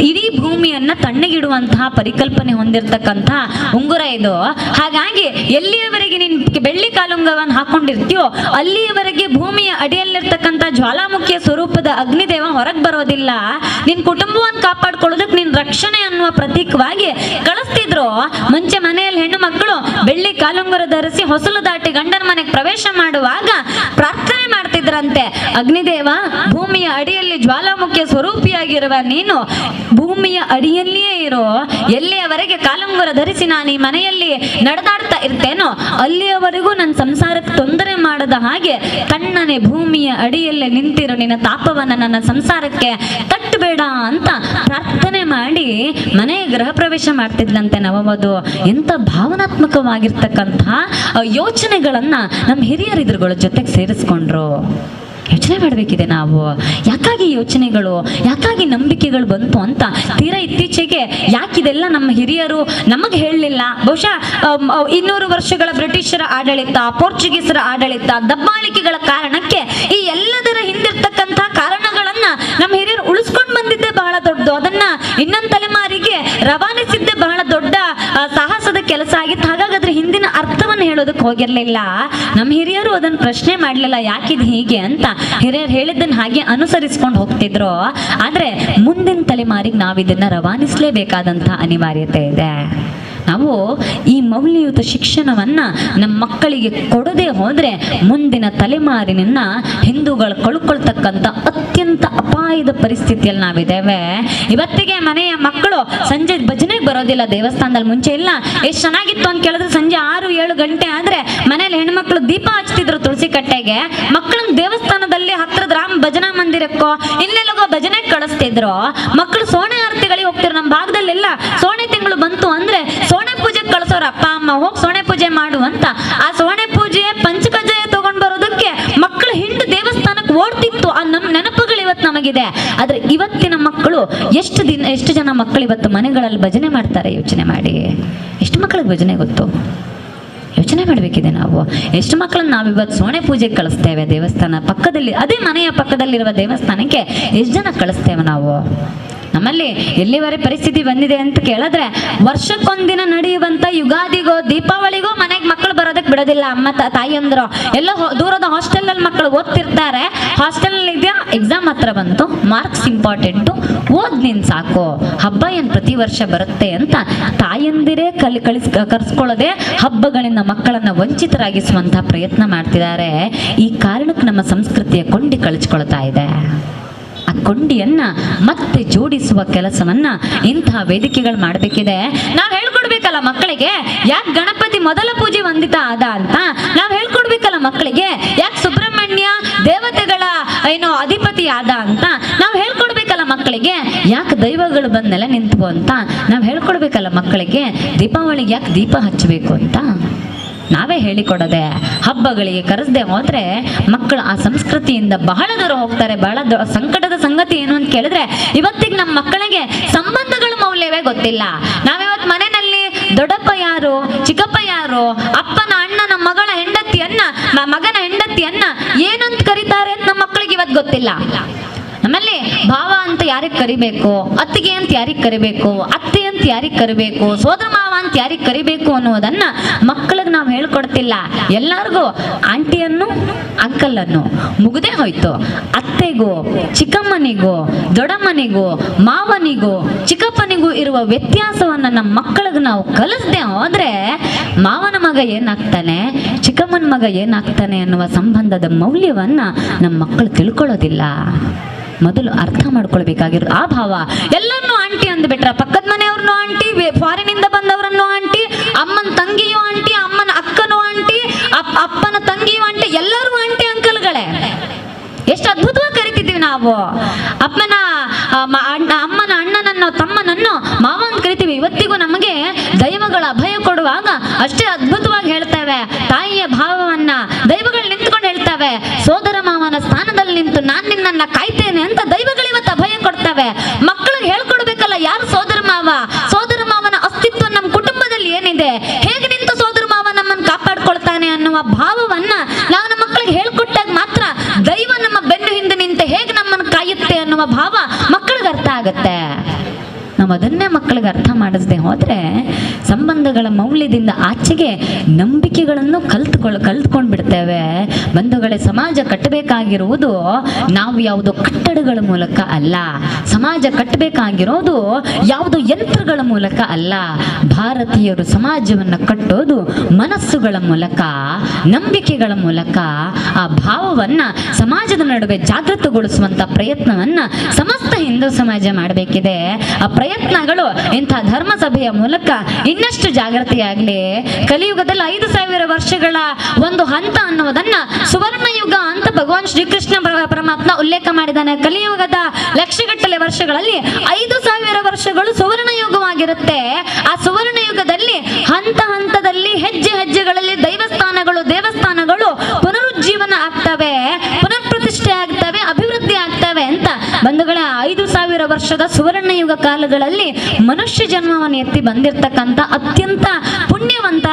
ಇಡೀ ಭೂಮಿಯನ್ನ ತಣ್ಣಗಿಡುವಂತಹ ಪರಿಕಲ್ಪನೆ ಹೊಂದಿರತಕ್ಕಂತ ಉಂಗುರ ಇದು. ಹಾಗಾಗಿ ಎಲ್ಲಿಯವರೆಗೆ ನೀನ್ ಬೆಳ್ಳಿ ಕಾಲುಂಗರವನ್ನು ಹಾಕೊಂಡಿರ್ತೀಯೋ ಅಲ್ಲಿಯವರೆಗೆ ಭೂಮಿಯ ಅಡಿಯಲ್ಲಿರ್ತಕ್ಕಂಥ ಜ್ವಾಲಾಮುಖಿಯ ಸ್ವರೂಪದ ಅಗ್ನಿದೇವ ಹೊರಗೆ ಬರೋದಿಲ್ಲ. ನಿನ್ ಕುಟುಂಬವನ್ನು ಕಾಪಾಡ್ಕೊಳ್ಳೋದಕ್ಕೆ ನಿನ್ ರಕ್ಷಣೆ ಅನ್ನುವ ಪ್ರತೀಕವಾಗಿ ಕಳಿಸ್ತಿದ್ರು. ಮುಂಚೆ ಮನೆಯಲ್ಲಿ ಹೆಣ್ಣು ಮಕ್ಕಳು ಬೆಳ್ಳಿ ಕಾಲುಂಗುರ ಧರಿಸಿ ಹೊಸಲು ದಾಟಿ ಗಂಡನ ಮನೆಗೆ ಪ್ರವೇಶ ಮಾಡುವಾಗ ಪ್ರಾರ್ಥನೆ ಮಾಡ್ತಿದ್ರಂತೆ, ಅಗ್ನಿದೇವ ಭೂಮಿಯ ಅಡಿಯಲ್ಲಿ ಜ್ವಾಲಾಮುಖಿಯ ಸ್ವರೂಪಿಯಾಗಿರುವ ನೀನು ಭೂಮಿಯ ಅಡಿಯಲ್ಲಿಯೇ ಇರೋ, ಎಲ್ಲಿಯವರೆಗೆ ಕಾಲುಂಗುರ ಧರಿಸಿ ನಾನು ಈ ಮನೆಯಲ್ಲಿ ನಡೆದಾಡ್ತಾ ಇರ್ತೇನೋ ಅಲ್ಲಿಯವರೆಗೂ ನನ್ನ ಸಂಸಾರಕ್ಕೆ ತೊಂದರೆ ಮಾಡದ ಹಾಗೆ ತಣ್ಣನೆ ಭೂಮಿಯ ಅಡಿಯಲ್ಲೇ ನಿಂತಿರೋ, ನಿನ್ನ ತಾಪವನ್ನ ನನ್ನ ಸಂಸಾರಕ್ಕೆ ತಟ್ಟಬೇಡ ಅಂತ ಪ್ರಾರ್ಥನೆ ಮಾಡಿ ಮನೆಯ ಗೃಹ ಪ್ರವೇಶ ಮಾಡ್ತಿದ್ಲಂತೆ ನವವಧು. ಎಂತ ಭಾವನಾತ್ಮಕವಾಗಿರ್ತಕ್ಕಂಥ ಯೋಚನೆಗಳನ್ನ ನಮ್ಮ ಹಿರಿಯರ ಇದ್ರುಗಳ ಜೊತೆಗೆ ಸೇರಿಸ್ಕೊಂಡ್ರು. ಯೋಚನೆ ಮಾಡಬೇಕಿದೆ ನಾವು, ಯಾಕಾಗಿ ಯೋಚನೆಗಳು, ಯಾಕಾಗಿ ನಂಬಿಕೆಗಳು ಬಂತು ಅಂತ. ತೀರಾ ಇತ್ತೀಚೆಗೆ ಯಾಕಿದೆಲ್ಲ ನಮ್ಮ ಹಿರಿಯರು ನಮಗೆ ಹೇಳಲಿಲ್ಲ. ಬಹುಶಃ 200 ವರ್ಷಗಳ ಬ್ರಿಟಿಷರ ಆಡಳಿತ, ಪೋರ್ಚುಗೀಸರ ಆಡಳಿತ, ದಬ್ಬಾಳಿಕೆಗಳ ಕಾರಣಕ್ಕೆ ಈ ಎಲ್ಲದರ ಹಿಂದಿರ್ತಕ್ಕಂಥ ಕಾರಣಗಳನ್ನ ನಮ್ಮ ಹಿರಿಯರು ಉಳಿಸ್ಕೊಂಡು ಬಂದಿದ್ದೇ ಬಹಳ ದೊಡ್ಡದು. ಅದನ್ನ ಇನ್ನೊಂದು ತಲೆಮಾರಿಗೆ ರವಾನಿಸಿದ್ದೇ ಬಹಳ ದೊಡ್ಡ ಸಾಹಸದ ಕೆಲಸ ಆಗಿತ್ತು. ಹಾಗಾಗಿ ಅದ್ರ ಹಿಂದಿನ ಅರ್ಥವನ್ನು ಹೇಳೋದಕ್ಕೆ ಹೋಗಿರ್ಲಿಲ್ಲ. ನಮ್ಮ ಹಿರಿಯರು ಅದನ್ನ ಪ್ರಶ್ನೆ ಮಾಡಲಿಲ್ಲ ಯಾಕಿದ್ ಹೀಗೆ ಅಂತ. ಹಿರಿಯರು ಹೇಳಿದ್ದನ್ನ ಹಾಗೆ ಅನುಸರಿಸ್ಕೊಂಡು ಹೋಗ್ತಿದ್ರು. ಆದ್ರೆ ಮುಂದಿನ ತಲೆಮಾರಿಗೆ ನಾವು ಇದನ್ನ ರವಾನಿಸಲೇಬೇಕಾದಂತ ಅನಿವಾರ್ಯತೆ ಇದೆ. ನಾವು ಈ ಮೌಲ್ಯಯುತ ಶಿಕ್ಷಣವನ್ನ ನಮ್ಮ ಮಕ್ಕಳಿಗೆ ಕೊಡದೆ ಹೋದ್ರೆ ಮುಂದಿನ ತಲೆಮಾರಿನನ್ನ ಹಿಂದೂಗಳು ಕಳ್ಕೊಳ್ತಕ್ಕಂಥ ಅತ್ಯಂತ ಅಪಾಯದ ಪರಿಸ್ಥಿತಿಯಲ್ಲಿ ನಾವಿದ್ದೇವೆ. ಇವತ್ತಿಗೆ ಮನೆಯ ಮಕ್ಕಳು ಸಂಜೆ ಭಜನೆಗೆ ಬರೋದಿಲ್ಲ ದೇವಸ್ಥಾನದಲ್ಲಿ. ಮುಂಚೆ ಇಲ್ಲ, ಎಷ್ಟು ಚೆನ್ನಾಗಿತ್ತು ಅಂತ ಕೇಳಿದ್ರೆ ಸಂಜೆ 6-7 ಗಂಟೆ ಆದ್ರೆ ಮನೇಲಿ ಹೆಣ್ಮಕ್ಳು ದೀಪ ಹಚ್ತಿದ್ರು ತುಳಸಿ ಕಟ್ಟೆಗೆ. ಮಕ್ಕಳನ್ನ ದೇವಸ್ಥಾನದಲ್ಲಿ ಹತ್ರದ ರಾಮ ಭಜನಾ ಮಂದಿರಕ್ಕೋ ಇನ್ನೆಲ್ಲಗೋ ಭಜನೆಗೆ ಕಳಿಸ್ತಿದ್ರು. ಮಕ್ಕಳು ಸೋಣೆ ಆರತಿಗಳಿಗೆ ಹೋಗ್ತಿದ್ರು. ನಮ್ಮ ಭಾಗದಲ್ಲೆಲ್ಲ ಸೋಣೆ ತಿಂಗಳು ಬಂತು ಅಂದ್ರೆ ಸೋಣೆ ಪೂಜೆಗೆ ಕಳ್ಸೋರು ಅಪ್ಪ ಅಮ್ಮ, ಹೋಗಿ ಸೋಣೆ ಪೂಜೆ ಮಾಡು ಅಂತ. ಆ ಸೋಣೆ ಪೂಜೆ ಪಂಚಕಜ್ಜಾಯ ತಗೊಂಡ್ ಬರೋದಕ್ಕೆ ಮಕ್ಕಳು ಹಿಂಡು ದೇವಸ್ಥಾನಕ್ಕೆ ಓಡ್ತಿತ್ತು. ಆ ನೆನಪುಗಳು ಇವತ್ತು ನಮಗಿದೆ. ಆದ್ರೆ ಇವತ್ತಿನ ಮಕ್ಕಳು ಎಷ್ಟು ಜನ ಮಕ್ಕಳು ಇವತ್ತು ಮನೆಗಳಲ್ಲಿ ಭಜನೆ ಮಾಡ್ತಾರೆ ಯೋಚನೆ ಮಾಡಿ. ಎಷ್ಟು ಮಕ್ಕಳಿಗೆ ಭಜನೆ ಗೊತ್ತು? ಯೋಚನೆ ಮಾಡಬೇಕಿದೆ ನಾವು. ಎಷ್ಟು ಮಕ್ಕಳನ್ನ ನಾವಿವತ್ತು ಸೋಣೆ ಪೂಜೆಗೆ ಕಳಿಸ್ತೇವೆ ದೇವಸ್ಥಾನ ಪಕ್ಕದಲ್ಲಿ, ಅದೇ ಮನೆಯ ಪಕ್ಕದಲ್ಲಿರುವ ದೇವಸ್ಥಾನಕ್ಕೆ ಎಷ್ಟು ಜನ ಕಳಿಸ್ತೇವೆ ನಾವು? ನಮ್ಮಲ್ಲಿ ಎಲ್ಲಿವರೆ ಪರಿಸ್ಥಿತಿ ಬಂದಿದೆ ಅಂತ ಕೇಳಿದ್ರೆ, ವರ್ಷಕ್ಕೊಂದಿನ ನಡೆಯುವಂತ ಯುಗಾದಿಗೋ ದೀಪಾವಳಿಗೋ ಮನೆಗೆ ಮಕ್ಕಳು ಬರೋದಕ್ಕೆ ಬಿಡೋದಿಲ್ಲ ಅಮ್ಮ ತಾಯಿಯಂದ್ರು. ಎಲ್ಲ ದೂರದ ಹಾಸ್ಟೆಲ್ ಅಲ್ಲಿ ಮಕ್ಕಳು ಓದ್ತಿರ್ತಾರೆ. ಹಾಸ್ಟೆಲ್ ಇದೆಯಾ, ಎಕ್ಸಾಮ್ ಹತ್ರ ಬಂತು, ಮಾರ್ಕ್ಸ್ ಇಂಪಾರ್ಟೆಂಟು, ಓದ್ ನೀನ್ ಸಾಕು, ಹಬ್ಬ ಏನ್ ಪ್ರತಿ ವರ್ಷ ಬರುತ್ತೆ ಅಂತ ತಾಯಂದಿರೇ ಕರ್ಸ್ಕೊಳ್ಳದೆ ಹಬ್ಬಗಳಿಂದ ಮಕ್ಕಳನ್ನ ವಂಚಿತರಾಗಿಸುವಂತಹ ಪ್ರಯತ್ನ ಮಾಡ್ತಿದ್ದಾರೆ. ಈ ಕಾರಣಕ್ಕೆ ನಮ್ಮ ಸಂಸ್ಕೃತಿಯ ಕೊಂಡಿ ಕಳಿಸ್ಕೊಳ್ತಾ ಇದೆ. ಆ ಕೊಂಡಿಯನ್ನ ಮತ್ತೆ ಜೋಡಿಸುವ ಕೆಲಸವನ್ನ ಇಂತಹ ವೇದಿಕೆಗಳು ಮಾಡಬೇಕಿದೆ. ನಾವು ಹೇಳ್ಕೊಡ್ಬೇಕಲ್ಲ ಮಕ್ಕಳಿಗೆ, ಯಾಕೆ ಗಣಪತಿ ಮೊದಲ ಪೂಜೆ ವಂದಿತ ಆದ ಅಂತ. ನಾವು ಹೇಳ್ಕೊಡ್ಬೇಕಲ್ಲ ಮಕ್ಕಳಿಗೆ, ಯಾಕೆ ಸುಬ್ರಹ್ಮಣ್ಯ ದೇವತೆಗಳ ಅಧಿಪತಿ ಆದ ಅಂತ. ನಾವು ಹೇಳ್ಕೊಡ್ಬೇಕಲ್ಲ ಮಕ್ಕಳಿಗೆ, ಯಾಕೆ ದೈವಗಳು ಬಂದೆಲ್ಲ ನಿಂತು ಅಂತ. ನಾವು ಹೇಳ್ಕೊಡ್ಬೇಕಲ್ಲ ಮಕ್ಕಳಿಗೆ, ದೀಪಾವಳಿಗೆ ಯಾಕೆ ದೀಪ ಹಚ್ಚಬೇಕು ಅಂತ. ನಾವೇ ಹೇಳಿಕೊಡದೆ ಹಬ್ಬಗಳಿಗೆ ಕರೆಸದೆ ಹೋದ್ರೆ ಮಕ್ಕಳು ಆ ಸಂಸ್ಕೃತಿಯಿಂದ ಬಹಳ ದೂರ ಹೋಗ್ತಾರೆ. ಬಹಳ ಸಂಕಟದ ಸಂಗತಿ ಏನು ಅಂತ ಕೇಳಿದ್ರೆ, ಇವತ್ತಿಗೆ ನಮ್ಮ ಮಕ್ಕಳಿಗೆ ಸಂಬಂಧಗಳ ಮೌಲ್ಯವೇ ಗೊತ್ತಿಲ್ಲ. ನಾವಿವತ್ತು ಮನೆಯಲ್ಲಿ ದೊಡ್ಡಪ್ಪ ಯಾರು, ಚಿಕ್ಕಪ್ಪ ಯಾರು, ಅಪ್ಪನ ಅಣ್ಣನ ಮಗನ ಹೆಂಡತಿಯನ್ನ ಏನಂತ ಕರೀತಾರೆ ಅಂತ ನಮ್ಮ ಮಕ್ಕಳಿಗೆ ಇವತ್ತು ಗೊತ್ತಿಲ್ಲ. ನಮ್ಮಲ್ಲಿ ಭಾವ ಅಂತ ಯಾರಿಗೆ ಕರಿಬೇಕು, ಅತ್ತಿಗೆ ಅಂತ ಯಾರಿಗೆ ಕರಿಬೇಕು, ಅತ್ತೆ ಅಂತ ಯಾರಿಗೆ ಕರಿಬೇಕು, ಸೋದರ ಮಾವ ಅಂತ ಯಾರಿಗೆ ಕರಿಬೇಕು ಅನ್ನೋದನ್ನ ಮಕ್ಕಳಿಗೆ ನಾವು ಹೇಳ್ಕೊಡ್ತಿಲ್ಲ. ಎಲ್ಲರಿಗೂ ಆಂಟಿಯನ್ನು ಅಂಕಲನ್ನು ಮುಗ್ದೇ ಹೋಯ್ತು. ಅತ್ತೆಗೂ ಚಿಕ್ಕಮ್ಮನಿಗೂ ದೊಡ್ಡಮ್ಮನಿಗೂ ಮಾವನಿಗೂ ಚಿಕ್ಕಪ್ಪನಿಗೂ ಇರುವ ವ್ಯತ್ಯಾಸವನ್ನ ನಮ್ಮ ಮಕ್ಕಳಿಗೆ ನಾವು ಕಲಿಸದೆ ಹೋದ್ರೆ ಮಾವನ ಮಗ ಏನಾಗ್ತಾನೆ, ಚಿಕ್ಕಮ್ಮನ ಮಗ ಏನಾಗ್ತಾನೆ ಅನ್ನುವ ಸಂಬಂಧದ ಮೌಲ್ಯವನ್ನ ನಮ್ಮ ಮಕ್ಕಳು ತಿಳ್ಕೊಳ್ಳೋದಿಲ್ಲ. ಮೊದಲು ಅರ್ಥ ಮಾಡ್ಕೊಳ್ಬೇಕಾಗಿರೋ ಆ ಭಾವ. ಎಲ್ಲರನ್ನೂ ಆಂಟಿ ಅಂದ್ಬಿಟ್ರ, ಪಕ್ಕದ ಮನೆಯವ್ರನ್ನೂ ಆಂಟಿ, ಫಾರಿನಿಂದ ಬಂದವರನ್ನು ಆಂಟಿ, ಅಮ್ಮನ ತಂಗಿಯೂ ಆಂಟಿ, ಅಮ್ಮನ ಅಕ್ಕನೂ ಆಂಟಿ, ಅಪ್ಪನ ತಂಗಿಯೂ ಆಂಟಿ, ಎಲ್ಲರೂ ಆಂಟಿ ಅಂಕಲ್ಗಳೇ. ಎಷ್ಟು ಅದ್ಭುತವಾಗಿ ಕರಿತಿದ್ದೀವಿ ನಾವು. ಅಮ್ಮನ ಅಣ್ಣನನ್ನು ತಮ್ಮನನ್ನು ಮಾವ ಅಂತ ಕರಿತೀವಿ. ಇವತ್ತಿಗೂ ನಮಗೆ ದೈವಗಳ ಅಭಯ ಕೊಡುವಾಗ ಅಷ್ಟೇ ಅದ್ಭುತವಾಗಿ ಹೇಳ್ತೇವೆ. ತಾಯಿಯ ಭಾವವನ್ನ ದೈವಗಳು ನಿಂತ್ಕೊಂಡು ಹೇಳ್ತವೆ. ಸೋದರ ಮಾವನ ಸ್ಥಾನದಲ್ಲಿ ನಿಂತು ನಾನು ನಿನ್ನನ್ನ ಕಾಯ್ತೇನೆ ಅಂತ ದೈವಗಳು ಇವತ್ತು ಅಭಯ ಕೊಡ್ತವೆ. ಮಕ್ಕಳಿಗೆ ಹೇಳ್ಕೊಡ್ಬೇಕಲ್ಲ, ಯಾರು ಸೋದರ ಮಾವ, ಸೋದರ ಮಾವನ ಅಸ್ತಿತ್ವ ನಮ್ಮ ಕುಟುಂಬದಲ್ಲಿ ಏನಿದೆ, ಹೇಗೆ ನಿಂತು ಸೋದರ ಮಾವ ನಮ್ಮನ್ನು ಕಾಪಾಡ್ಕೊಳ್ತಾನೆ ಅನ್ನುವ ಭಾವವನ್ನ ನಾವು ನಮ್ಮ ಮಕ್ಕಳಿಗೆ ಹೇಳ್ಕೊಟ್ಟಾಗ ಮಾತ್ರ ದೈವ ನಮ್ಮ ಬೆನ್ನು ಹಿಂದೆ ನಿಂತೆ ಹೇಗೆ ನಮ್ಮನ್ನು ಕಾಯುತ್ತೆ ಅನ್ನುವ ಭಾವ ಮಕ್ಕಳಿಗೆ ಅರ್ಥ ಆಗತ್ತೆ. ನಾವು ಅದನ್ನೇ ಮಕ್ಕಳಿಗೆ ಅರ್ಥ ಮಾಡಿಸದೆ ಹೋದ್ರೆ ಸಂಬಂಧಗಳ ಮೌಲ್ಯದಿಂದ ಆಚೆಗೆ ನಂಬಿಕೆಗಳನ್ನು ಕಲ್ತ್ಕೊಂಡು ಬಿಡ್ತೇವೆ. ಬಂಧುಗಳೇ, ಸಮಾಜ ಕಟ್ಟಬೇಕಾಗಿರುವುದು ನಾವು ಯಾವುದೋ ಕಟ್ಟಡಗಳ ಮೂಲಕ ಅಲ್ಲ. ಸಮಾಜ ಕಟ್ಟಬೇಕಾಗಿರೋದು ಯಾವುದೋ ಯಂತ್ರಗಳ ಮೂಲಕ ಅಲ್ಲ. ಭಾರತೀಯರು ಸಮಾಜವನ್ನು ಕಟ್ಟೋದು ಮನಸ್ಸುಗಳ ಮೂಲಕ, ನಂಬಿಕೆಗಳ ಮೂಲಕ. ಆ ಭಾವವನ್ನ ಸಮಾಜದ ನಡುವೆ ಜಾಗೃತಗೊಳಿಸುವಂತ ಪ್ರಯತ್ನವನ್ನ ಸಮಸ್ತ ಹಿಂದೂ ಸಮಾಜ ಮಾಡಬೇಕಿದೆ. ಆ ಪ್ರಯತ್ನಗಳು ಇಂಥ ಧರ್ಮ ಸಭೆಯ ಮೂಲಕ ಇನ್ನಷ್ಟು ಜಾಗೃತಿಯಾಗಲಿ. ಕಲಿಯುಗದಲ್ಲಿ 5000 ವರ್ಷಗಳ ಒಂದು ಹಂತ ಅನ್ನುವುದನ್ನ ಸುವರ್ಣ ಯುಗ ಅಂತ ಭಗವಾನ್ ಶ್ರೀಕೃಷ್ಣ ಪರಮಾತ್ಮ ಉಲ್ಲೇಖ ಮಾಡಿದ್ದಾನೆ. ಕಲಿಯುಗದ ಲಕ್ಷಗಟ್ಟಲೆ ವರ್ಷಗಳಲ್ಲಿ 5000 ವರ್ಷಗಳು ಸುವರ್ಣ ಯುಗವಾಗಿರುತ್ತೆ. ಆ ಸುವರ್ಣ ಯುಗದಲ್ಲಿ ಹಂತ ಹಂತದಲ್ಲಿ ಹೆಜ್ಜೆ ಹೆಜ್ಜೆಗಳಲ್ಲಿ ದೇವಸ್ಥಾನಗಳು ಪುನರುಜ್ಜೀವನ ಆಗ್ತವೆ, ಪುನರ್ಪ್ರತಿಷ್ಠೆ ಆಗ್ತವೆ, ಅಭಿವೃದ್ಧಿ ಆಗ್ತವೆ ಅಂತ ಬಂಧುಗಳ 5000 ವರ್ಷದ ಸುವರ್ಣ ಯುಗ ಕಾಲಗಳಲ್ಲಿ ಮನುಷ್ಯ ಜನ್ಮವನ್ನು ಎತ್ತಿ ಬಂದಿರತಕ್ಕಂಥ ಅತ್ಯಂತ ಪುಣ್ಯವಂತ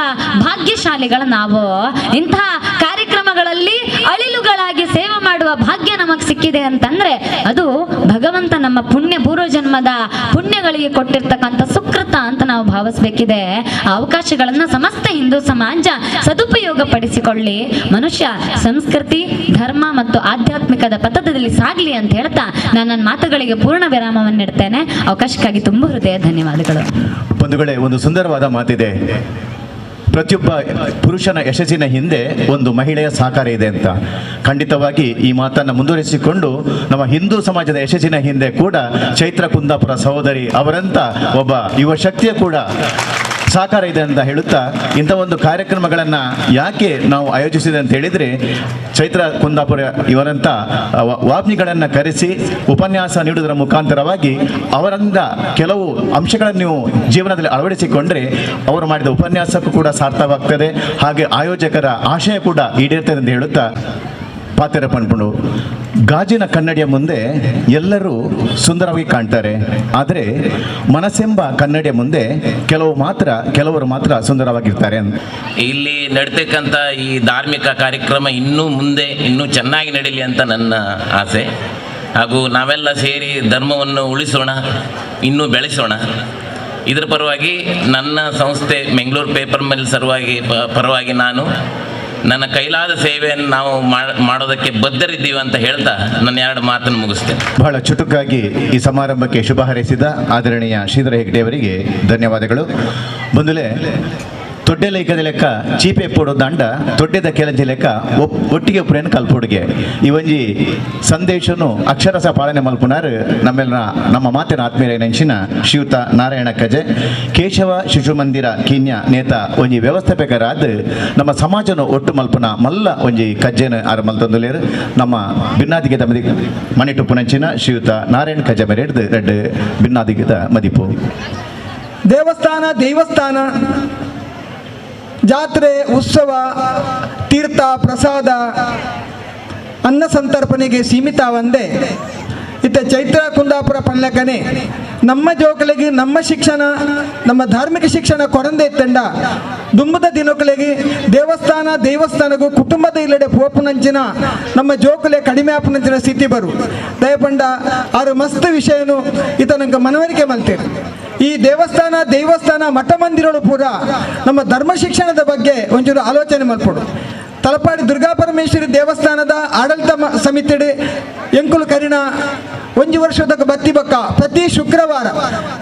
ಭಾಗ್ಯಶಾಲಿಗಳ ನಾವು. ಇಂತಹ ಕಾರ್ಯಕ್ರಮಗಳಲ್ಲಿ ಅಳಿಲುಗಳಾಗಿ ಸೇವೆ ಮಾಡುವ ಭಾಗ್ಯ ನಮಗೆ ಸಿಕ್ಕಿದೆ ಅಂತಂದ್ರೆ ಅದು ಭಗವಂತ ನಮ್ಮ ಪೂರ್ವ ಜನ್ಮದ ಪುಣ್ಯಗಳಿಗೆ ಕೊಟ್ಟಿರ್ತಕ್ಕಂಥ ಸುಕೃತ ಅಂತ ನಾವು ಭಾವಿಸಬೇಕಿದೆ. ಆ ಅವಕಾಶಗಳನ್ನ ಸಮಸ್ತ ಹಿಂದೂ ಸಮಾಜ ಸದುಪಯೋಗ ಪಡಿಸಿಕೊಳ್ಳಿ. ಮನುಷ್ಯ ಸಂಸ್ಕೃತಿ, ಧರ್ಮ ಮತ್ತು ಆಧ್ಯಾತ್ಮಿಕದ ಪಥದಲ್ಲಿ ಸಾಗಲಿ ಅಂತ ಹೇಳ್ತಾ ನಾನು ನನ್ನ ಮಾತುಗಳಿಗೆ ಪೂರ್ಣ ವಿರಾಮವನ್ನು ನೀಡ್ತೇನೆ. ಅವಕಾಶಕ್ಕಾಗಿ ತುಂಬ ಹೃದಯ ಧನ್ಯವಾದಗಳು. ಬಂಧುಗಳೇ, ಒಂದು ಸುಂದರವಾದ ಮಾತಿದೆ. ಪ್ರತಿಯೊಬ್ಬ ಪುರುಷನ ಯಶಸ್ಸಿನ ಹಿಂದೆ ಒಂದು ಮಹಿಳೆಯ ಸಹಕಾರ ಇದೆ ಅಂತ. ಖಂಡಿತವಾಗಿ ಈ ಮಾತನ್ನು ಮುಂದುವರಿಸಿಕೊಂಡು ನಮ್ಮ ಹಿಂದೂ ಸಮಾಜದ ಯಶಸ್ಸಿನ ಹಿಂದೆ ಕೂಡ ಚೈತ್ರ ಕುಂದಾಪುರ ಸಹೋದರಿ ಅವರಂತ ಒಬ್ಬ ಯುವ ಶಕ್ತಿಯ ಕೂಡ ಸಹಕಾರ ಇದೆ ಅಂತ ಹೇಳುತ್ತಾ, ಇಂಥ ಒಂದು ಕಾರ್ಯಕ್ರಮಗಳನ್ನು ಯಾಕೆ ನಾವು ಆಯೋಜಿಸಿದೆ ಅಂತ ಹೇಳಿದರೆ, ಚೈತ್ರ ಕುಂದಾಪುರ ಇವರಂಥ ವಾಗ್ಮಿಗಳನ್ನು ಕರೆಸಿ ಉಪನ್ಯಾಸ ನೀಡುವುದರ ಮುಖಾಂತರವಾಗಿ ಅವರಿಂದ ಕೆಲವು ಅಂಶಗಳನ್ನು ನೀವು ಜೀವನದಲ್ಲಿ ಅಳವಡಿಸಿಕೊಂಡ್ರೆ ಅವರು ಮಾಡಿದ ಉಪನ್ಯಾಸಕ್ಕೂ ಕೂಡ ಸಾರ್ಥಕವಾಗ್ತದೆ, ಹಾಗೆ ಆಯೋಜಕರ ಆಶಯ ಕೂಡ ಈಡೇರ್ತದೆ ಅಂತ ಹೇಳುತ್ತಾ ಪಾತ್ರ ಪಂಡ್ಕೊಂಡು, ಗಾಜಿನ ಕನ್ನಡಿಯ ಮುಂದೆ ಎಲ್ಲರೂ ಸುಂದರವಾಗಿ ಕಾಣ್ತಾರೆ, ಆದರೆ ಮನಸ್ಸೆಂಬ ಕನ್ನಡಿಯ ಮುಂದೆ ಕೆಲವರು ಮಾತ್ರ ಸುಂದರವಾಗಿರ್ತಾರೆ. ಇಲ್ಲಿ ನಡೀತಕ್ಕಂಥ ಈ ಧಾರ್ಮಿಕ ಕಾರ್ಯಕ್ರಮ ಇನ್ನೂ ಚೆನ್ನಾಗಿ ನಡೀಲಿ ಅಂತ ನನ್ನ ಆಸೆ. ಹಾಗೂ ನಾವೆಲ್ಲ ಸೇರಿ ಧರ್ಮವನ್ನು ಉಳಿಸೋಣ, ಇನ್ನೂ ಬೆಳೆಸೋಣ. ಇದರ ಪರವಾಗಿ ನನ್ನ ಸಂಸ್ಥೆ ಮೆಂಗಳೂರು ಪೇಪರ್ ಮಿಲ್ ಪರವಾಗಿ ನಾನು ನನ್ನ ಕೈಲಾದ ಸೇವೆಯನ್ನು ನಾವು ಮಾಡೋದಕ್ಕೆ ಬದ್ಧರಿದ್ದೀವಿ ಅಂತ ಹೇಳ್ತಾ ನನ್ನ 2 ಮಾತನ್ನು ಮುಗಿಸ್ತೇನೆ. ಬಹಳ ಚುಟುಕಾಗಿ ಈ ಸಮಾರಂಭಕ್ಕೆ ಶುಭ ಹಾರೈಸಿದ ಆದರಣೀಯ ಶ್ರೀಧರ ಹೆಗ್ಡೆ ಅವರಿಗೆ ಧನ್ಯವಾದಗಳು. ಬಂಧುಗಳೇ, ತೊಡ್ಡೆಲ ಇಕ್ಕದ ಲೆಕ್ಕ ಚೀಪೆ ಪೋಡೋ ದಂಡ ತೊಡ್ಡೆದ ಕೆಲಂಜಿ ಲೆಕ್ಕ ಒಟ್ಟಿಗೆ ಪುರೇನು ಕಲ್ಪೊಡುಗೆ ಈ ಒಂಜಿ ಸಂದೇಶನು ಅಕ್ಷರಸ ಪಾಲನೆ ಮಲ್ಪುನಾರು ನಮ್ಮ ಮಾತಿನ ಆತ್ಮೀಯ ನೆಂಚಿನ ಶ್ರೀಯುತ ನಾರಾಯಣ ಕಜೆ ಕೇಶವ ಶಿಶು ಮಂದಿರ ಕೀನ್ಯ ನೇತ ಒಂಜಿ ವ್ಯವಸ್ಥಾಪಕರಾದ ನಮ್ಮ ಸಮಾಜನ ಒಟ್ಟು ಮಲ್ಪುನ ಮಲ್ಲ ಒಂಜಿ ಕಜ್ಜೆನ ಆರು ಮಲ್ತೊಂದುಲೇರು ನಮ್ಮ ಭಿನ್ನಾದಿಗೆದ ಮಣಿಟು ಪುನಂಚಿನ ಶ್ರೀಯುತ ನಾರಾಯಣ ಕಜೆ ಮೇರೆಡ್ದು 2 ಭಿನ್ನಾದಿಗೆದ ಮದಿಪು. ದೇವಸ್ಥಾನ ಜಾತ್ರೆ, ಉತ್ಸವ, ತೀರ್ಥ, ಪ್ರಸಾದ, ಅನ್ನ ಸಂತರ್ಪಣೆಗೆ ಸೀಮಿತವಂದೆ ಇತ್ತ ಚೈತ್ರ ಕುಂದಾಪುರ ಪಲ್ಲಕನೆ ನಮ್ಮ ಜೋಕಲಿಗೆ ನಮ್ಮ ಶಿಕ್ಷಣ, ನಮ್ಮ ಧಾರ್ಮಿಕ ಶಿಕ್ಷಣ ಕೊರಂದೆ ತಂಡ ದುಂಬದ ದಿನಗಳಿಗೆ ದೇವಸ್ಥಾನಗೂ ಕುಟುಂಬದ ಇಲ್ಲಡೆ ಪೋಪುನಂಚಿನ ನಮ್ಮ ಜೋಕುಲೆ ಕಡಿಮೆ ಆಪುನಂಚಿನ ಸ್ಥಿತಿ ಬರು ದಯಪಂಡ ಆರು ಮಸ್ತ್ ವಿಷಯನು ಈತ ನಂಗೆ ಮನವರಿಕೆ ಮಲ್ತೇನೆ. ಈ ದೇವಸ್ಥಾನ ಮಠ ಮಂದಿರಗಳು ಪೂರ ನಮ್ಮ ಧರ್ಮ ಶಿಕ್ಷಣದ ಬಗ್ಗೆ ಒಂಚೂರು ಆಲೋಚನೆ ಮಲ್ಪಡು. ತಲಪಾಡಿ ದುರ್ಗಾಪರಮೇಶ್ವರಿ ದೇವಸ್ಥಾನದ ಆಡಳಿತ ಸಮಿತಿ ಎಂಕುಲು ಕರಿಣ 1 ವರ್ಷದ ಬತ್ತಿ ಬಕ್ಕ ಪ್ರತಿ ಶುಕ್ರವಾರ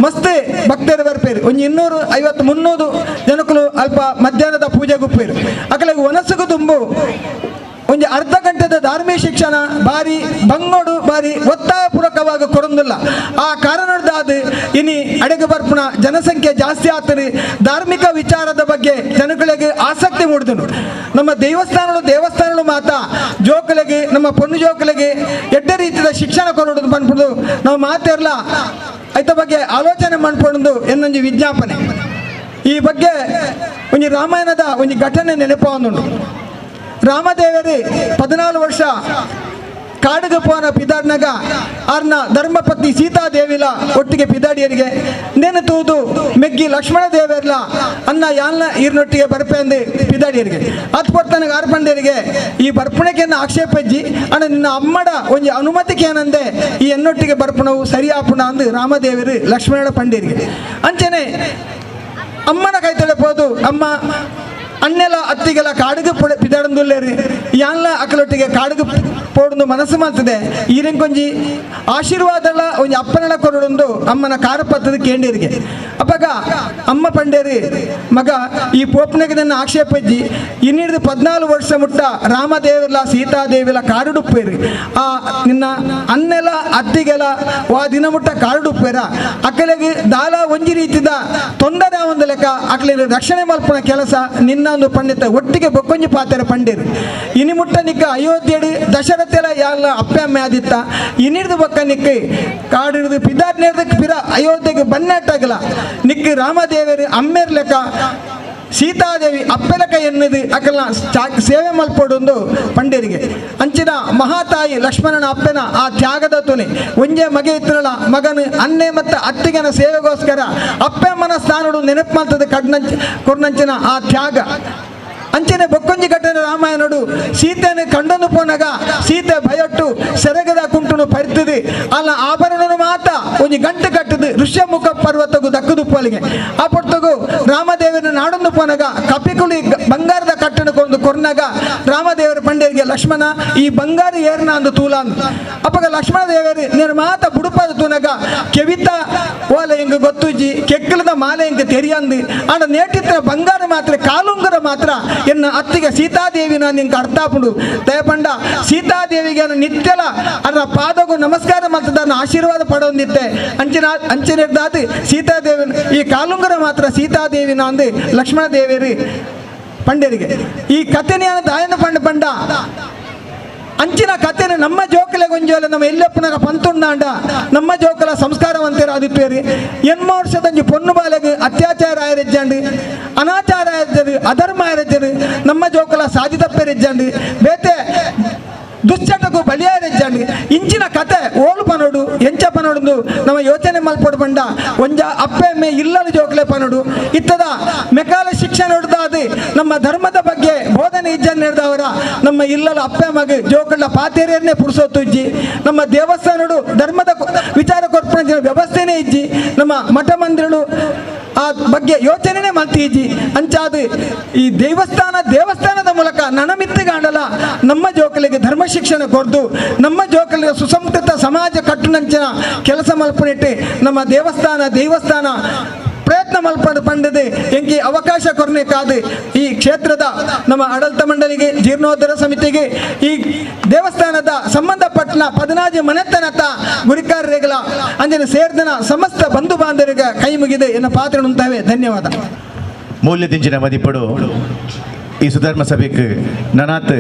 ಮಸ್ತ್ ಭಕ್ತರು ಬರ್ಪೇರು. 250-300 ಜನಕುಲು ಅಲ್ಪ ಮಧ್ಯಾಹ್ನದ ಪೂಜೆ ಗುಪ್ಪೇರು. ಅಕಲಿಗೆ ಒನಸಗು ತುಂಬು ಒಂದು ಅರ್ಧ ಗಂಟೆದ ಧಾರ್ಮಿಕ ಶಿಕ್ಷಣ ಬಾರಿ ಬಂಗೋಡು ಬಾರಿ ಒತ್ತಾಯಪೂರ್ವಕವಾಗಿ ಕೊರೊಂದಿಲ್ಲ. ಆ ಕಾರಣದಾದ ಇನಿ ಅಡೆಗೆ ಬರ್ಪುಣ ಜನಸಂಖ್ಯೆ ಜಾಸ್ತಿ ಆಗ್ತದೆ. ಧಾರ್ಮಿಕ ವಿಚಾರದ ಬಗ್ಗೆ ಜನಗಳಿಗೆ ಆಸಕ್ತಿ ಮೂಡಿದನು. ನಮ್ಮ ದೇವಸ್ಥಾನಗಳು ಮಾತ್ರ ಜೋಕಲಿಗೆ ನಮ್ಮ ಪೊಣ್ಣು ಜೋಕಲಿಗೆ ಎಡ್ಡ ರೀತಿಯ ಶಿಕ್ಷಣ ಕೊಡೋದು ಬಂದ್ಬಿಡು ನಾವು ಮಾತಿರಲ್ಲ ಐತ ಬಗ್ಗೆ ಆಲೋಚನೆ ಮಾಡ್ಕೊಂಡು ಎನ್ನೊಂದು ವಿಜ್ಞಾಪನೆ. ಈ ಬಗ್ಗೆ ಒಂದು ರಾಮಾಯಣದ ಒಂದು ಘಟನೆ ನೆನಪುಂಡು. ರಾಮದೇವರು 14 ವರ್ಷ ಕಾಡಿಗೆ ಪೋನ ಪಿದಾಡ್ನಾಗ ಅವ್ರನ್ನ ಧರ್ಮಪತ್ನಿ ಸೀತಾದೇವಿಲ ಒಟ್ಟಿಗೆ ಪಿದಾಡಿಯರಿಗೆ ನೆನೆ ತೂದು ಮೆಗ್ಗಿ ಲಕ್ಷ್ಮಣ ದೇವರ್ಲ ಅನ್ನ ಯಾಲ್ನ ಈರ್ನೊಟ್ಟಿಗೆ ಬರ್ಪೆಂದು ಪಿದಾಡಿಯರಿಗೆ ಅದು ಕೊಡ್ತಾನೆ ಆರ್ಪಂಡರಿಗೆ ಈ ಬರ್ಪಣೆಗೆಯನ್ನು ಆಕ್ಷೇಪಜ್ಜಿ ಅಣ್ಣ ನಿನ್ನ ಅಮ್ಮಡ ಒಂದು ಅನುಮತಿಗೆ ಏನಂದೆ ಈ ಎನ್ನೊಟ್ಟಿಗೆ ಬರ್ಪಣವು ಸರಿಯಾಪುಣ ಅಂದು ರಾಮದೇವರು ಲಕ್ಷ್ಮಣ ಪಂಡಿಯರಿಗೆ ಅಂಚನೆ ಅಮ್ಮನ ಕೈ ತೊಳೆಬೋದು. ಅಮ್ಮ ಅಣ್ಣೆಲ್ಲ ಅತ್ತಿಗೆಲ್ಲ ಕಾಡಿಗೆ ಪಿದಾಡಂದುಲ್ಲೇರಿ ಯಾನ್ಲ ಅಕ್ಕಲೊಟ್ಟಿಗೆ ಕಾಡಿಗೆ ಪೋಡೊಂದು ಮನಸ್ಸು ಮಾಡ್ತದೆ. ಈರೆಂಕೊಂಜಿ ಆಶೀರ್ವಾದಲ್ಲ ಒಂಜಿ ಅಪ್ಪನೆಲ್ಲ ಕೊರಡೊಂದು ಅಮ್ಮನ ಕಾರಪತ್ತದ ಕೇಂಡಿಯರಿಗೆ ಅಪ್ಪಗ ಅಮ್ಮ ಪಂಡೇರಿ ಮಗ ಈ ಪೋಪ್ನೆಗೆ ನನ್ನ ಆಕ್ಷೇಪಜ್ಜಿ ಇನ್ನಿಡ್ದು 14 ವರ್ಷ ಮುಟ್ಟ ರಾಮದೇವಿಲ್ಲ ಸೀತಾದೇವಿಲ್ಲ ಕಾರುಡುಪ್ಪೇರಿ ಆ ನಿನ್ನ ಅನ್ನೆಲ್ಲ ಅತ್ತಿಗೆಲ್ಲ ವಾ ದಿನ ಮುಟ್ಟ ಕಾರುಡುಪ್ಪೇರ ಅಕ್ಕಲಿಗೆ ದಾಲ ಒಂಜಿ ರೀತಿದ ತೊಂದರೆ ಒಂದು ಲೆಕ್ಕ ಅಕ್ಕಲಿಗೆ ರಕ್ಷಣೆ ಮಲ್ಪನ ಕೆಲಸ ನಿನ್ನ ಒಂದು ಪಂಡಿತ ಒಟ್ಟಿಗೆ ಬೊಕ್ಕೊಂಜಿ ಪಾತ್ರೆ ಪಂಡಿರು ಇನಿ ಮುಟ್ಟ ನಿಕ್ಕ ಅಯೋಧ್ಯೆಡು ದಶರಥೆಲ್ಲ ಯಾಲ ಅಪ್ಪೆ ಅಮ್ಮೆ ಆದಿತ್ತ ಇನ್ನಿಡ್ದು ಬೊಕ್ಕ ನಿಕ್ಕ ಕಾಡಿಡ್ದು ಪಿದಾರ್ನೇರ್ದ ಪಿರ ಅಯೋಧ್ಯೆಗೆ ಬನ್ನೆಟ್ಟಾಗಲ್ಲ ನಿಕ್ಕ ರಾಮದೇವರು ಅಮ್ಮೇರ್ ಲೆಕ್ಕ ಸೀತಾದೇವಿ ಅಪ್ಪೆಲಕ ಎನ್ನದು ಅಕಲ್ನ ಸೇವೆ ಮಲ್ಪಡೊಂದು ಪಂಡಿರಿಗೆ ಅಂಚಿನ ಮಹಾತಾಯಿ ಲಕ್ಷ್ಮಣನ ಅಪ್ಪೆನ ಆ ತ್ಯಾಗದ ತುನಿ ಒಂಜೆ ಮಗೆ ಇತ್ತರಲ್ಲ ಮಗನು ಅನ್ನೆ ಮತ್ತು ಅತ್ತಿಗೆನ ಸೇವೆಗೋಸ್ಕರ ಅಪ್ಪೆಮ್ಮನ ಸ್ಥಾನಡು ನೆನಪು ಮಾಡ್ತದೆ ಕೊರ್ನಂಚಿನ ಆ ತ್ಯಾಗ ಅಂಚನೆ ಬೊಕ್ಕೊಂಜಿ ಘಟನೆ ರಾಮಾಯಣಡು ಸೀತೆಯನ್ನು ಕಂಡನು ಪೋನಾಗ ಸೀತೆ ಭಯಟ್ಟು ಸೆರಗದ ಕುಂಟುನು ಪರಿತದೆ ಅಲ್ಲ ಆಭರಣನು ಮಾತ ಒಂದು ಗಂಟೆ ಕಟ್ಟದು ಋಷ್ಯಮುಖ ಪರ್ವತಗೂ ದಕ್ಕದು ಪೋಲಿಗೆ ಆ ಪೊಟ್ಟಗು ರಾಮದೇವನ ನಾಡೊಂದು ಪೋನಾಗ ಕಪಿಕುಳಿ ಬಂಗಾರದ ಕಟ್ಟಣಕ್ಕೊಂದು ಕೊರ್ನಾಗ ರಾಮದೇವರ ಪಂಡಿಯರಿಗೆ ಲಕ್ಷ್ಮಣ ಈ ಬಂಗಾರ ಏರ್ನ ಅಂದು ತೂಲ ಅಪ್ಪಗ ಲಕ್ಷ್ಮಣ ದೇವರು ನೀನು ಮಾತ ಬುಡುಪದ ತೂನಾಗ ಕೆವಿತ ಓಲೆ ಹಿಂಗ ಗೊತ್ತುಜ್ಜಿ ಕೆಕ್ಕಲದ ಮಾಲೆ ಹಿಂಗ ತೆರಿಯಂದು ಆಡ ನೇಟಿತ್ರ ಬಂಗಾರ ಮಾತ್ರ ಕಾಲುಂಗರ ಮಾತ್ರ ಎನ್ನ ಅತ್ತಿಗೆ ಸೀತಾದೇವಿನ ನಿಂಗೆ ಅರ್ಥಾಪುಡು ದಯಪಂಡ ಸೀತಾದೇವಿಗೆ ನಿತ್ಯಲ ಅದರ ಪಾದಗೂ ನಮಸ್ಕಾರ ಮಾಡ್ತದನ್ನ ಆಶೀರ್ವಾದ ಪಡೋದಿತ್ತೆ ಅಂಚಿನ ಸೀತಾದೇವಿ ಈ ಕಾಲುಂಗರ ಮಾತ್ರ ಸೀತಾದೇವಿನ ಅಂದು ಲಕ್ಷ್ಮಣ ದೇವಿರಿ ಪಂಡಿಯರಿಗೆ ಈ ಕಥೆನ ದಾಯನ ಪಂಡ ಅಂಚಿನ ಕಥೆನ ನಮ್ಮ ಜೋಕಲೆ ಗೊಂಜೋಲೆ ನಮ್ಮ ಎಲ್ಲಪ್ಪನಾಗ ಪಂತುಂಡಾಂಡ ನಮ್ಮ ಜೋಕಲ ಸಂಸ್ಕಾರವಂತೇರು ಆದಿತ್ತೇರಿ 8 ವರ್ಷದಂಜಿ ಪೊನ್ನು ಬಾಲೆಗೆ ಅತ್ಯಾಚಾರ ಆಯರೆಜ್ಜಂಡು ಅನಾಚಾರ ಆಯರೆಜ್ಜರು ಅಧರ್ಮ ಆಯರೆಜ್ಜರು ನಮ್ಮ ಜೋಕಲ ಸಾಧಿತಪ್ಪೆರೆಜ್ಜಂಡು ಬೇತೆ ದುಶ್ಚಟಕ್ಕೂ ಬಲಿಯಾರೆಜ್ಜಂಡು ಇಂಚಿನ ಕತೆ ಓಳು ಪನೋಡು ಎಂಚ ಪನೋಡು ನಮ್ಮ ಯೋಚನೆ ಮಲ್ಪಡು ಬಂಡ ಒಂಜ ಅಪ್ಪೆಮ್ಮೆ ಇಲ್ಲಲು ಜೋಕಲೆ ಪನೋಡು ಇತ್ತದ ಮೆಕಾಲ ಶಿಕ್ಷಣ ಹೊಡೆದಾದ ನಮ್ಮ ಧರ್ಮದ ಬಗ್ಗೆ ಬೋಧನೆ ಇಜ್ಜನ್ನು ಹಿಡ್ದವರ ನಮ್ಮ ಇಲ್ಲಲು ಅಪ್ಪೆ ಮಗ ಜೋಕಳ ಪಾತೇರಿಯನ್ನೇ ಪುರುಸೋತ್ತುಜ್ಜಿ ನಮ್ಮ ದೇವಸ್ಥಾನಡು ಧರ್ಮದ ವಿಚಾರ ಕೊರ್ಪಣ ವ್ಯವಸ್ಥೆನೇ ಇಜ್ಜಿ ನಮ್ಮ ಮಠ ಮಂದಿರಗಳು ಆ ಬಗ್ಗೆ ಯೋಚನೆನೇ ಮಾಡ್ತೀಜಿ ಅಂಚಾದ ಈ ದೇವಸ್ಥಾನದ ಮೂಲಕ ನನಮಿತ್ತಿಗಾಂಡಲ ನಮ್ಮ ಜೋಕಲಿಗೆ ಧರ್ಮ ಶಿಕ್ಷಣ ಕೊರ್ದು ನಮ್ಮ ಜೋಕಲಿಗೆ ಸುಸಂಸ್ಕೃತ ಸಮಾಜ ಕಟ್ಟುನಂಚಿನ ಕೆಲಸ ಮಲ್ಪನಿಟ್ಟು ನಮ್ಮ ದೇವಸ್ಥಾನ ಪ್ರಯತ್ನ ಮಲ್ಪಂಡದೆ ಎಂಕಿ ಅವಕಾಶ ಕೊರನೇಕಾದ ಈ ಕ್ಷೇತ್ರದ ನಮ್ಮ ಆಡಳಿತ ಮಂಡಳಿಗೆ ಜೀರ್ಣೋದ್ಧಾರ ಸಮಿತಿಗೆ ಈ ದೇವಸ್ಥಾನದ ಸಂಬಂಧಪಟ್ಟ 14 ಮನೆತನದ ಗುರಿಕಾರ್ಯಗಳ ಅಂಜನ ಸೇರ್ದನ ಸಮಸ್ತ ಬಂಧು ಬಾಂಧವರಿಗೆ ಕೈ ಮುಗಿದೆ ಎನ್ನ ಪಾತ್ರ ಉಂಟಾವೆ. ಧನ್ಯವಾದ. ಮೂಲ್ಯದಿಂಚಿನ ಮದಿಪಡು ಈ ಸುಧರ್ಮ ಸಭೆಗೆ ನನಾತ್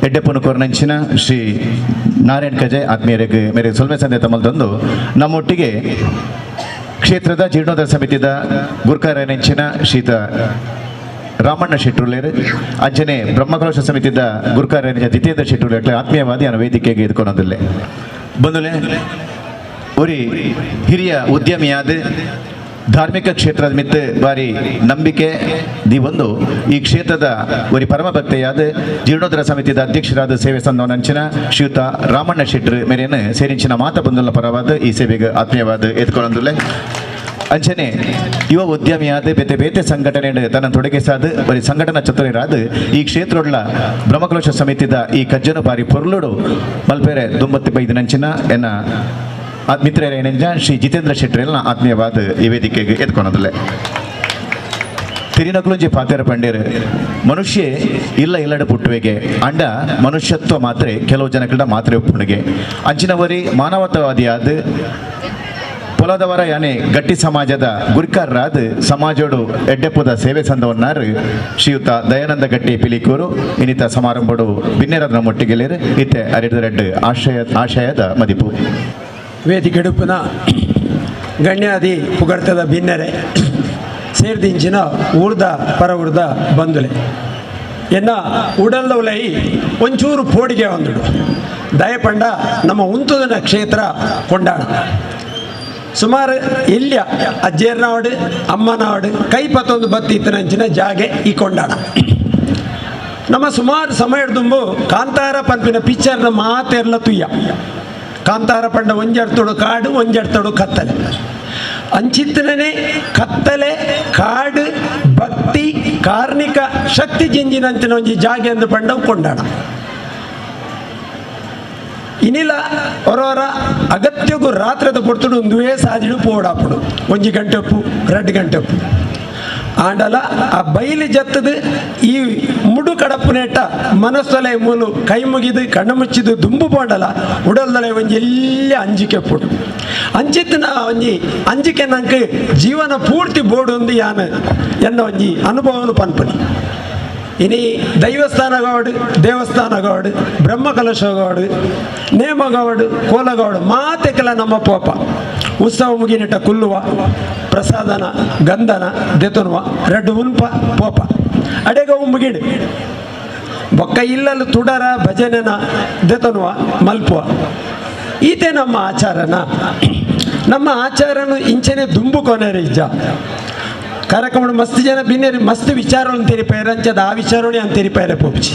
ಎಡ್ಡೆಪ್ಪನು ಕೊರನಂಚಿನ ಶ್ರೀ ನಾರಾಯಣ್ ಕಜಯ್ ಆತ್ಮೀಯರಿಗೆ ಮೇರೆ ಸೊಲ್ಮೆ ಸಂದೆ ತಮ್ಮಲ್ದೊಂದು ನಮ್ಮೊಟ್ಟಿಗೆ ಕ್ಷೇತ್ರದ ಜೀರ್ಣೋದ್ಧಾರ ಸಮಿತಿದ ಗುರ್ಕಾರನೆಂಚಿನ ಶ್ರೀತ ರಾಮಣ್ಣ ಶೆಟ್ಟುಲೇರು ಅಂಚನೆ ಬ್ರಹ್ಮಕಲಶ ಸಮಿತಿದ ಗುರ್ಕಾರನೆಂಚ ದ್ವಿತೀಯದ ಶೆಟ್ಟುಲೇರ್ಲೆ ಆತ್ಮೀಯವಾದಿ ಅನ್ನೋ ವೇದಿಕೆಗೆ ಇದ್ಕೊಂಡೊಂದಿಲ್ಲ ಬಂದುಲೆ ಒರಿ ಹಿರಿಯ ಉದ್ಯಮಿಯಾದ ಧಾರ್ಮಿಕ ಕ್ಷೇತ್ರದ ಮಿತ್ತ ಬಾರಿ ನಂಬಿಕೆ ಒಂದು ಈ ಕ್ಷೇತ್ರದ ಒಂದು ಪರಮ ಭಕ್ತೆಯಾದ ಜೀರ್ಣೋದ್ಧಾರ ಸಮಿತಿಯ ಅಧ್ಯಕ್ಷರಾದ ಸೇವೆ ಸಂದವನಂಚಿನ ಶ್ರೀಯುತ ರಾಮಣ್ಣ ಶೆಟ್ಟರ್ ಮೇರೇನು ಸೇರಿಂಚಿನ ಮಾತ ಬಂದುಲ್ಲ ಪರವಾದ ಈ ಸೇವೆಗೆ ಆತ್ಮೀಯವಾದ ಎತ್ಕೊಳ್ಳೊಂದುಲ್ಲೆ ಅಂಚನೆ ಯುವ ಉದ್ಯಮಿಯಾದ ಬೇತೆ ಬೇತೆ ಸಂಘಟನೆ ತನ್ನ ತೊಡಗಿಸಾದ ಬರೀ ಸಂಘಟನಾ ಚತುರರಾದ ಈ ಕ್ಷೇತ್ರಗಳ ಬ್ರಹ್ಮಕಲಶ ಸಮಿತಿದ ಈ ಕಜ್ಜನ ಬಾರಿ ಪೊರ್ಲುಡು ಮಲ್ಪೇರೆ 95 ನಂಚಿನ ಎನ್ನ ಮಿತ್ರರ ಏನಂಜ ಶ್ರೀ ಜಿತೇಂದ್ರ ಶೆಟ್ಟರೆಲ್ಲ ಆತ್ಮೀಯವಾದ ಈ ವೇದಿಕೆಗೆ ಎತ್ಕೊಳೋದಿಲ್ಲ ತಿರಿನಕುಲುಂಜಿ ಪಾತೆರ ಪಂಡೇರು ಮನುಷ್ಯ ಇಲ್ಲಡ ಪುಟ್ಟುವೆಗೆ ಅಂಡ ಮನುಷ್ಯತ್ವ ಮಾತ್ರ ಕೆಲವು ಜನಗಳ ಮಾತ್ರ ಒಪ್ಪುಣಿಗೆ ಅಂಚಿನವರಿ ಮಾನವತಾವಾದಿಯಾದ ಪೊಲದವರ ಯಾನೆ ಗಟ್ಟಿ ಸಮಾಜದ ಗುರಿಕಾರರಾದ ಸಮಾಜೋಡು ಎಡ್ಡೆಪ್ಪುದ ಸೇವೆ ಸಂದವನ್ನಾರು ಶ್ರೀಯುತ ದಯಾನಂದ ಗಟ್ಟಿ ಪಿಲಿಕೂರು ಇನ್ನಿತ ಸಮಾರಂಭಡು ಬಿನ್ನೆರದ ಮೊಟ್ಟಿಗೆಲೇರು ಇತ್ತೆ ಅರಿದು ಆಶಯದ ಮದಿಪು ವೇದಿಕೆಡುಪುನ ಗಣ್ಯಾದಿ ಪುಗರ್ತದ ಭಿನ್ನರೆ ಸೇರ್ದಿಂಚಿನ ಊರ್ದ ಪರ ಊರ್ದ ಬಂದುಲೆ ಎನ್ನ ಉಡಲ್ದವಲೈ ಒಂಚೂರು ಪೋಡಿಗೆ ಒಂದುಡು ದಯಪಂಡ ನಮ್ಮ ಉಂತುದನ ಕ್ಷೇತ್ರ ಕೊಂಡಾಣ ಸುಮಾರು ಎಲ್ಯ ಅಜ್ಜೇರ್ನಾವಡು ಅಮ್ಮನಾವಡು ಕೈಪತ್ತೊಂದು ಬತ್ತಿತ್ತನಂಚಿನ ಜಾಗೆ ಈ ಕೊಂಡಾಣ ನಮ್ಮ ಸುಮಾರು ಸಮಯ ತುಂಬು ಕಾಂತಾರ ಪಂಪಿನ ಪಿಕ್ಚರ್ನ ಮಾತೆರ್ಲ ತುಯ್ಯ ಕಾಂತಾರ ಪಂಡ ಒಂಜಡ್ತೋಡು ಕಾಡು ಒಂಜಡ್ತೋಡು ಕತ್ತಲೆ ಅಂಚಿತ್ತನೇ ಕತ್ತಲೆ ಕಾಡು ಭಕ್ತಿ ಕಾರ್ಣಿಕ ಶಕ್ತಿ ಜಿಂಜಿನಂಚಿನ ಒಂಜಿ ಜಾಗೆ ಎಂದು ಪಂಡ ಕೊಂಡಾಡ ಇನ್ನಿಲ್ಲ ಹೊರವರ ಅಗತ್ಯಗೂ ರಾತ್ರದ ಕೊಡ್ತುಡು ಒಂದುವೇ ಸಾಜಿಡು ಪೋಡಾಪಡು 1 ಗಂಟೆ ಉಪ್ಪು 2 ಗಂಟೆ ಉಪ್ಪು ಆಂಡಲ ಆ ಬೈಲಿ ಜತ್ತದು ಈ ಮುಡು ಕಡಪುನೇಟ ಮನಸ್ಸೊಲೆ ಮೂಲು ಕೈ ಮುಗಿದು ಕಣ್ಣು ಮುಚ್ಚಿದು ದುಂಬು ಪೋಂಡಲ ಉಡಲ್ದಲೆ ಒಂಜಿ ಎಲ್ಲ ಅಂಜಿಕೆ ಪುಡು ಅಂಚಿತ್ತಿನ ಒಂಜಿ ಅಂಜಿಕೆ ನಂಗೆ ಜೀವನ ಪೂರ್ತಿ ಬೋಡು ಒಂದು ಯಾನ ಎನ್ನ ಒಂಜಿ ಅನುಭವನು ಪನ್ಪನಿ ಇನಿ ದೈವಸ್ಥಾನಗೌಡು ದೇವಸ್ಥಾನಗೌಡು ಬ್ರಹ್ಮಕಲಶಗೌಡು ನೇಮಗೌಡು ಕೋಲಗೌಡು ಮಾತೆಕಲ ನಮ್ಮ ಪೋಪ ಉತ್ಸವ ಮುಗಿನಿಟ್ಟ ಕುಲ್ಲುವ ಪ್ರಸಾದನ ಗಂಧನ ದೆತುನುವ ರೆಡ್ಡು ಉನ್ಪ ಪೋಪ ಅಡೆಗವು ಮುಗಿಡು ಬೊಕ್ಕ ಇಲ್ಲಲು ತುಡರ ಭಜನೆನ ದೆತುನುವ ಮಲ್ಪುವ ಈತೆ ನಮ್ಮ ಆಚಾರನ ನಮ್ಮ ಆಚಾರನು ಇಂಚನೆ ದುಂಬು ಕೊನೆರಿಜ್ಜ ಕಾರ್ಯಕ್ರಮ ಮಸ್ತ್ ಜನ ಬಿನ್ನೇರಿ ಮಸ್ತ್ ವಿಚಾರಗಳನ್ನು ತೆರಿಪಾಯರ ಅಂಚದ ಆ ವಿಚಾರಣೆ ಅಂತ ತೆರಿಪಾಯರ ಪೋಪಿಸಿ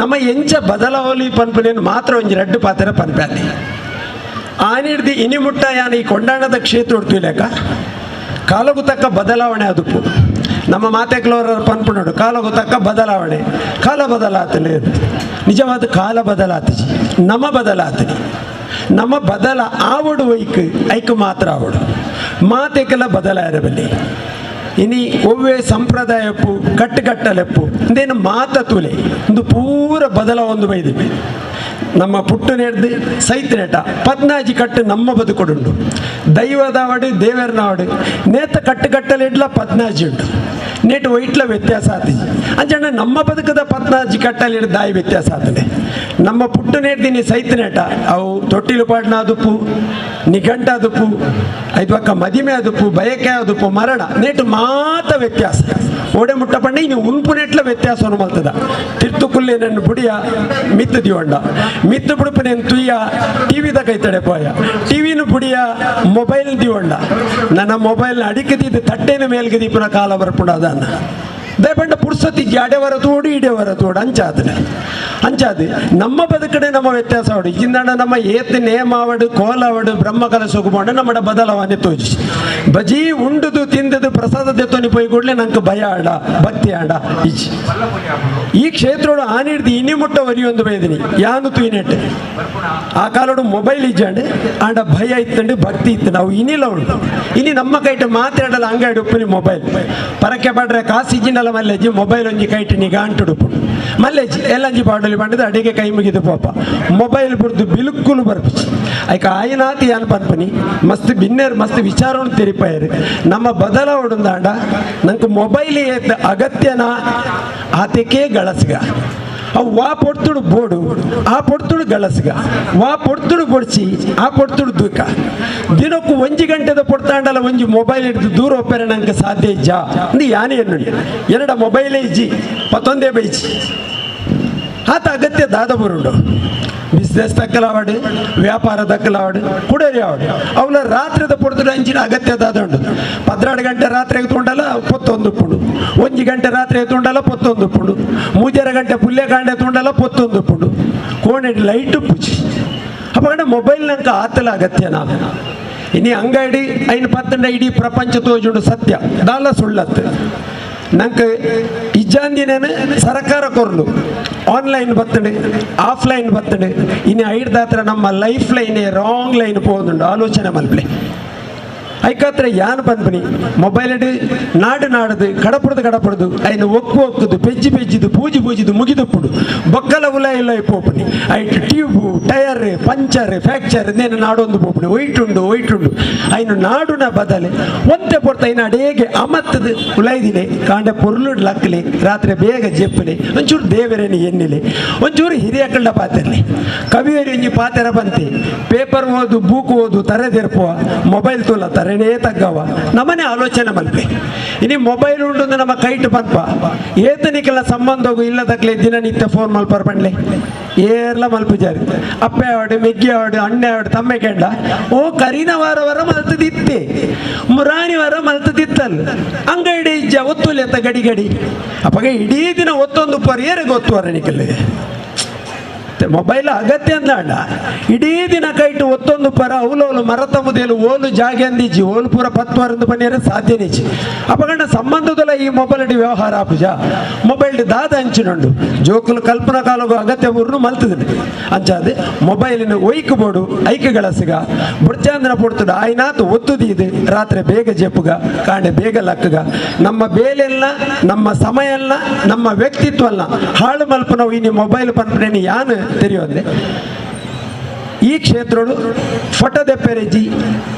ನಮ್ಮ ಎಂಚ ಬದಲಾವಲಿ ಪನ್ಪನೇನು ಮಾತ್ರ ಒಂಜಿ 2 ಪಾತ್ರ ಪನ್ಪ್ಯಾತಿ ಆನಿಡ್ದು ಇನಿ ಮುಟ್ಟ ಯಾನ ಈ ಕೊಂಡಾಣದ ಕ್ಷೇತ್ರ ಉಡ್ತಿಲೇಕ ಕಾಲಗೂ ತಕ್ಕ ಬದಲಾವಣೆ ಅದಪ್ಪು ನಮ್ಮ ಮಾತೆಕ್ಲವರ ಪನ್ಪು ನೋಡು ಕಾಲಗೂ ತಕ್ಕ ಬದಲಾವಣೆ ಕಾಲ ಬದಲಾತಲೇ ನಿಜವಾದ ಕಾಲ ಬದಲಾತಜಿ ನಮ್ಮ ಬದಲಾತನಿ ನಮ್ಮ ಬದಲ ಆವಡು ಐಕ್ ಮಾತ್ರ ಆವಡು ಮಾತೆಕೆಲ್ಲ ಬದಲಾಯಿರಬಲ್ಲಿ ಇನಿ ಒವ್ವೇ ಸಂಪ್ರದಾಯಪ್ಪು ಕಟ್ಟುಗಟ್ಟಲೆಪ್ಪು ಇಂದೇನು ಮಾತ ತುಲೆ ಒಂದು ಪೂರ ಬದಲ ಒಂದು ಬೈದಿವೆ ನಮ್ಮ ಪುಟ್ಟು ನೆಡ್ದು ಸೈತ್ನೇಟ 14 ಕಟ್ಟು ನಮ್ಮ ಬದುಕೊಡುಂಡು ದೈವದವಡು ದೇವರನವಡು ನೇತ ಕಟ್ಟುಗಟ್ಟಲಿಡ್ಲ 14 ಉಂಟು ನೇಟು ಒಯ್ಟ್ಲ ವ್ಯತ್ಯಾಸ ಆತಜಿ ಅಂಚಣ್ಣ ನಮ್ಮ ಬದುಕದ 14 ಕಟ್ಟಲಿಡ್ ದಾಯಿ ವ್ಯತ್ಯಾಸ ಆತದೆ ನಮ್ಮ ಪುಟ್ಟು ನೆಡ್ದಿನಿ ಸೈತ್ನೇಟ ಅವು ತೊಟ್ಟಿಲು ಪಾಡ್ನ ಅದುಪ್ಪು ನಿಘಂಟ ಅದುಪ್ಪು ಐದು ಪಕ್ಕ ಮದಿಮೆ ಅದುಪ್ಪು ಬಯಕೆ ಅದುಪ್ಪು ಮರಣ ನೇಟು ಮಾತ ವ್ಯತ್ಯಾಸ ಓಡೆ ಮುಟ್ಟ ಪಂಡ ಇನ್ನು ಉನ್ಪು ನೆಟ್ಲ ವ್ಯತ್ಯಾಸವನ್ನು ಮಲ್ತದ ತಿರ್ತು ಕುಲ್ಲೆ ನನ್ನ ಬುಡಿಯ ಮಿತ್ತು ದಿವಂಡ ಮಿತ್ತು ಬುಡುಪು ನೆನ್ ತುಯ್ಯ ಟಿವಿದ ಕೈತಡೆ ಪೋಯ ಟಿವಿನ ಬುಡಿಯ ಮೊಬೈಲ್ ದಿವಂಡ ನನ್ನ ಮೊಬೈಲ್ನ ಅಡಿಕದಿದ್ದು ತಟ್ಟೆನ ಮೇಲ್ಗೆ ದೀಪನ ಕಾಲ ಬರ್ಪುಡ ಅದನ್ನ ದಯಪಂಡ ಪುರ್ಸತಿ ಅಡೆವರ ತೋಡು ಇಡೆವರ ತೋಡು ಅಂಚಾದು ನಮ್ಮ ಬದುಕಡೆ ನಮ್ಮ ವ್ಯತ್ಯಾಸ ಅವಡು ಇಂದಣ್ಣ ನಮ್ಮ ಏತ್ ನೇಮಾವಡು ಕೋಲಾವಡು ಬ್ರಹ್ಮಕಲಶ ಹೋಗ್ಬೋಂಡ ನಮ್ಮ ಬದಲಾವಣೆ ತೋಜಿ ಬಜಿ ಉಂಡುದು ತಿಂದದು ಪ್ರಸಾದ ತೆತ್ತೋನಿ ಪೋಯಿ ಕೂಡಲೇ ನಂಗೆ ಭಯ ಆಡ ಭಕ್ತಿ ಆಡ ಈಜಿ ಈ ಕ್ಷೇತ್ರೋಡು ಆನಿಡ್ದು ಇನಿ ಮುಟ್ಟ ಒರಿಯೊಂದು ಬೈದಿನಿ ಯಾನು ತುಯಿನೆಟ್ಟೆ ಆ ಕಾಲೋಡು ಮೊಬೈಲ್ ಇಜ್ಜಾಂಡು ಆಂಡ ಭಯ ಇತ್ತಂಡು ಭಕ್ತಿ ಇತ್ತು ನಾವು ಇನಿಲ್ಲ ಉಂಟು ಇನಿ ನಮ್ಮ ಕೈಟ್ ಮಾತಾಡಲ್ಲ ಅಂಗಡಿ ಉಪ್ಪುನಿ ಮೊಬೈಲ್ ಪರಕ್ಕೆ ಬಾಡ್ರೆ ಕಾಸಿಜಿನಲ್ಲ ಮಲ್ಲೆಜ್ಜಿ ಮೊಬೈಲ್ ಒಂಜಿ ಕೈಟ್ ನಿಗ ಅಂಟುಡುಪು ಮಲ್ಲೆಜ್ಜಿ ಎಲ್ಲಂಜಿ ಪಾಡಲಿ ಬಂಡದು ಅಡಿಗೆ ಕೈ ಮುಗಿದು ಪೋಪ ಮೊಬೈಲ್ ಬುಡ್ದು ಬಿಲ್ಕುಲ್ ಬರ್ಪಿಸಿ ಐಕ ಆಯ್ನಾತಿ ಯಾನ್ ಪನ್ಪನಿ ಮಸ್ತ್ ಬಿನ್ನೇರು ಮಸ್ತ್ ವಿಚಾರವನ್ನು ತೆರಿಪಾಯರು ನಮ್ಮ ಬದಲಾವಣೆದಾಂಡ ನಂಗೆ ಮೊಬೈಲ್ ಏತ್ ಅಗತ್ಯನ ಆತಕ್ಕೆ ಗಳಸ್ಗ ಅವು ವಾ ಪೊಡ್ತುಡು ಬೋಡು ಆ ಪೊಡ್ತುಡು ಗಳಸ್ಗ ವಾ ಪೊಡ್ತುಡು ಬೊಡ್ಸಿ ಆ ಪೊಡ್ತುಡು ದೂಕ ದಿನಕ್ಕೂ 1 ಗಂಟೆದ ಪೊಡ್ತಾಂಡಲ್ಲ ಒಂಜಿ ಮೊಬೈಲ್ ಹಿಡಿದು ದೂರ ಒಪ್ಪರೆ ನಂಗೆ ಸಾಧ್ಯ ಇಜ್ಜ ಅಂದು ಯಾನೇ ನೋಡಿ 2 ಮೊಬೈಲೇ ಇಜ್ಜಿ 11 ಬೈಜಿ ಆತ ಅಗತ್ಯ ದಾದ ಬರುಂಡು ಬಿಸ್ನೆಸ್ ತಕ್ಕಲವಾಡು, ವ್ಯಾಪಾರ ತಕ್ಕಲವಾಡು, ಕುಡೇರಿ ಆವಡು ಅವಳ ರಾತ್ರಿದ ಪೊಡ್ದು ಅಂಚಿನ ಅಗತ್ಯದ ಉಂಡು. 12 ಗಂಟೆ ರಾತ್ರಿಗೆ ತುಂಡಲ್ಲ 11 ಪುಂಡು, 1 ಗಂಟೆ ರಾತ್ರಿಗೆ ತುಂಡಲ್ಲ 11 ಪುಂಡು, 3 ಗಂಟೆ ಪುಲ್ಯ ಕಾಂಡೆ ತುಂಡಲ್ಲ 11 ಪುಂಡು, ಕೋಣೆಡಿ ಲೈಟ್ ಪುಚ್ಚಿ ಅಪ್ಪಗಂಡ ಮೊಬೈಲ್ ನಂಕ ಆತಲ ಅಗತ್ಯ ನಾವು ಇನಿ ಅಂಗಡಿ ಐನು 10 ಇಡೀ ಪ್ರಪಂಚ ತೋಜುಂಡು ಸತ್ಯ ದಾಲ ಸುಳ್ಳತ್ತು ನಂಗೆ ಇಜ್ಜಾಂದಿನೇನು ಸರ್ಕಾರ ಕೊರ್ಲು ಆನ್ಲೈನ್ ಬತ್ತಡೆ ಆಫ್ಲೈನ್ ಬತ್ತಡೆ ಇನ್ನು ಐಡ್ದಾತ್ರ ನಮ್ಮ ಲೈಫ್ ಲೈನೇ ರಾಂಗ್ ಲೈನ್ ಪೋದುಂಡು ಆಲೋಚನೆ ಮಲ್ಪಲೆ ಐಕಾತ್ರ ಯಾನ್ ಬಂದ್ಬನಿ ಮೊಬೈಲ್ ನಾಡು ಕಡಪುಡ್ದು ಐನು ಒಕ್ಕುದು ಪೆಜ್ಜಿದು ಪೂಜಿದು ಮುಗಿದಪ್ಪುಡು ಬೊಕ್ಕಲ ಉಲ ಇಲ್ಲ ಪೋಪುನಿ ಐಟ್ ಟ್ಯೂಬು ಟಯರ್ ಪಂಚರ್ ಫ್ಯಾಕ್ಚರ್ ನೇನು ನಾಡೊಂದು ಪೋಪುನಿ ಒಯ್ಟುಂಡು ಐನು ನಾಡುನ ಬದಲೆ ಒಂತೆ ಪೊರ್ತ ಐನು ಅಡೇಗೆ ಅಮತ್ತದು ಉಲೈದಿಲೆ ಕಾಂಡೆ ಪೊರ್ಲುಡ್ ಲಕ್ಕಲೆ ರಾತ್ರಿ ಬೇಗ ಜೆಪ್ಪಲೆ ಒಂಚೂರು ದೇವರೇನು ಎನ್ನಿಲೆ ಒಂಚೂರು ಹಿರಿಯ ಕಳ್ಳ ಪಾತಿರ್ಲಿ ಕವಿಯರಿ ಒಂಜಿ ಪಾತೆರ ಬಂತೆ ಪೇಪರ್ ಓದು ಬೂಕ್ ಓದು ತರೆದಿರ್ಪುವ ಮೊಬೈಲ್ ತೋಲ ತರೆನೇ ತಗ್ಗವ ನಮ್ಮನೆ ಆಲೋಚನೆ ಮಲ್ಪೆ ಇನಿ ಮೊಬೈಲ್ ಉಂಡು ನಮ್ಮ ಕೈಟ್ ಬಂಪ ಏತನಿಕೆಲ್ಲ ಸಂಬಂಧವು ಇಲ್ಲದಕ್ಲೆ ದಿನನಿತ್ಯ ಫೋನ್ ಮಲ್ಪರ್ ಬಂಡ್ಲೆ ಏರ್ಲ ಮಲ್ಪುಜಾರಿ ಅಪ್ಪೆ ಆವಡು ಮೆಗ್ಗಿ ಆವಡು ಅಣ್ಣೆ ಆವಡು ತಮ್ಮೆ ಕೆಂಡ ಓ ಕರಿನ ವಾರ ಮಲ್ತದಿತ್ತೆ ಮುರಾಣಿ ವಾರ ಮಲ್ತದಿತ್ತಲ್ಲ ಅಂಗಡಿ ಇಜ್ಜ ಒತ್ತುಲೆ ಅಂತ ಗಡಿ ಅಪ್ಪಗೆ ಇಡೀ ದಿನ ಒತ್ತೊಂದು ಪರಿಯರೆ ಗೊತ್ತು ವರಣಿಕಲ್ಲಿ ಮೊಬೈಲ್ ಅಗತ್ಯ ಅಂದ ಇಡೀ ದಿನ ಕೈಟು ಒತ್ತೊಂದು ಪರ ಅವಲೋಲು ಮರತ ಮುದೇಲು ಓಲು ಜಾಗೆ ಅಂದಿಜ್ಜಿ ಓಲು ಪೂರ 10 ವಾರ ಪನಿಯರೆ ಸಾಧ್ಯನಿಚ್ಚಿ ಅಪಗಂಡ ಸಂಬಂಧದಲ್ಲ ಈ ಮೊಬೈಲ್ ವ್ಯವಹಾರ ಆಪುಜ ಮೊಬೈಲ್ ದಾದ ಅಂಚಿನುಂಡು ಜೋಕುಲು ಕಲ್ಪನಾ ಕಾಲಗೂ ಅಗತ್ಯ ಊರ್ನು ಮಲ್ತದೆ ಅಂಚಾದೆ ಮೊಬೈಲಿನ ಒಯ್ಕು ಬೋಡು ಐಕ್ಯಗಳಸಿಗ ಬುಡ್ಚಾಂದನ ಪೊಡ್ತುಡು ಆಯ್ನಾತು ಒತ್ತುದೀದು ರಾತ್ರಿ ಬೇಗ ಜೆಪ್ಪುಗ ಕಾಂಡೆ ಬೇಗ ಲಕ್ಕಗ ನಮ್ಮ ಬೇಲೆಲ್ಲ ನಮ್ಮ ಸಮಯ ಎಲ್ಲ ನಮ್ಮ ವ್ಯಕ್ತಿತ್ವ ಅಲ್ಲ ಹಾಳು ಮಲ್ಪನವು ಇನ್ನು ಮೊಬೈಲ್ ಪನ್ಪನೇನು ಯಾನು ತೆರೆಯೋದ್ರೆ ಈ ಕ್ಷೇತ್ರಡು ಫೋಟೋದೆ ಪೆರೆಜಿ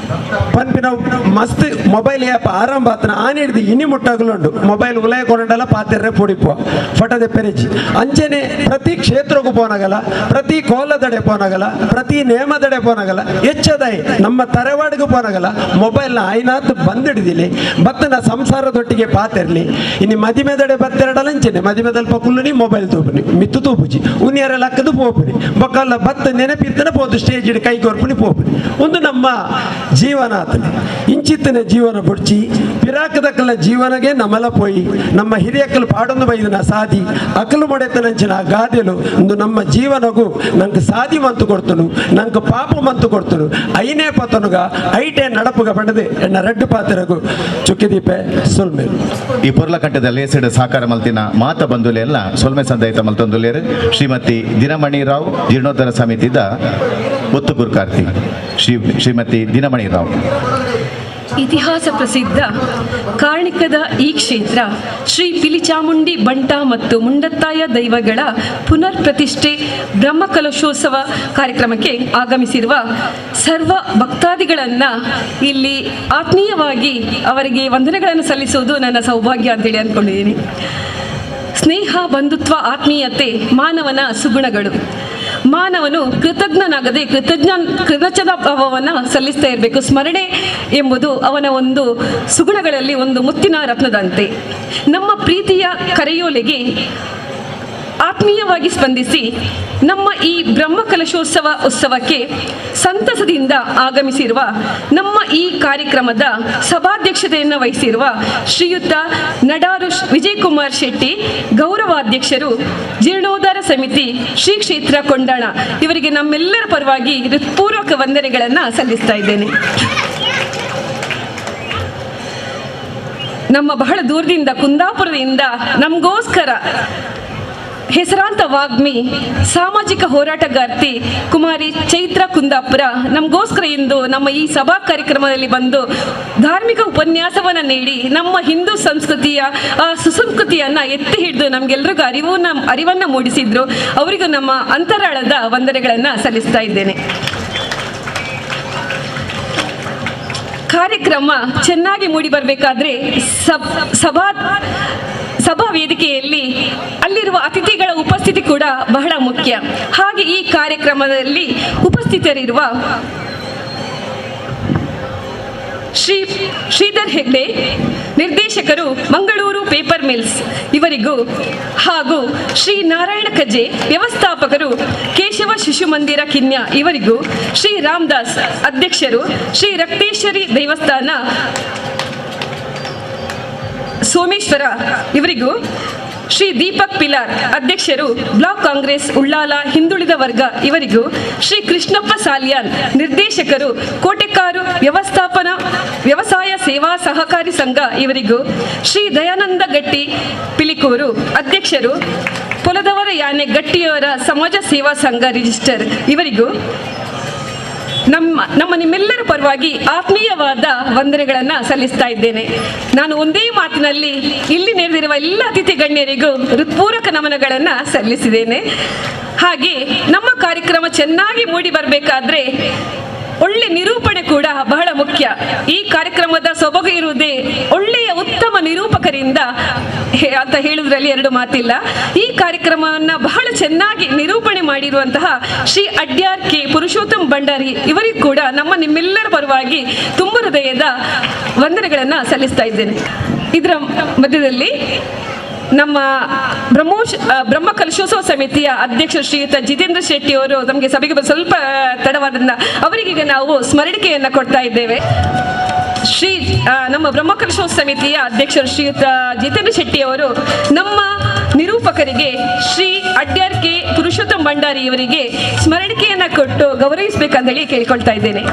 ಪನ್ಪಿನ ಮಸ್ತ್ ಮೊಬೈಲ್ ಆ್ಯಪ್ ಆರಂಭ ಆತನ ಆನಿಡ್ದು ಇನಿ ಮುಟ್ಟಾಗಲುಂಡು ಮೊಬೈಲ್ ಉಲಯ ಕೊಂಡಲ್ಲ ಪಾತೆರ್ರೆ ಪೊಡಿಪುವ ಫೋಟೋದೆ ಪೆರೆಜಿ ಅಂಚನೆ ಪ್ರತಿ ಕ್ಷೇತ್ರಕ್ಕೂ ಪೋನಾಗಲ್ಲ ಪ್ರತಿ ಕೋಲದಡೆ ಪೋನಾಗಲ್ಲ ಪ್ರತಿ ನೇಮದಡೆ ಪೋನಾಗಲ್ಲ ಹೆಚ್ಚದಾಯಿ ನಮ್ಮ ತರವಾಡಿಗೂ ಪೋನಾಗಲ್ಲ ಮೊಬೈಲ್ನ ಆಯ್ನಾತ್ ಬಂದಿಡ್ದಿಲಿ ಬತ್ತನ ಸಂಸಾರದೊಟ್ಟಿಗೆ ಪಾತೆರ್ಲಿ ಇನ್ನು ಮದಿಮೆದಡೆ ಬತ್ತೆರಡಲ್ಲ ಅಂಚನೆ ಮದಿಮೆದಲ್ಪ ಕುಲ್ಲುನಿ ಮೊಬೈಲ್ ತೂಪುನಿ ಮಿತ್ತು ತೂಪುಜಿ ಉನ್ಯರ ಲಕ್ಕದು ಪೋಪುನಿ ಬೊಕ್ಕಲ್ಲ ಬತ್ತ ನೆನಪಿರ್ತನ ಪೋದು ಸ್ಟೇಜ್ ಕೈ ಕೊರ್ಪುನಿ ಪೋಪುನಿ ಒಂದು ನಮ್ಮ ಜೀವನ ಆತನೆ ಇಂಚಿತ್ತನೆ ಜೀವನ ಬುಡ್ಚಿ ಪಿರಾಕದಕ್ಕಲ ಜೀವನಗೆ ನಮಲ ಪೋಯಿ ನಮ್ಮ ಹಿರಿಯಕ್ಕಲು ಪಾಡೊಂದು ಬೈದನ ಸಾದಿ ಅಕಲು ಮೊಡೆತನಂಚಿನ ಗಾದೆಲು ಒಂದು ನಮ್ಮ ಜೀವನಗೂ ನಂಗೆ ಸಾದಿ ಮಂತು ಕೊಡ್ತನು ನಂಗೆ ಪಾಪ ಮಂತು ಕೊಡ್ತನು ಐನೇ ಪತನುಗ ಐಟೆ ನಡಪುಗ ಪಡೆದೆ ಎನ್ನ ರೆಡ್ಡು ಪಾತ್ರಗೂ ಚುಕ್ಕಿದೀಪೆ ಸೊಲ್ಮೆ ಈ ಪೊರ್ಲ ಕಂಠದಲ್ಲಿ ಹೆಸರು ಸಾಕಾರ ಮಲ್ತಿನ ಮಾತ ಬಂಧುಲೆ ಎಲ್ಲ ಸೊಲ್ಮೆ ಸಂದಾಯಿತ ಮಲ್ತೊಂದುಲೇರು ಶ್ರೀಮತಿ ದಿನಮಣಿ ರಾವ್ ಜೀರ್ಣೋದ್ಧಾರ ಸಮಿತಿದ ಒತ್ತುಗುರು ಕಾರ್ತಿ ಶ್ರೀಮತಿ ದಿನಮಣಿ ರಾವ್. ಇತಿಹಾಸ ಪ್ರಸಿದ್ಧ ಕಾರ್ಣಿಕದ ಈ ಕ್ಷೇತ್ರ ಶ್ರೀ ಪಿಲಿಚಾಮುಂಡಿ ಬಂಟ ಮತ್ತು ಮುಂಡತ್ತಾಯ ದೈವಗಳ ಪುನರ್ ಪ್ರತಿಷ್ಠೆ ಬ್ರಹ್ಮಕಲಶೋತ್ಸವ ಕಾರ್ಯಕ್ರಮಕ್ಕೆ ಆಗಮಿಸಿರುವ ಸರ್ವ ಭಕ್ತಾದಿಗಳನ್ನು ಇಲ್ಲಿ ಆತ್ಮೀಯವಾಗಿ ಅವರಿಗೆ ವಂದನೆಗಳನ್ನು ಸಲ್ಲಿಸುವುದು ನನ್ನ ಸೌಭಾಗ್ಯ ಅಂತೇಳಿ ಅಂದ್ಕೊಂಡಿದ್ದೀನಿ. ಸ್ನೇಹ, ಬಂಧುತ್ವ, ಆತ್ಮೀಯತೆ ಮಾನವನ ಸುಗುಣಗಳು. ಮಾನವನು ಕೃತಜ್ಞನಾಗದೆ ಕೃತಜ್ಞತಾ ಭಾವವನ್ನು ಸಲ್ಲಿಸ್ತಾ ಇರಬೇಕು. ಸ್ಮರಣೆ ಎಂಬುದು ಅವನ ಒಂದು ಸುಗುಣಗಳಲ್ಲಿ ಒಂದು ಮುತ್ತಿನ ರತ್ನದಂತೆ. ನಮ್ಮ ಪ್ರೀತಿಯ ಕರೆಯೋಲೆಗೆ ಆತ್ಮೀಯವಾಗಿ ಸ್ಪಂದಿಸಿ ನಮ್ಮ ಈ ಬ್ರಹ್ಮಕಲಶೋತ್ಸವ ಉತ್ಸವಕ್ಕೆ ಸಂತಸದಿಂದ ಆಗಮಿಸಿರುವ ನಮ್ಮ ಈ ಕಾರ್ಯಕ್ರಮದ ಸಭಾಧ್ಯಕ್ಷತೆಯನ್ನು ವಹಿಸಿರುವ ಶ್ರೀಯುತ ನಡಾರು ವಿಜಯಕುಮಾರ್ ಶೆಟ್ಟಿ, ಗೌರವಾಧ್ಯಕ್ಷರು, ಜೀರ್ಣೋದ್ಧಾರ ಸಮಿತಿ, ಶ್ರೀ ಕ್ಷೇತ್ರ ಕೊಂಡಾಣ, ಇವರಿಗೆ ನಮ್ಮೆಲ್ಲರ ಪರವಾಗಿ ಹೃತ್ಪೂರ್ವಕ ವಂದನೆಗಳನ್ನು ಸಲ್ಲಿಸ್ತಾ ಇದ್ದೇನೆ. ನಮ್ಮ ಬಹಳ ದೂರದಿಂದ ಕುಂದಾಪುರದಿಂದ ನಮಗೋಸ್ಕರ ಹೆಸರಾಂತ ವಾಗ್ಮಿ, ಸಾಮಾಜಿಕ ಹೋರಾಟಗಾರ್ತಿ ಕುಮಾರಿ ಚೈತ್ರ ಕುಂದಾಪುರ ನಮಗೋಸ್ಕರ ಇಂದು ನಮ್ಮ ಈ ಸಭಾ ಕಾರ್ಯಕ್ರಮದಲ್ಲಿ ಬಂದು ಧಾರ್ಮಿಕ ಉಪನ್ಯಾಸವನ್ನು ನೀಡಿ ನಮ್ಮ ಹಿಂದೂ ಸಂಸ್ಕೃತಿಯ ಸುಸಂಸ್ಕೃತಿಯನ್ನು ಎತ್ತಿ ಹಿಡಿದು ನಮಗೆಲ್ಲರಿಗೂ ಅರಿವನ್ನು ಮೂಡಿಸಿದ್ರು. ಅವರಿಗೂ ನಮ್ಮ ಅಂತರಾಳದ ವಂದನೆಗಳನ್ನು ಸಲ್ಲಿಸ್ತಾ ಇದ್ದೇನೆ. ಕಾರ್ಯಕ್ರಮ ಚೆನ್ನಾಗಿ ಮೂಡಿ ಬರಬೇಕಾದ್ರೆ ಸಭಾ ವೇದಿಕೆಯಲ್ಲಿ ಅಲ್ಲಿರುವ ಅತಿಥಿಗಳ ಉಪಸ್ಥಿತಿ ಕೂಡ ಬಹಳ ಮುಖ್ಯ. ಹಾಗೆ ಈ ಕಾರ್ಯಕ್ರಮದಲ್ಲಿ ಉಪಸ್ಥಿತರಿರುವ ಶ್ರೀಧರ್ ಹೆಗ್ಡೆ, ನಿರ್ದೇಶಕರು ಮಂಗಳೂರು ಪೇಪರ್ ಮಿಲ್ಸ್ ಇವರಿಗೂ ಹಾಗೂ ಶ್ರೀ ನಾರಾಯಣ ಕಜೆ ವ್ಯವಸ್ಥಾಪಕರು ಕೇಶವ ಶಿಶು ಮಂದಿರ ಕಿನ್ಯ ಇವರಿಗೂ, ಶ್ರೀ ರಾಮದಾಸ್ ಅಧ್ಯಕ್ಷರು ಶ್ರೀ ರಕ್ತೇಶ್ವರಿ ದೇವಸ್ಥಾನ ಸೋಮೇಶ್ವರ ಇವರಿಗೂ, ಶ್ರೀ ದೀಪಕ್ ಪಿಲಾರ್ ಅಧ್ಯಕ್ಷರು ಬ್ಲಾಕ್ ಕಾಂಗ್ರೆಸ್ ಉಳ್ಳಾಲ ಹಿಂದುಳಿದ ವರ್ಗ ಇವರಿಗೂ, ಶ್ರೀ ಕೃಷ್ಣಪ್ಪ ಸಾಲಿಯಾನ್ ನಿರ್ದೇಶಕರು ಕೋಟೆಕಾರು ವ್ಯವಸಾಯ ಸೇವಾ ಸಹಕಾರಿ ಸಂಘ ಇವರಿಗೂ, ಶ್ರೀ ದಯಾನಂದ ಗಟ್ಟಿ ಪಿಲಿಕೂರು ಅಧ್ಯಕ್ಷರು ಪೊಲದವರ ಯಾನೆ ಗಟ್ಟಿಯವರ ಸಮಾಜ ಸೇವಾ ಸಂಘ ರಿಜಿಸ್ಟರ್ ಇವರಿಗೂ ನಿಮ್ಮೆಲ್ಲರ ಪರವಾಗಿ ಆತ್ಮೀಯವಾದ ವಂದನೆಗಳನ್ನು ಸಲ್ಲಿಸ್ತಾ ಇದ್ದೇನೆ. ನಾನು ಒಂದೇ ಮಾತಿನಲ್ಲಿ ಇಲ್ಲಿ ನೆರೆದಿರುವ ಎಲ್ಲ ಅತಿಥಿ ಗಣ್ಯರಿಗೂ ಹೃತ್ಪೂರ್ವಕ ನಮನಗಳನ್ನು ಸಲ್ಲಿಸಿದ್ದೇನೆ. ಹಾಗೆ ನಮ್ಮ ಕಾರ್ಯಕ್ರಮ ಚೆನ್ನಾಗಿ ಮೂಡಿ ಬರಬೇಕಾದ್ರೆ ಒಳ್ಳೆ ನಿರೂಪಣೆ ಕೂಡ ಬಹಳ ಮುಖ್ಯ. ಈ ಕಾರ್ಯಕ್ರಮದ ಸೊಬಗು ಇರುವುದೇ ಒಳ್ಳೆಯ ಉತ್ತಮ ನಿರೂಪಕರಿಂದ ಅಂತ ಹೇಳುವುದರಲ್ಲಿ ಎರಡು ಮಾತಿಲ್ಲ. ಈ ಕಾರ್ಯಕ್ರಮವನ್ನು ಬಹಳ ಚೆನ್ನಾಗಿ ನಿರೂಪಣೆ ಮಾಡಿರುವಂತಹ ಶ್ರೀ ಅಡ್ಯಾರ್ ಕೆ ಪುರುಷೋತ್ತಮ್ ಭಂಡಾರಿ ಇವರಿಗೂ ಕೂಡ ನಿಮ್ಮೆಲ್ಲರ ಪರವಾಗಿ ತುಂಬ ಹೃದಯದ ವಂದನೆಗಳನ್ನು ಸಲ್ಲಿಸ್ತಾ ಇದ್ದೇನೆ. ಇದರ ಮಧ್ಯದಲ್ಲಿ ನಮ್ಮ ಬ್ರಹ್ಮ ಕಲಶೋತ್ಸವ ಸಮಿತಿಯ ಅಧ್ಯಕ್ಷ ಶ್ರೀಯುತ ಜಿತೇಂದ್ರ ಶೆಟ್ಟಿ ಅವರು ನಮಗೆ ಸಭೆಗೆ ಸ್ವಲ್ಪ ತಡವಾದ್ರಿಂದ ಅವರಿಗೆ ನಾವು ಸ್ಮರಣಿಕೆಯನ್ನು ಕೊಡ್ತಾ ಇದ್ದೇವೆ. ನಮ್ಮ ಬ್ರಹ್ಮ ಕಲಶೋತ್ಸವ ಸಮಿತಿಯ ಅಧ್ಯಕ್ಷರು ಶ್ರೀಯುತ ಜಿತೇಂದ್ರ ಶೆಟ್ಟಿ ಅವರು ನಮ್ಮ ನಿರೂಪಕರಿಗೆ ಶ್ರೀ ಅಡ್ಯಾರ್ ಕೆ ಪುರುಷೋತ್ತಮ್ ಭಂಡಾರಿ ಇವರಿಗೆ ಸ್ಮರಣಿಕೆಯನ್ನು ಕೊಟ್ಟು ಗೌರವಿಸಬೇಕಂತ ಹೇಳಿ ಕೇಳಿಕೊಳ್ತಾ ಇದ್ದೇನೆ.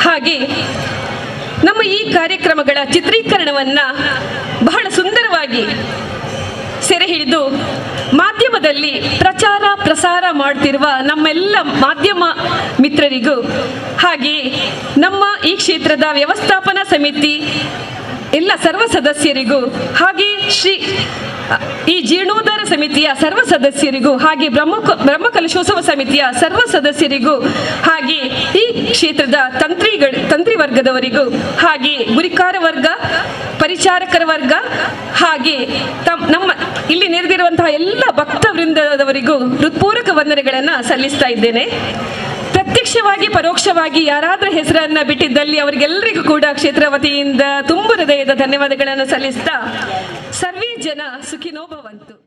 ಹಾಗೆ ನಮ್ಮ ಈ ಕಾರ್ಯಕ್ರಮಗಳ ಚಿತ್ರೀಕರಣವನ್ನ ಬಹಳ ಸುಂದರವಾಗಿ ಸೆರೆ ಹಿಡಿದು ಮಾಧ್ಯಮದಲ್ಲಿ ಪ್ರಸಾರ ಮಾಡ್ತಿರುವ ನಮ್ಮೆಲ್ಲ ಮಾಧ್ಯಮ ಮಿತ್ರರಿಗೂ, ಹಾಗೆಯೇ ನಮ್ಮ ಈ ಕ್ಷೇತ್ರದ ವ್ಯವಸ್ಥಾಪನಾ ಸಮಿತಿ ಎಲ್ಲ ಸರ್ವ ಸದಸ್ಯರಿಗೂ, ಹಾಗೆ ಈ ಜೀರ್ಣೋದ್ಧಾರ ಸಮಿತಿಯ ಸರ್ವ ಸದಸ್ಯರಿಗೂ, ಹಾಗೆ ಬ್ರಹ್ಮ ಕಲಶೋತ್ಸವ ಸಮಿತಿಯ ಸರ್ವ ಸದಸ್ಯರಿಗೂ, ಹಾಗೆ ಈ ಕ್ಷೇತ್ರದ ತಂತ್ರಿ ವರ್ಗದವರಿಗೂ, ಹಾಗೆ ಗುರಿಕಾರ ವರ್ಗ, ಪರಿಚಾರಕರ ವರ್ಗ, ಹಾಗೆ ನಮ್ಮ ಇಲ್ಲಿ ನೆರೆದಿರುವಂತಹ ಎಲ್ಲ ಭಕ್ತ ವೃಂದದವರಿಗೂ ಹೃತ್ಪೂರ್ವಕ ವಂದನೆಗಳನ್ನು ಸಲ್ಲಿಸ್ತಾ ಇದ್ದೇನೆ. ಪ್ರತ್ಯಕ್ಷವಾಗಿ ಪರೋಕ್ಷವಾಗಿ ಯಾರಾದರೂ ಹೆಸರನ್ನ ಬಿಟ್ಟಿದ್ದಲ್ಲಿ ಅವರಿಗೆಲ್ಲರಿಗೂ ಕೂಡ ಕ್ಷೇತ್ರ ವತಿಯಿಂದ ತುಂಬ ಹೃದಯದ ಧನ್ಯವಾದಗಳನ್ನು ಸಲ್ಲಿಸ್ತಾ ಸರ್ವೇ ಜನ ಸುಖಿನೋ ಭವಂತು.